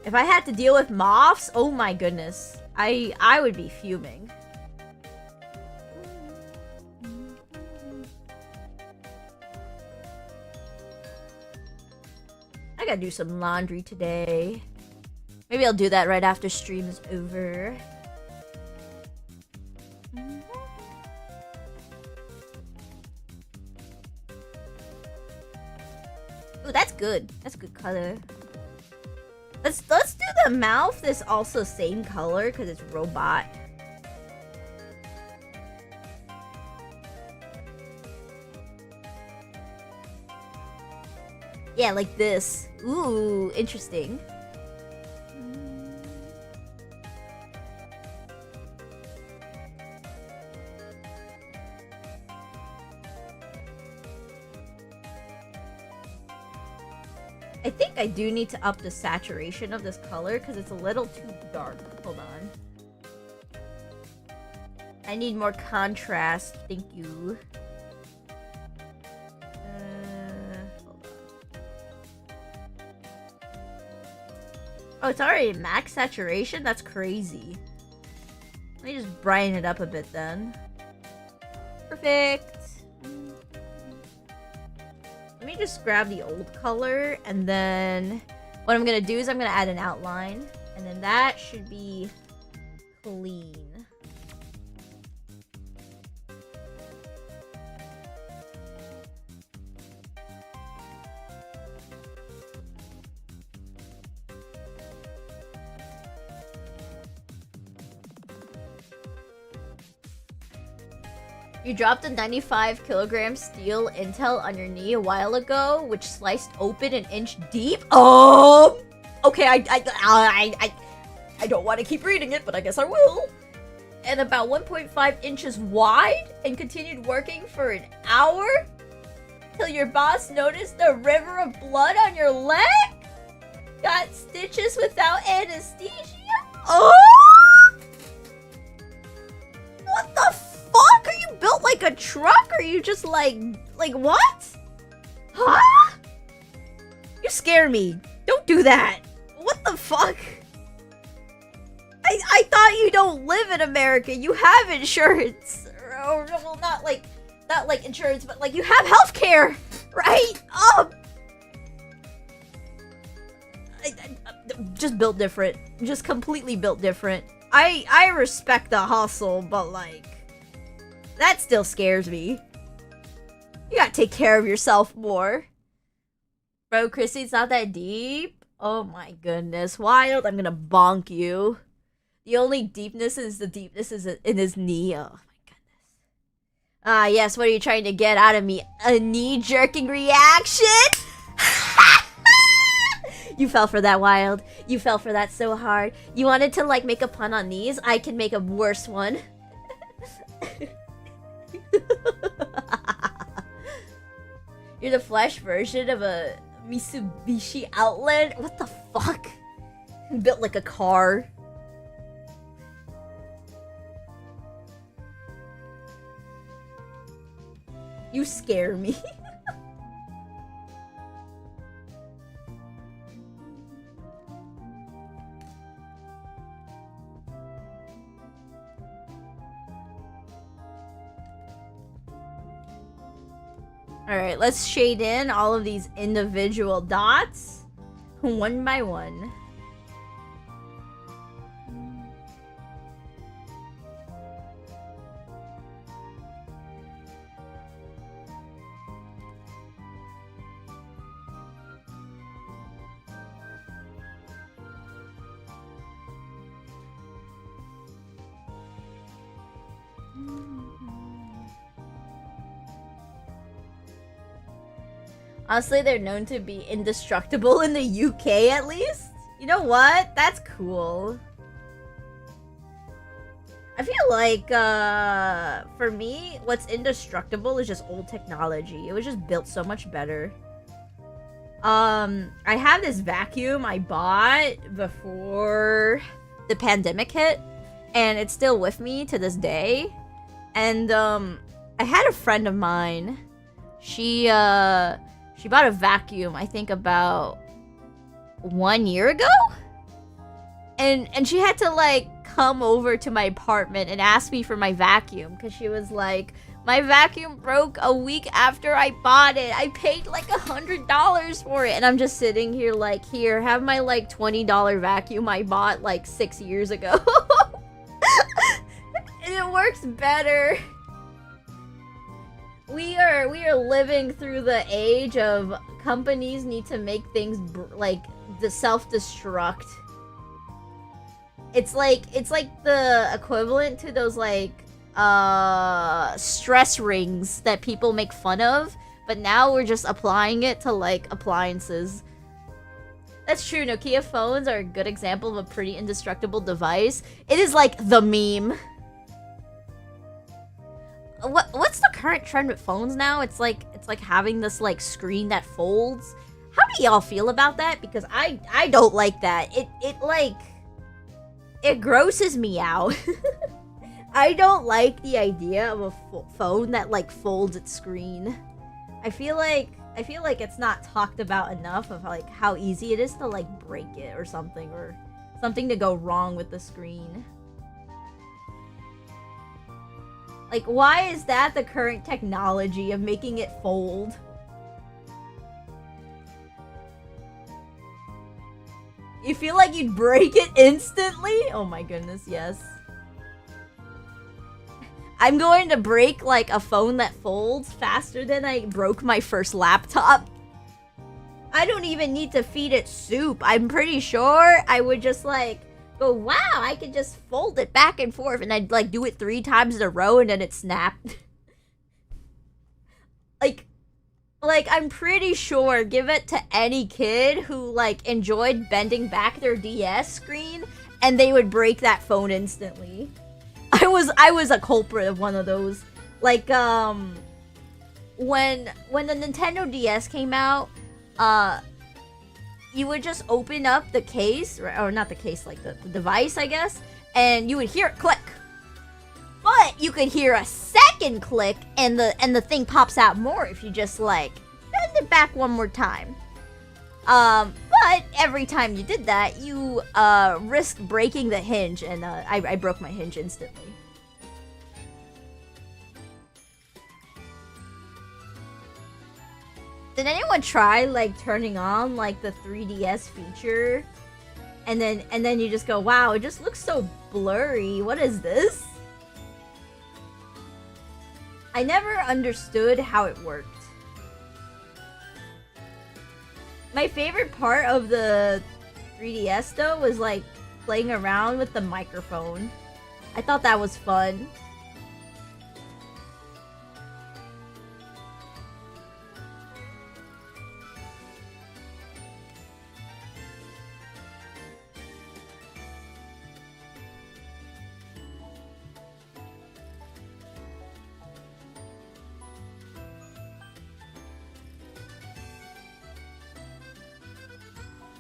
If I had to deal with moths, oh my goodness, I would be fuming. I gotta do some laundry today. Maybe I'll do that right after stream is over. Ooh, that's good. That's a good color. Let's do the mouth that's also same color because it's robot. Yeah, like this. Ooh, interesting. I think I do need to up the saturation of this color because it's a little too dark. Hold on. I need more contrast. Thank you. Oh, it's already max saturation? That's crazy. Let me just brighten it up a bit then. Perfect. Let me just grab the old color, and then what I'm gonna do is I'm gonna add an outline, and then that should be clean. You dropped a 95-kilogram steel intel on your knee a while ago, which sliced open an inch deep. Oh, okay. I don't want to keep reading it, but I guess I will. And about 1.5 inches wide, and continued working for an hour till your boss noticed the river of blood on your leg. Got stitches without anesthesia? Oh! What the fuck? Are you built like a truck? Or are you just like what? Huh? You scare me. Don't do that. What the fuck? I thought you don't live in America. You have insurance. Or, well, not like insurance, but like you have healthcare, right? Just built different. Just completely built different. I respect the hustle, but like that still scares me. You gotta take care of yourself more. Bro, Chrissy, it's not that deep. Oh my goodness. Wild, I'm gonna bonk you. The only deepness is the deepness is in his knee. Oh my goodness. Ah, yes, what are you trying to get out of me? A knee-jerking reaction? You fell for that, Wild. You fell for that so hard. You wanted to, like, make a pun on knees? I can make a worse one. You're the flesh version of a Mitsubishi Outlander? What the fuck? Built like a car. You scare me. Alright, let's shade in all of these individual dots one by one. Honestly, they're known to be indestructible in the UK, at least. You know what? That's cool. I feel like, for me, what's indestructible is just old technology. It was just built so much better. I have this vacuum I bought before the pandemic hit, and it's still with me to this day. And, I had a friend of mine. She bought a vacuum, I think about 1 year ago? And she had to, like, come over to my apartment and ask me for my vacuum. Because she was like, my vacuum broke a week after I bought it. I paid, like, $100 for it. And I'm just sitting here like, here, have my, like, $20 vacuum I bought, like, 6 years ago. And it works better. We are living through the age of companies need to make things like the self-destruct. It's like the equivalent to those like stress rings that people make fun of, but now we're just applying it to like appliances. That's true. Nokia phones are a good example of a pretty indestructible device. It is like the meme. What's the current trend with phones now? It's like having this like screen that folds. How do y'all feel about that? Because I don't like that. It grosses me out. I don't like the idea of a phone that like folds its screen. I feel like it's not talked about enough of like how easy it is to like break it or something to go wrong with the screen. Like, why is that the current technology of making it fold? You feel like you'd break it instantly? Oh my goodness, yes. I'm going to break, like, a phone that folds faster than I broke my first laptop. I don't even need to feed it soup. I'm pretty sure I would just, like, go, wow, I could just fold it back and forth, and I'd, like, do it 3 times in a row, and then it snapped. Like, I'm pretty sure, give it to any kid who, like, enjoyed bending back their DS screen, and they would break that phone instantly. I was a culprit of one of those. Like, when the Nintendo DS came out, you would just open up the case, or not the case, like the device, I guess, and you would hear it click. But you could hear a second click, and the thing pops out more if you just like bend it back one more time. But every time you did that, you risked breaking the hinge, and I broke my hinge instantly. Did anyone try like turning on like the 3DS feature, and then you just go, wow, it just looks so blurry. What is this? I never understood how it worked. My favorite part of the 3DS though was like playing around with the microphone. I thought that was fun.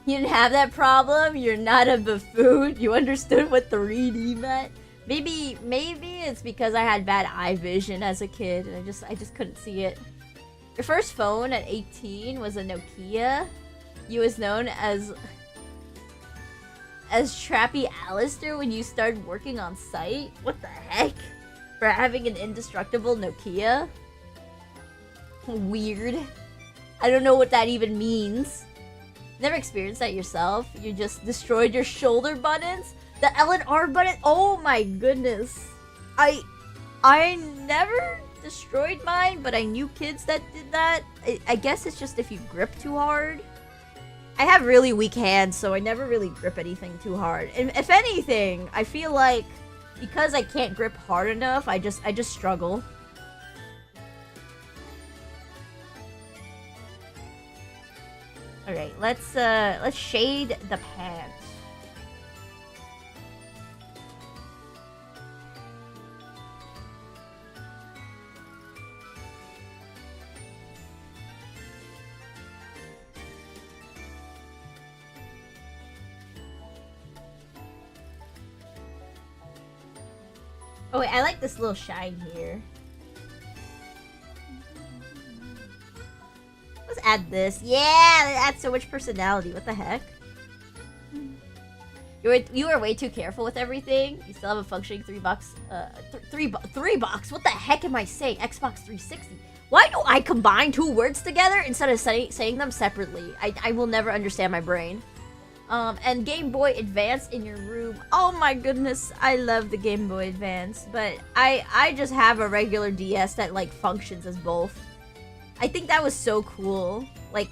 You didn't have that problem? You're not a buffoon? You understood what 3D meant? Maybe it's because I had bad eye vision as a kid and I just couldn't see it. Your first phone at 18 was a Nokia. You was known as Trappy Alistair when you started working on site? What the heck? For having an indestructible Nokia? Weird. I don't know what that even means. Never experienced that yourself? You just destroyed your shoulder buttons? The L and R button? Oh my goodness. I never destroyed mine, but I knew kids that did that. I guess it's just if you grip too hard. I have really weak hands, so I never really grip anything too hard. And if anything, I feel like because I can't grip hard enough, I just struggle. Alright, let's shade the pants. Oh wait, I like this little shine here. Let's add this. Yeah, that adds so much personality. What the heck? You are way too careful with everything. You still have a functioning three box. What the heck am I saying? Xbox 360. Why do I combine two words together instead of saying them separately? I will never understand my brain. And Game Boy Advance in your room. Oh my goodness, I love the Game Boy Advance, but I just have a regular DS that like functions as both. I think that was so cool. Like,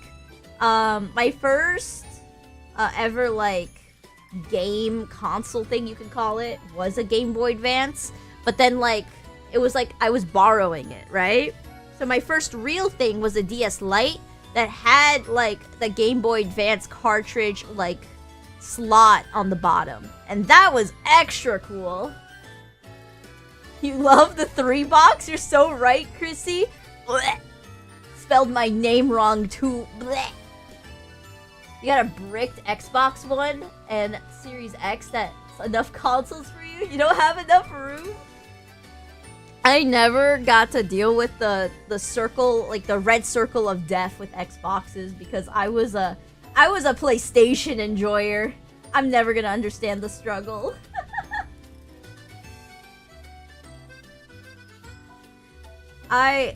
my first ever like game console thing you can call it was a Game Boy Advance, but then like it was like I was borrowing it, right? So my first real thing was a DS Lite that had like the Game Boy Advance cartridge like slot on the bottom, and that was extra cool. You love the 3-box? You're so right, Chrissy. Blech. Spelled my name wrong too. Blech. You got a bricked Xbox One and Series X that's enough consoles for you? You don't have enough room? I never got to deal with the circle, like the red circle of death with Xboxes because I was a PlayStation enjoyer. I'm never gonna understand the struggle. I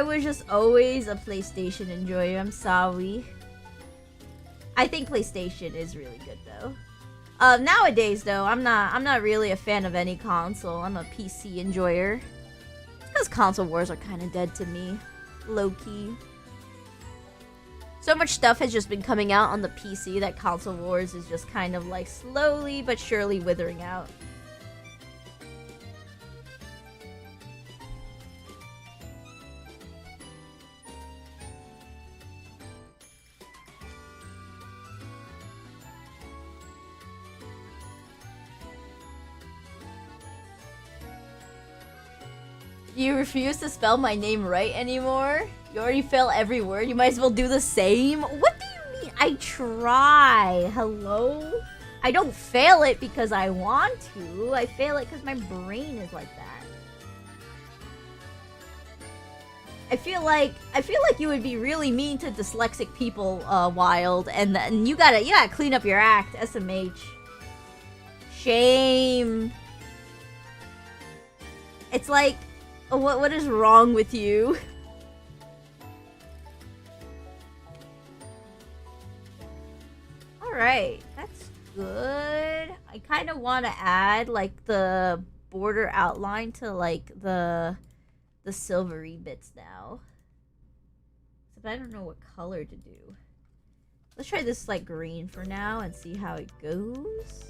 was just always a PlayStation enjoyer. I'm sorry. I think PlayStation is really good though. Nowadays though, I'm not really a fan of any console. I'm a PC enjoyer. Because console wars are kind of dead to me. Low-key. So much stuff has just been coming out on the PC that console wars is just kind of like slowly but surely withering out. You refuse to spell my name right anymore? You already fail every word. You might as well do the same. What do you mean? I try. Hello? I don't fail it because I want to. I fail it because my brain is like that. I feel like you would be really mean to dyslexic people, Wild, and then you gotta clean up your act, SMH. Shame. It's like, what is wrong with you? Alright, that's good. I kind of want to add, like, the border outline to, like, the silvery bits now. But I don't know what color to do. Let's try this, like, green for now and see how it goes.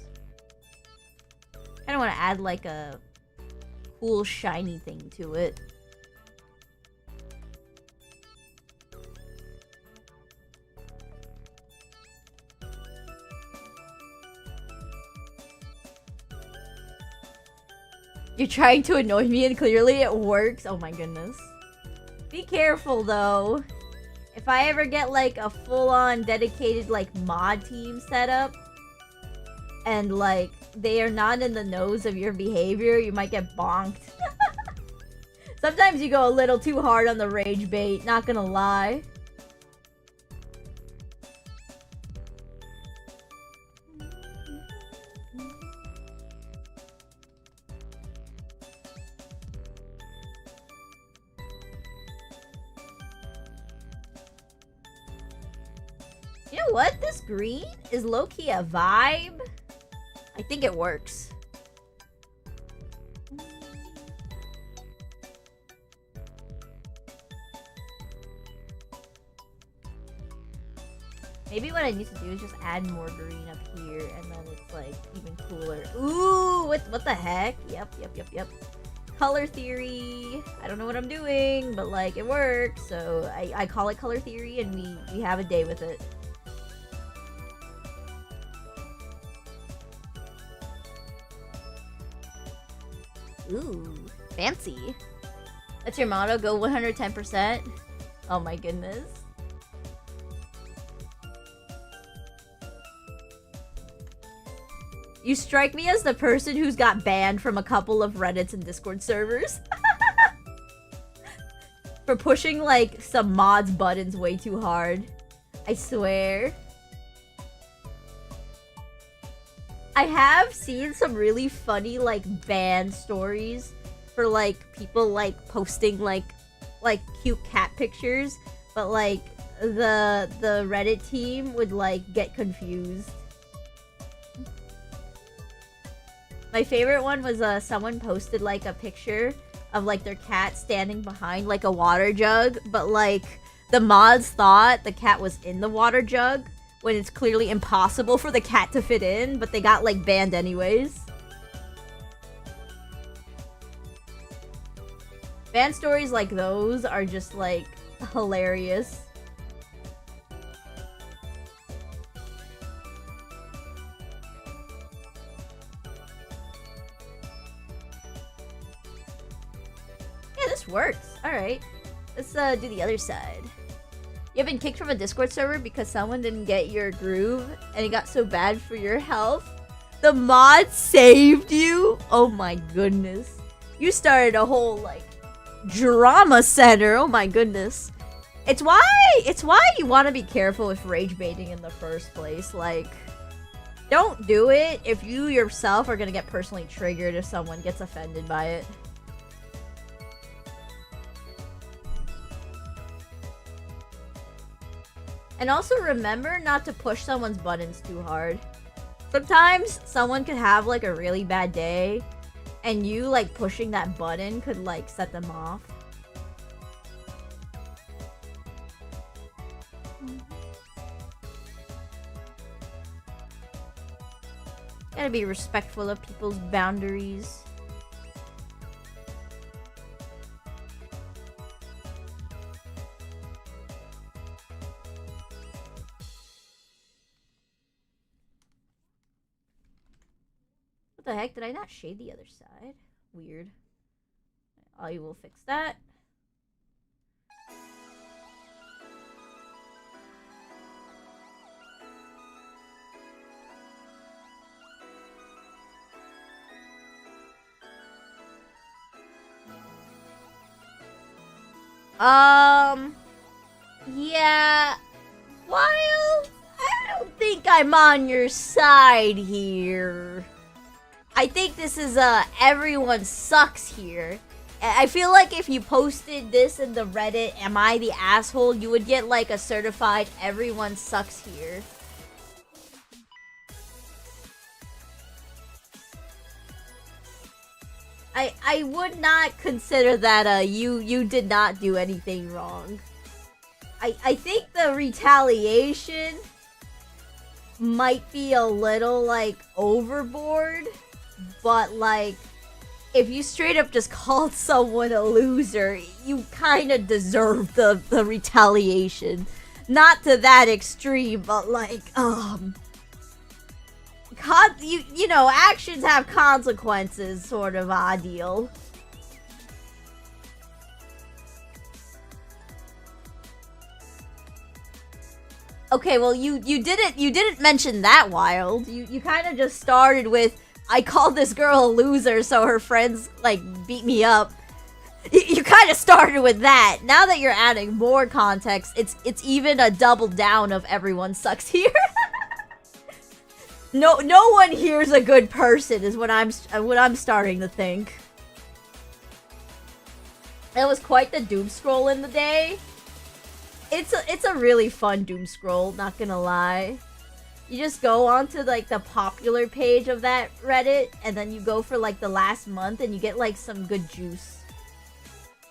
I kind of want to add, like, a cool shiny thing to it. You're trying to annoy me and clearly it works. Oh my goodness. Be careful though. If I ever get like a full-on dedicated like mod team set up and like they are not in the nose of your behavior, you might get bonked. Sometimes you go a little too hard on the rage bait, not gonna lie. You know what? This green is low-key a vibe. I think it works. Maybe what I need to do is just add more green up here, and then it's like even cooler. Ooh, what the heck? Yep. Color theory. I don't know what I'm doing, but like it works. So I call it color theory, and we have a day with it. Ooh, fancy. That's your motto? Go 110%? Oh my goodness. You strike me as the person who's got banned from a couple of Reddits and Discord servers. For pushing, like, some mods' buttons way too hard. I swear. I have seen some really funny, like, ban stories for, like, people, like, posting, like cute cat pictures. But, like, the Reddit team would, like, get confused. My favorite one was, someone posted, like, a picture of, like, their cat standing behind, like, a water jug. But, like, the mods thought the cat was in the water jug, when it's clearly impossible for the cat to fit in, but they got, like, banned anyways. Ban stories like those are just, like, hilarious. Yeah, this works. Alright. Let's, do the other side. You've been kicked from a Discord server because someone didn't get your groove and it got so bad for your health. The mod saved you? Oh my goodness. You started a whole, like, drama center. Oh my goodness. It's why you want to be careful with rage baiting in the first place. Like, don't do it if you yourself are gonna get personally triggered if someone gets offended by it. And also remember not to push someone's buttons too hard. Sometimes someone could have like a really bad day and you like pushing that button could like set them off. Gotta be respectful of people's boundaries. What the heck? Did I not shade the other side? Weird. I will fix that. Yeah. Wild, I don't think I'm on your side here. I think this is, everyone sucks here. I feel like if you posted this in the Reddit, am I the asshole, you would get, like, a certified everyone sucks here. I would not consider that, you did not do anything wrong. I think the retaliation might be a little, like, overboard, but, like, if you straight up just called someone a loser, you kind of deserve the retaliation. Not to that extreme, but, like, you know, actions have consequences, sort of deal. Okay, well, you didn't mention that, Wild. You kind of just started with, I called this girl a loser, so her friends, like, beat me up. You kind of started with that. Now that you're adding more context, it's even a double down of everyone sucks here. No one here's a good person, is what I'm starting to think. It was quite the doom scroll in the day. It's a really fun doom scroll, not gonna lie. You just go onto, like, the popular page of that Reddit, and then you go for, like, the last month, and you get, like, some good juice.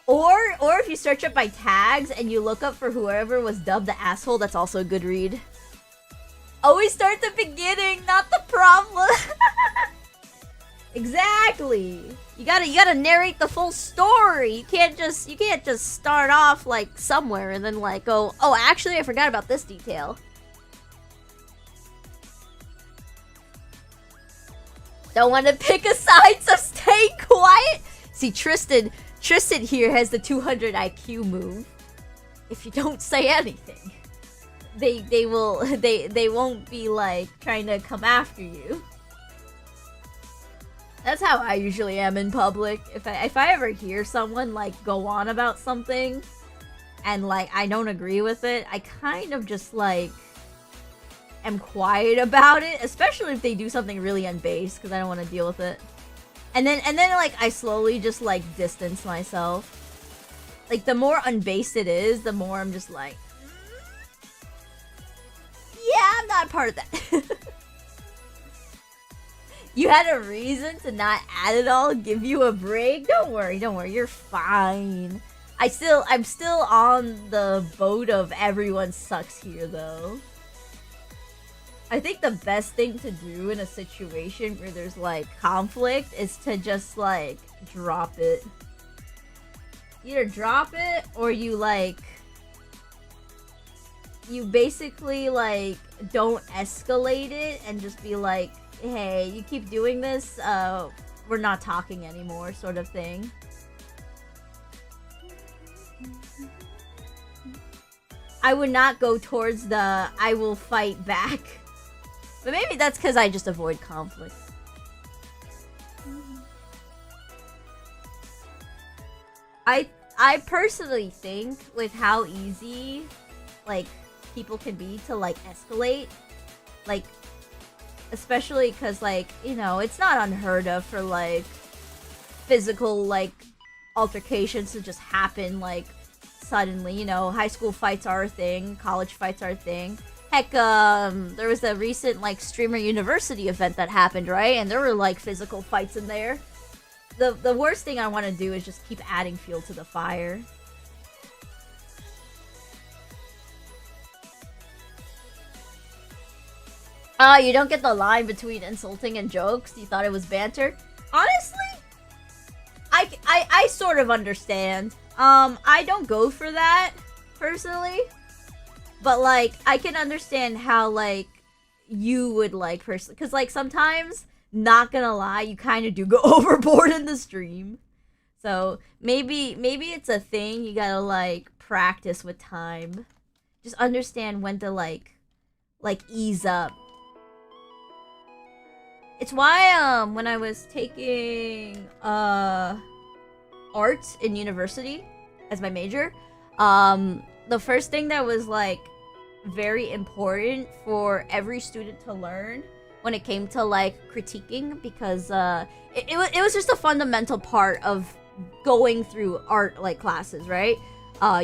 Or if you search up by tags, and you look up for whoever was dubbed the asshole, that's also a good read. Always start the beginning, not the problem. Exactly. You gotta narrate the full story. You can't just start off, like, somewhere and then, like, go, oh, actually, I forgot about this detail. Don't want to pick a side, so stay quiet. See, Tristan here has the 200 IQ move. If you don't say anything, they won't be, like, trying to come after you. That's how I usually am in public. If I ever hear someone, like, go on about something and, like, I don't agree with it, I kind of just, like, am quiet about it, especially if they do something really unbased, because I don't want to deal with it. And then like, I slowly just, like, distance myself. Like, the more unbased it is, the more I'm just like, yeah, I'm not part of that. You had a reason to not add it all, give you a break? Don't worry, you're fine. I'm still on the boat of everyone sucks here, though. I think the best thing to do in a situation where there's, like, conflict is to just, like, drop it. Either drop it, or you, like, you basically, like, don't escalate it and just be like, hey, you keep doing this, we're not talking anymore, sort of thing. I would not go towards the I will fight back. But maybe that's because I just avoid conflict. I personally think with how easy, like, people can be to, like, escalate, like, especially because, like, you know, it's not unheard of for, like, physical, like, altercations to just happen, like, suddenly. You know, high school fights are a thing, college fights are a thing. Heck, there was a recent, like, streamer university event that happened, right? And there were, like, physical fights in there. The worst thing I want to do is just keep adding fuel to the fire. You don't get the line between insulting and jokes? You thought it was banter? Honestly, I sort of understand. I don't go for that, personally. But, like, I can understand how, like, you would, like, personally... Because, like, sometimes, not gonna lie, you kind of do go overboard in the stream. So, maybe it's a thing you gotta, like, practice with time. Just understand when to, like, ease up. It's why, when I was taking, art in university as my major, The first thing that was like very important for every student to learn when it came to like critiquing, because it was just a fundamental part of going through art like classes, right?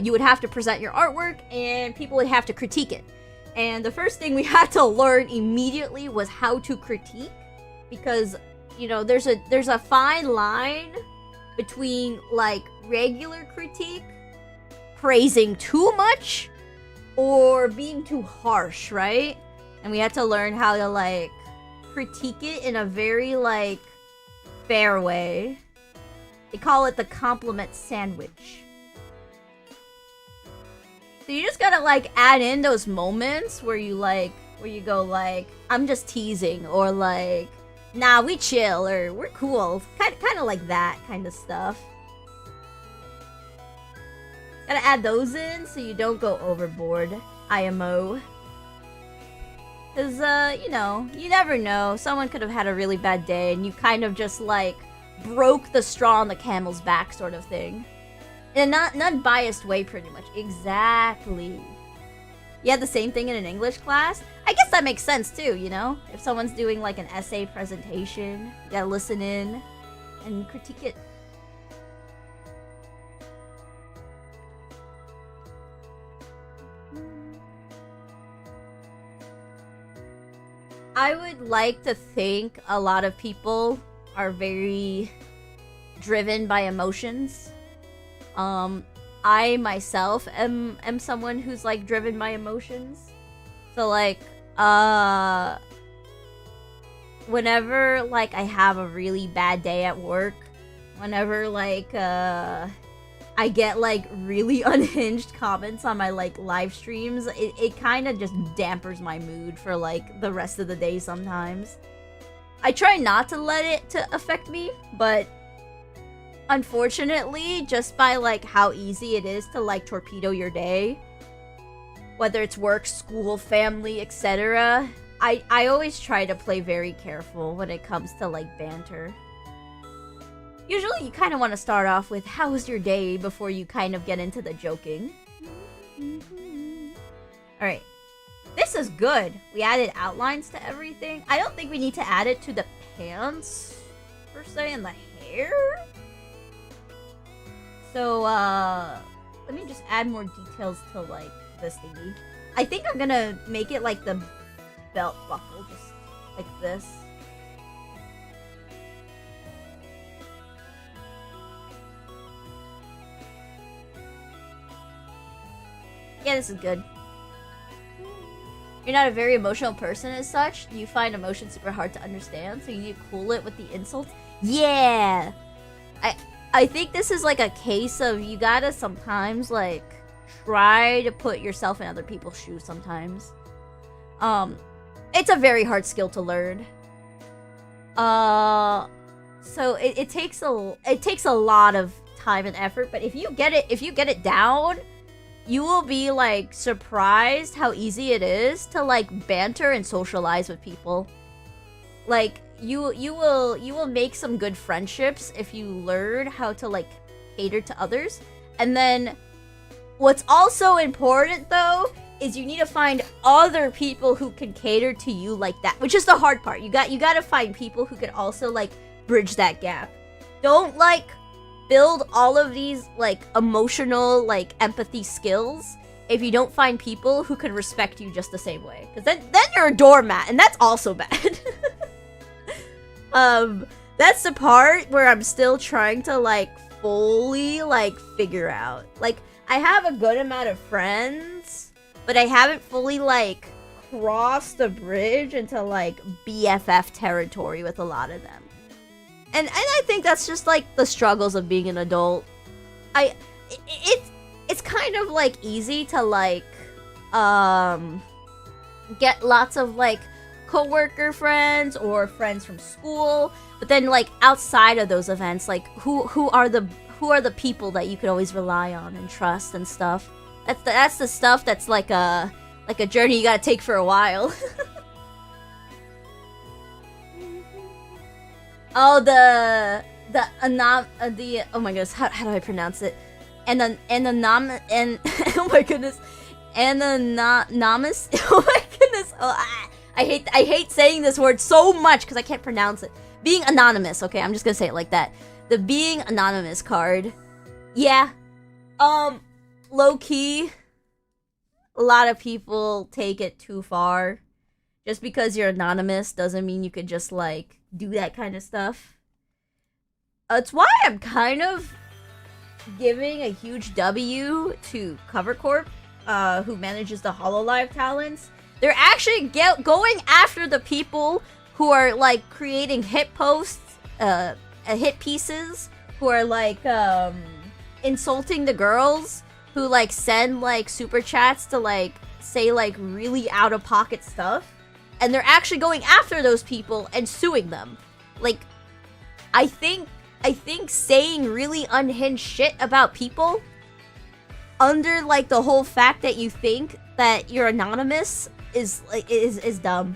You would have to present your artwork and people would have to critique it. And the first thing we had to learn immediately was how to critique, because you know there's a fine line between like regular critique, praising too much, or being too harsh, right? And we had to learn how to like critique it in a very like fair way. They call it the compliment sandwich. So you just gotta like add in those moments where you go like, I'm just teasing, or like, nah, we chill, or we're cool. Kind of like that kind of stuff. Gotta add those in so you don't go overboard. IMO. Cause you know, you never know. Someone could have had a really bad day and you kind of just like broke the straw on the camel's back sort of thing. In a not biased way, pretty much. Exactly. You had the same thing in an English class? I guess that makes sense too, you know? If someone's doing like an essay presentation, you gotta listen in and critique it. I would like to think a lot of people are very driven by emotions. I myself am someone who's like driven by emotions. So like whenever like I have a really bad day at work, whenever like I get like really unhinged comments on my like live streams, it kind of just dampers my mood for like the rest of the day sometimes. I try not to let it to affect me, but unfortunately, just by like how easy it is to like torpedo your day, whether it's work, school, family, etc., I always try to play very careful when it comes to like banter. Usually you kind of want to start off with how was your day before you kind of get into the joking. Alright, this is good. We added outlines to everything. I don't think we need to add it to the pants per se and the hair. So, let me just add more details to, like, this thingy. I think I'm gonna make it like the belt buckle, just like this. Yeah, this is good. You're not a very emotional person as such. You find emotions super hard to understand, so you need to cool it with the insults. Yeah! I think this is like a case of you gotta sometimes like try to put yourself in other people's shoes sometimes. It's a very hard skill to learn. So it takes a lot of time and effort, but if you get it down, you will be like surprised how easy it is to like banter and socialize with people. Like you will make some good friendships if you learn how to like cater to others. And then what's also important though is you need to find other people who can cater to you like that, which is the hard part. You got to find people who can also like bridge that gap. Don't like build all of these like emotional like empathy skills if you don't find people who can respect you just the same way, because then you're a doormat, and that's also bad. That's the part where I'm still trying to like fully like figure out. Like I have a good amount of friends, but I haven't fully like crossed the bridge into like BFF territory with a lot of them. And I think that's just like the struggles of being an adult. It's kind of like easy to like get lots of like coworker friends or friends from school, but then like outside of those events, like who are the people that you could always rely on and trust and stuff. That's the stuff that's like a journey you gotta take for a while. Oh, oh my goodness, how do I pronounce it? oh my goodness, anonymous. Oh my goodness. Oh, I hate saying this word so much because I can't pronounce it. Being anonymous. Okay, I'm just gonna say it like that. The being anonymous card. Yeah. Low key. A lot of people take it too far. Just because you're anonymous doesn't mean you could just like do that kind of stuff. It's why I'm kind of giving a huge W to CoverCorp, who manages the HoloLive talents. They're actually going after the people who are like creating hit posts, hit pieces, who are like insulting the girls, who like send like super chats to like say like really out of pocket stuff, and they're actually going after those people and suing them. Like, I think saying really unhinged shit about people under like the whole fact that you think that you're anonymous is dumb.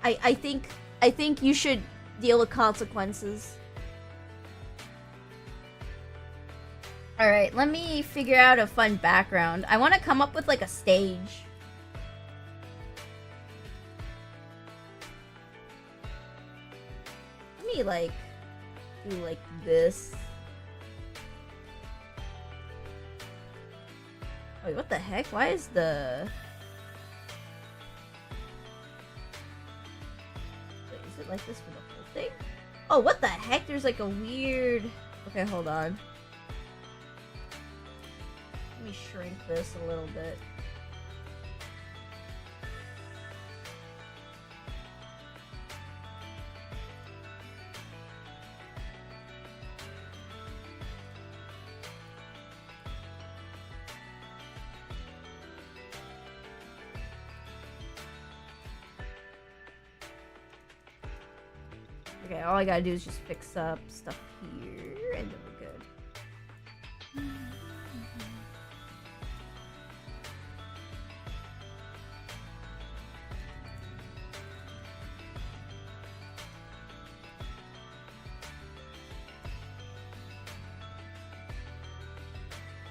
I think you should deal with consequences. Alright, let me figure out a fun background. I want to come up with like a stage. Let me like do like this. Wait, what the heck? Why is the... Wait, is it like this for the whole thing? Oh, what the heck? There's like a weird... Okay, hold on. Let me shrink this a little bit. Okay, all I gotta do is just fix up stuff here, and then we're good.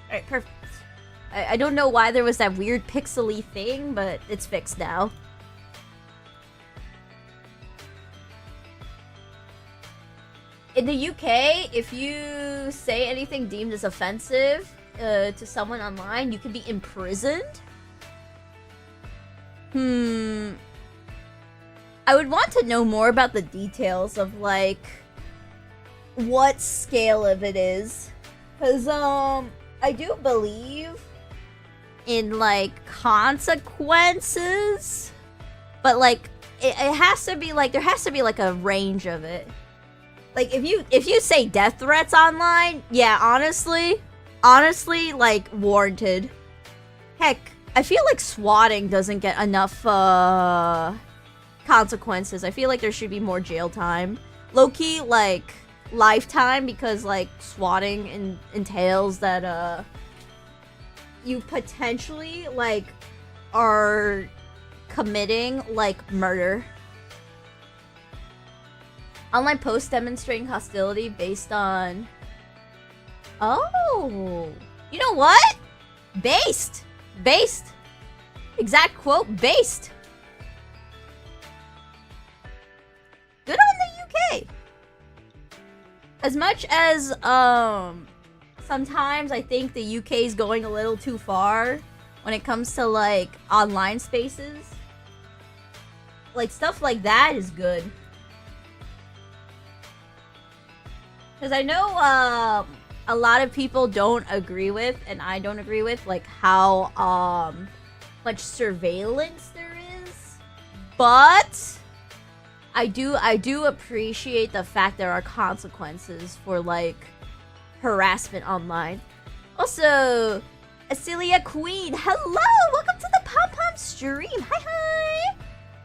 Alright, perfect. I don't know why there was that weird pixely thing, but it's fixed now. In the UK, if you say anything deemed as offensive to someone online, you can be imprisoned. I would want to know more about the details of, like, what scale of it is. Because, I do believe in, like, consequences. But, like, it has to be, like, there has to be, like, a range of it. Like, if you say death threats online, yeah, honestly, like, warranted. Heck, I feel like swatting doesn't get enough, consequences. I feel like there should be more jail time. Low-key, like, lifetime, because, like, swatting entails that, you potentially, like, are committing, like, murder. Online posts demonstrating hostility based on... Oh! You know what? Based! Based! Exact quote, based! Good on the UK! As much as, sometimes I think the UK is going a little too far when it comes to, like, online spaces. Like, stuff like that is good. Because I know a lot of people don't agree with, and I don't agree with, like, how much surveillance there is. But I do appreciate the fact there are consequences for, like, harassment online. Also, Acelia Queen, hello! Welcome to the Pom-Pom stream. Hi.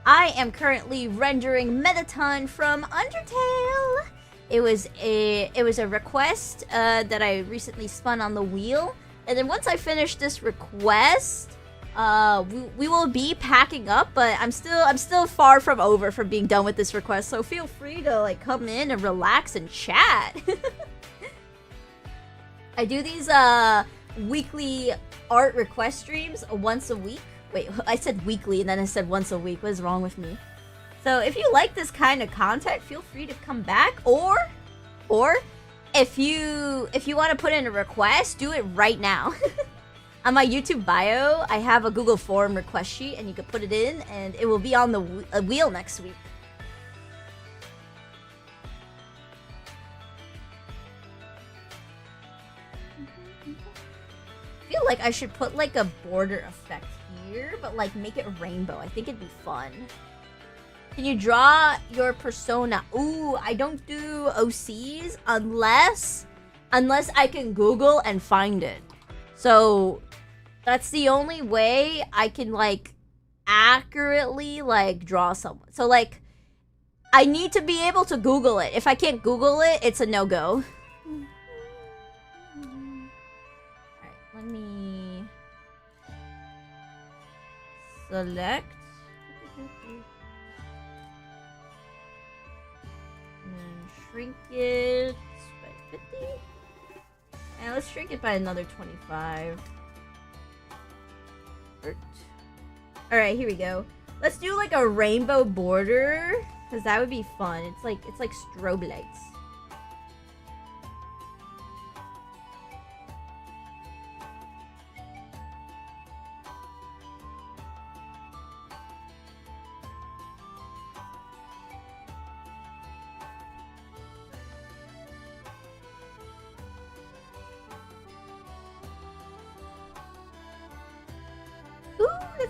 I am currently rendering Metaton from Undertale. It was a request that I recently spun on the wheel, and then once I finish this request, we will be packing up. But I'm still far from over from being done with this request. So feel free to like come in and relax and chat. I do these weekly art request streams once a week. Wait, I said weekly and then I said once a week. What is wrong with me? So if you like this kind of content, feel free to come back. Or if you want to put in a request, do it right now. On my YouTube bio, I have a Google form request sheet, and you can put it in, and it will be on the wheel next week. I feel like I should put like a border effect here, but like make it rainbow. I think it'd be fun. Can you draw your persona? Ooh, I don't do OCs unless I can Google and find it. So that's the only way I can like accurately like draw someone. So like I need to be able to Google it. If I can't Google it, it's a no-go. Alright, let me select. Shrink it by 50. And let's shrink it by another 25. Alright, here we go. Let's do like a rainbow border, because that would be fun. It's like strobe lights.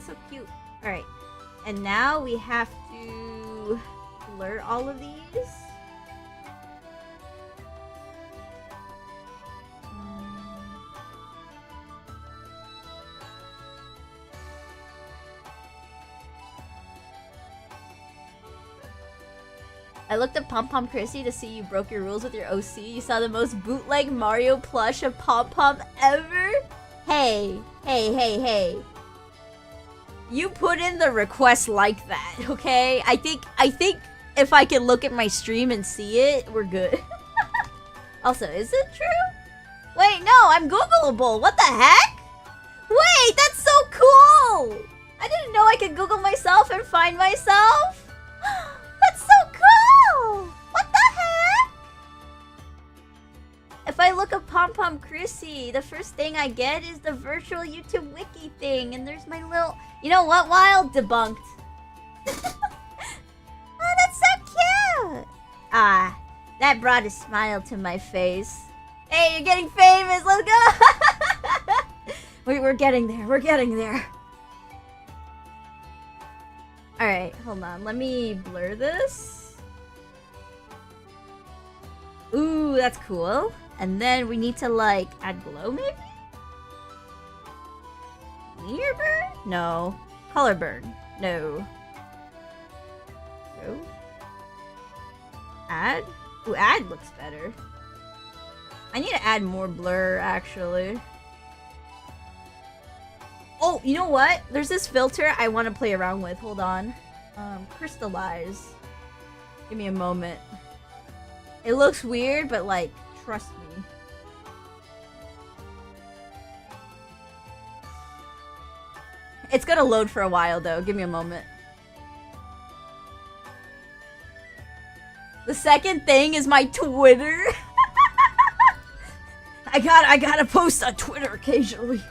So cute. Alright. And now we have to blur all of these. I looked up Pom Pom Chrisy to see you broke your rules with your OC. You saw the most bootleg Mario plush of Pom Pom ever? Hey. You put in the request like that, okay? I think if I can look at my stream and see it, we're good. Also, is it true? Wait, no, I'm Googleable. What the heck? Wait, that's so cool! I didn't know I could Google myself and find myself. That's so cool! What the heck? If I look up Pom Pom Chrisy, the first thing I get is the virtual YouTube wiki thing, and there's my little... You know what, Wild? Debunked. Oh, that's so cute! Ah, that brought a smile to my face. Hey, you're getting famous! Let's go! We're getting there. We're getting there. Alright, hold on. Let me blur this. Ooh, that's cool. And then we need to, like, add glow, maybe? Near burn? No. Color burn? No. No. Add? Ooh, add looks better. I need to add more blur, actually. Oh, you know what? There's this filter I want to play around with. Hold on. Crystallize. Give me a moment. It looks weird, but, like, trust me. It's gonna load for a while, though. Give me a moment. The second thing is my Twitter. I gotta post on Twitter occasionally.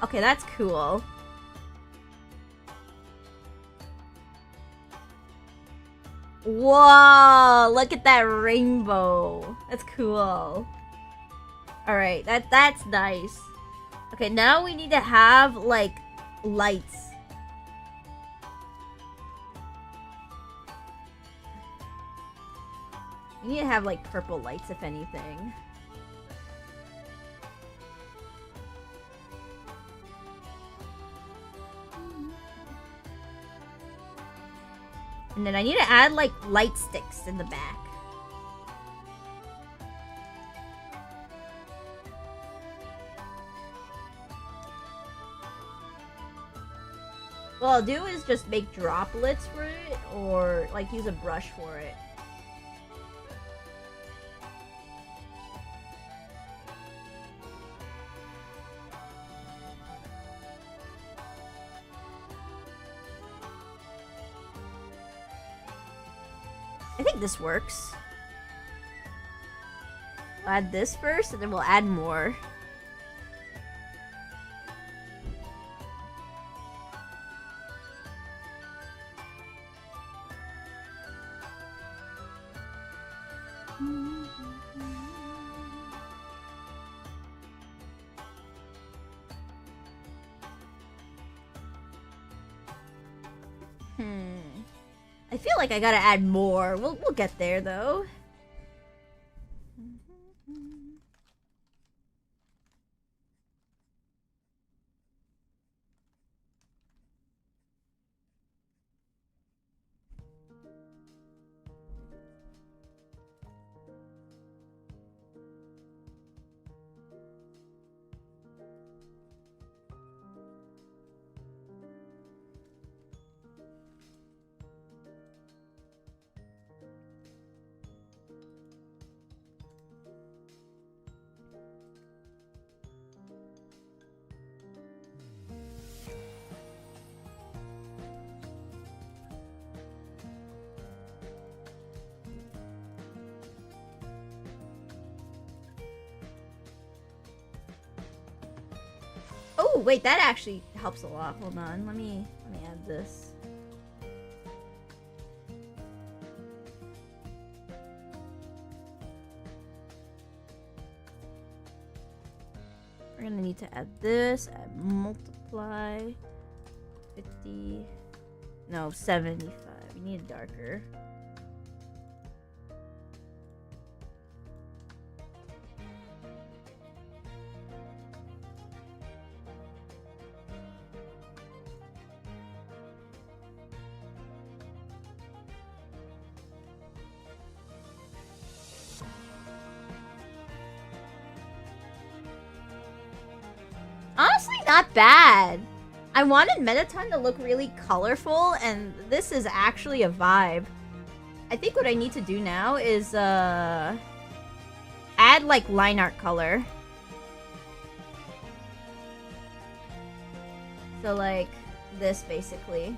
Okay, that's cool. Whoa, look at that rainbow. That's cool. Alright, that's nice. Okay, now we need to have, like, lights. We need to have, like, purple lights, if anything. And then I need to add, like, light sticks in the back. What I'll do is just make droplets for it, or, like, use a brush for it. I think this works. We'll add this first, and then we'll add more. I feel like I gotta add more. We'll get there though. Oh, wait, that actually helps a lot. Hold on, let me add this. We're gonna need to add this, add multiply, 50, no, 75. We need it darker. Honestly, not bad. I wanted Mettaton to look really colorful, and this is actually a vibe. I think what I need to do now is add like line art color. So like this basically.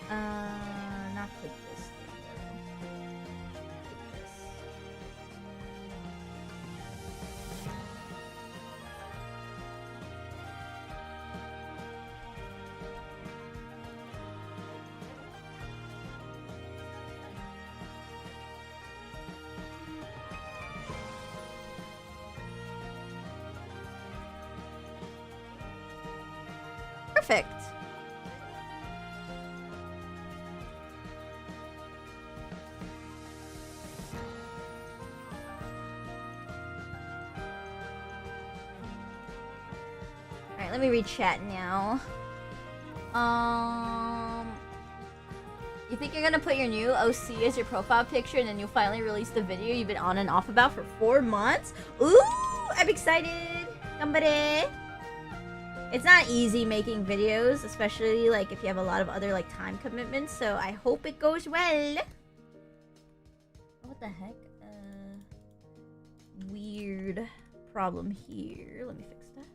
Not put this thing though. Put this. Perfect. Alright, let me read chat now. You think you're gonna put your new OC as your profile picture and then you'll finally release the video you've been on and off about for 4 months? Ooh, I'm excited! Gambare! It's not easy making videos, especially like if you have a lot of other like time commitments, so I hope it goes well. What the heck? Weird problem here. Let me fix that.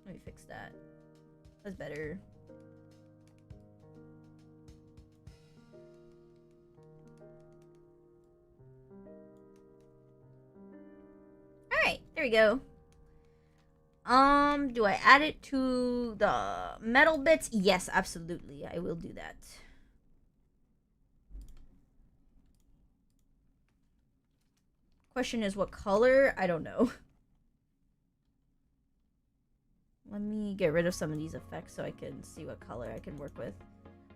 Let me fix that. That's better. Alright, there we go. Do I add it to the metal bits? Yes, absolutely. I will do that. Question is what color? I don't know. Let me get rid of some of these effects so I can see what color I can work with.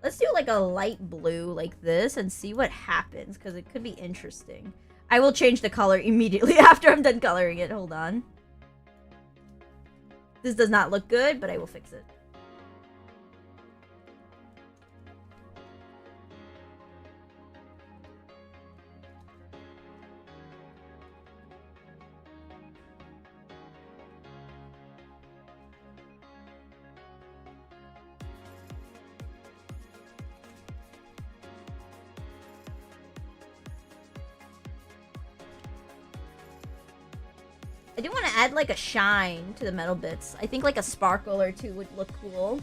Let's do like a light blue like this and see what happens, because it could be interesting. I will change the color immediately after I'm done coloring it. Hold on. This does not look good, but I will fix it. I do want to add like a shine to the metal bits. I think like a sparkle or two would look cool.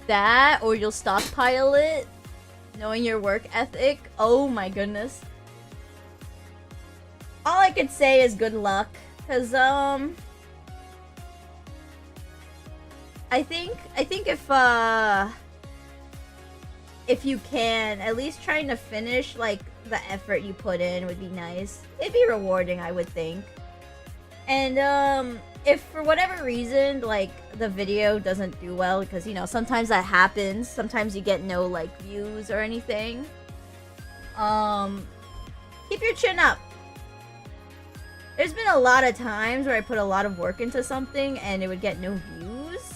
That, or you'll stockpile it, knowing your work ethic. Oh my goodness. All I could say is good luck, cause I think if you can, at least trying to finish like the effort you put in would be nice. It'd be rewarding, I would think. And if for whatever reason like the video doesn't do well, because you know sometimes that happens, sometimes you get no like views or anything, keep your chin up. There's been a lot of times where I put a lot of work into something and it would get no views,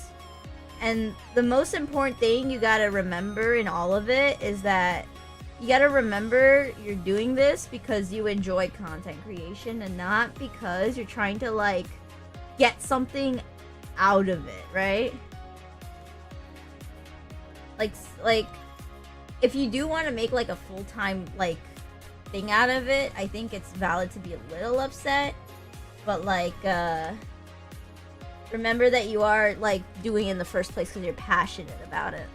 and the most important thing you gotta remember in all of it is that you gotta remember you're doing this because you enjoy content creation and not because you're trying to like get something out of it, right? Like if you do want to make like a full-time like thing out of it, I think it's valid to be a little upset, but like remember that you are like doing it in the first place because you're passionate about it.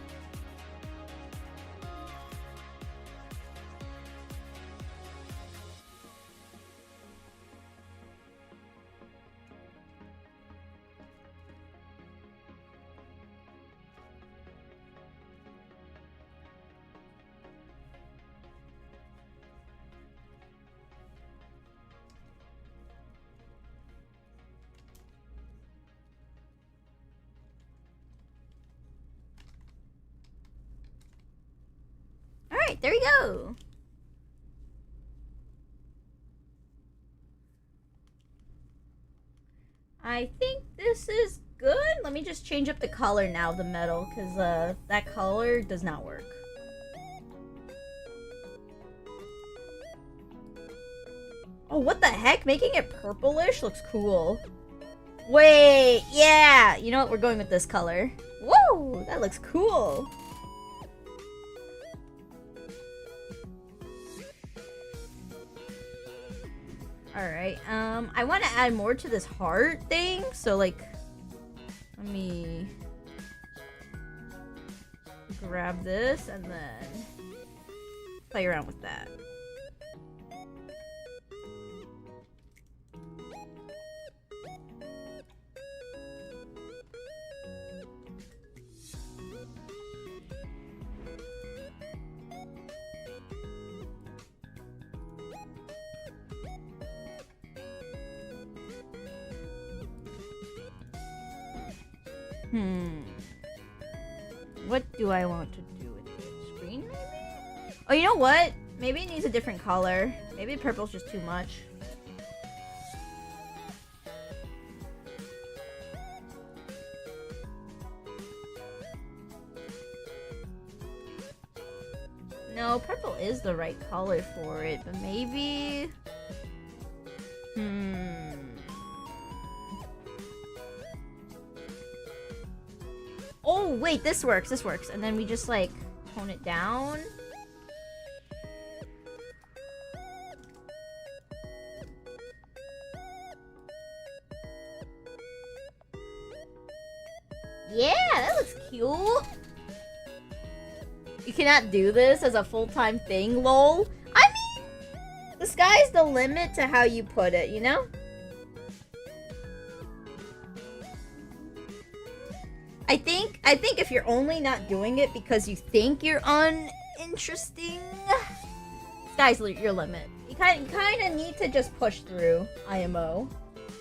Alright, there we go. I think this is good. Let me just change up the color now of the metal, because that color does not work. Oh, what the heck? Making it purplish looks cool. Wait, yeah! You know what? We're going with this color. Whoa! That looks cool. Alright, I want to add more to this heart thing, so like, let me grab this and then play around with that. What do I want to do with this? Green, maybe? Oh, you know what? Maybe it needs a different color. Maybe purple's just too much. No, purple is the right color for it, but maybe... Oh, wait, this works, And then we just, like, tone it down. Yeah, that looks cute. You cannot do this as a full-time thing, lol. I mean, the sky's the limit to how you put it, you know? I think if you're only not doing it because you think you're uninteresting, sky's your limit. You kind of need to just push through, IMO.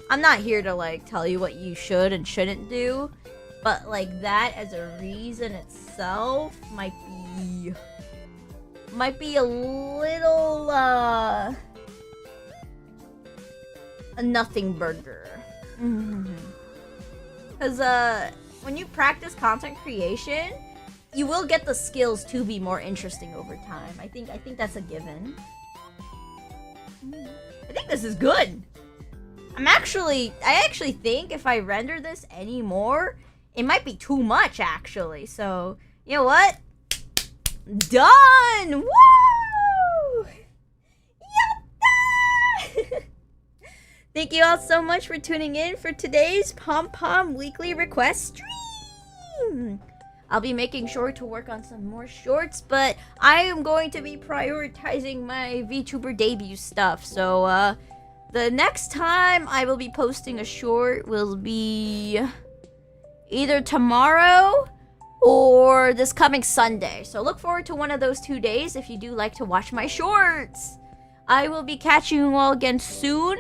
I'm not here to like tell you what you should and shouldn't do, but like that as a reason itself might be a little a nothing burger. Because when you practice content creation, you will get the skills to be more interesting over time. I think that's a given. I think this is good. I actually think if I render this anymore, it might be too much, actually. So, you know what? Done! Woo! Yatta! Thank you all so much for tuning in for today's Pom Pom Weekly Request stream. I'll be making sure to work on some more shorts, but I am going to be prioritizing my VTuber debut stuff. So, the next time I will be posting a short will be either tomorrow or this coming Sunday. So look forward to one of those 2 days if you do like to watch my shorts. I will be catching you all again soon.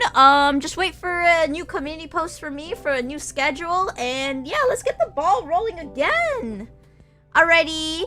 Just wait for a new community post from me for a new schedule. And yeah, let's get the ball rolling again. Alrighty.